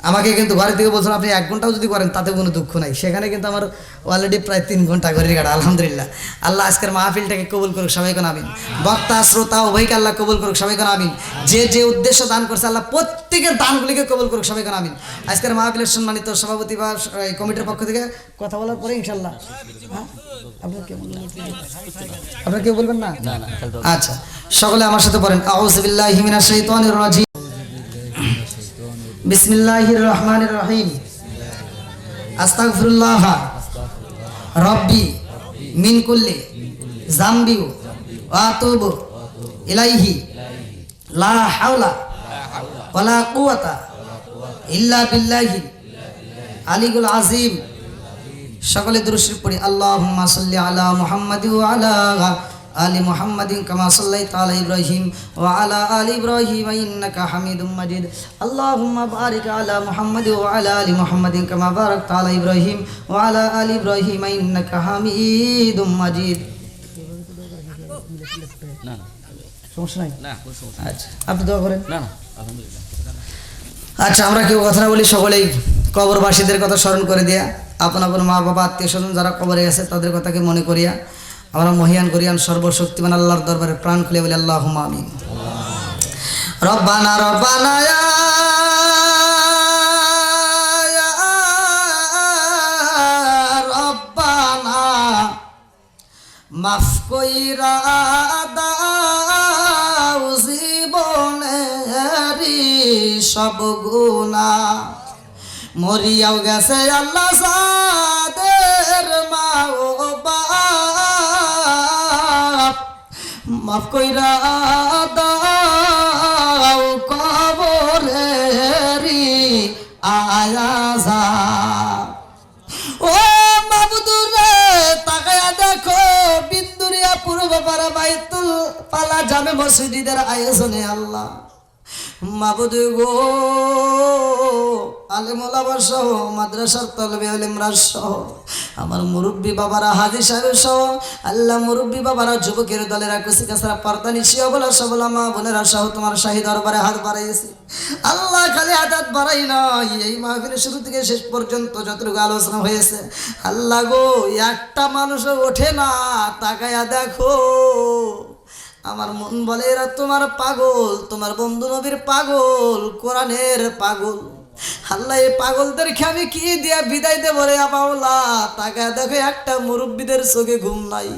আমাকে কিন্তু ঘরের থেকে বলছেন আপনি 1 ঘন্টাও যদি করেন তাতে কোনো দুঃখ নাই, সেখানে কিন্তু আমার অলরেডি প্রায় 3 ঘন্টা ঘড়ির কাটা। আলহামদুলিল্লাহ, আল্লাহ আজকের মাহফিলটাকে কবুল করুক, সবাই কোন আমিন। বক্তা শ্রোতা উভয়কে আল্লাহ কবুল করুক, সবাই কোন আমিন। যে যে উদ্দেশ্য দান করছে আল্লাহ প্রত্যেকের দানগুলিকে কবুল করুক, সবাই কোন আমিন। আজকের মাহফিলের সম্মানিত সভাপতি বা এই কমিটির পক্ষ থেকে কথা বলার পরে ইনশাল্লাহ, হ্যাঁ আপনার কেউ বলবেন না? আচ্ছা, সকলে আমার সাথে পড়েন, আউযু বিল্লাহি মিনাশ শাইতানির রাজিম, বিসমিল্লাহির রহমানির রহিম, আস্তাগফিরুল্লাহ রব্বি মিন কুল্লি যামবি ওয়া আতুবু ইলাইহি লা হাওলা ওয়ালা কুওয়াতা ইল্লা বিল্লাহি আলিয়ুল আযীম। সকলে দুরূদ শরীফ পড়ি। আল্লাহুম্মা সাল্লি আলা মুহাম্মাদি ওয়া আলা আলি মুহাম্মাদিন কামা সাল্লাইতা আলা ইব্রাহিম ওয়া আলা আলি ইব্রাহিম ইন্নাকা হামিদুম মাজিদ। আল্লাহুম্মা বারিক আলা মুহাম্মাদি ওয়া আলা আলি মুহাম্মাদিন কামা বারাকতা আলা ইব্রাহিম ওয়া আলা আলি ইব্রাহিম ইন্নাকা হামিদুম মাজিদ। সমস্যা নাই? আচ্ছা, আপনি দোয়া করেন। আচ্ছা, আমরা কেউ কথা না বলি, সকলেই কবরবাসীদের কথা স্মরণ করে দিয়া, আপন আপন মা বাবা আত্মীয় স্বজন যারা কবরে গেছে তাদের কথাকে মনে করিয়া আমরা মহিয়ান করিয়ান সর্বশক্তিমান আল্লাহর দরবারে প্রাণ খুলে বলি আল্লাহুম্মা আমিন। রব্বানা রব্বানা ইয়া রব্বানা মাফ কইরা দাও জীবনেরি সব গুনাহ, মরিয়াও গেছে আল্লাহ সাদের মা ও বাপ, মাফ কইরা দাও কবরেরি আয়াযাব। ও মাবুদুরে তাকায়া দেখো, বিন্দুরিয়া পূর্ব পাড়া বাইতুল পালা জামে মসজিদের আয়োজনে আল্লাহ মাবুদ গো, আলেম ওলামা সহ মাদ্রাসার তলবে আলেমরা সহ আমার মুরব্বী বাবারা হাজী সাহেব সহ আল্লাহ মুরব্বী বাবারা যুবকের দলেরা কুচিকাছারা পর্দানি শিয়াবলা সবলা মা বোনেরা সহ তোমার শাহী দরবারে হাত বাড়াইয়েছে আল্লাহ। খালি হাত বাড়াই নয়, এই মাহফিলের শুরু থেকে শেষ পর্যন্ত যতটুকু আলোচনা হয়েছে আল্লাহ গো, একটা মানুষও ওঠে না। তাকায়া দেখো, আমার মন বলে এরা তোমার পাগল, তোমার বন্ধু নবীর পাগল, কোরআনের পাগল। আল্লাহ, এই পাগলদেরকে আমি কি দিয়া বিদায় দেবো রে আবাউলা? তাকায় দেখো, একটা মুরব্বীদের চোখে ঘুম নাই।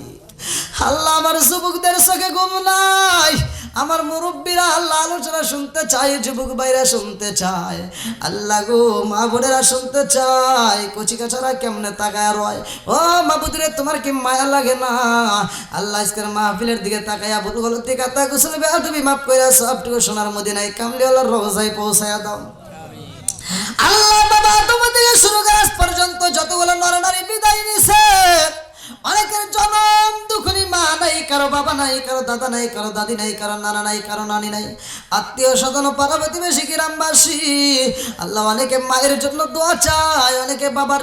আল্লাহ, আমার যুবকদের চোখে ঘুম নাই। আমার মুরব্বীরা আল্লাহ আলোচনা শুনতে চায়, যুবক ভাইরা শুনতে চায়, আল্লাহ গো মা বোনেরা শুনতে চায়, কচিকাছারা কেমনে তাকায় রয়। ও মাবুদরে, তোমার কি মায়া লাগে না? আল্লাহ আজকের মাহফিলের দিকে তাকায়া ভুল গলতি কাতা গোসল বেয়াদবি মাফ কইরা সবটুকু সোনার মদিনায় কামলিওয়ালার রওজায় পৌঁছায়া দাও। আল্লাহ বাবা, তোমার থেকে শুরু করে আজ পর্যন্ত যতগুলো নরনারী বিদায় নিছে, অনেকের জনম দুঃখনি মা নাই, কারো বাবা নাই, কারো দাদা নাই, কারো দাদি নাই, কারো নানা নাই, কারো নানি নাই, আত্মীয় স্বজন পাড়া প্রতিবেশী গ্রামবাসী। আল্লাহ, অনেকে মায়ের জন্য দোয়া চায়, অনেকে বাবার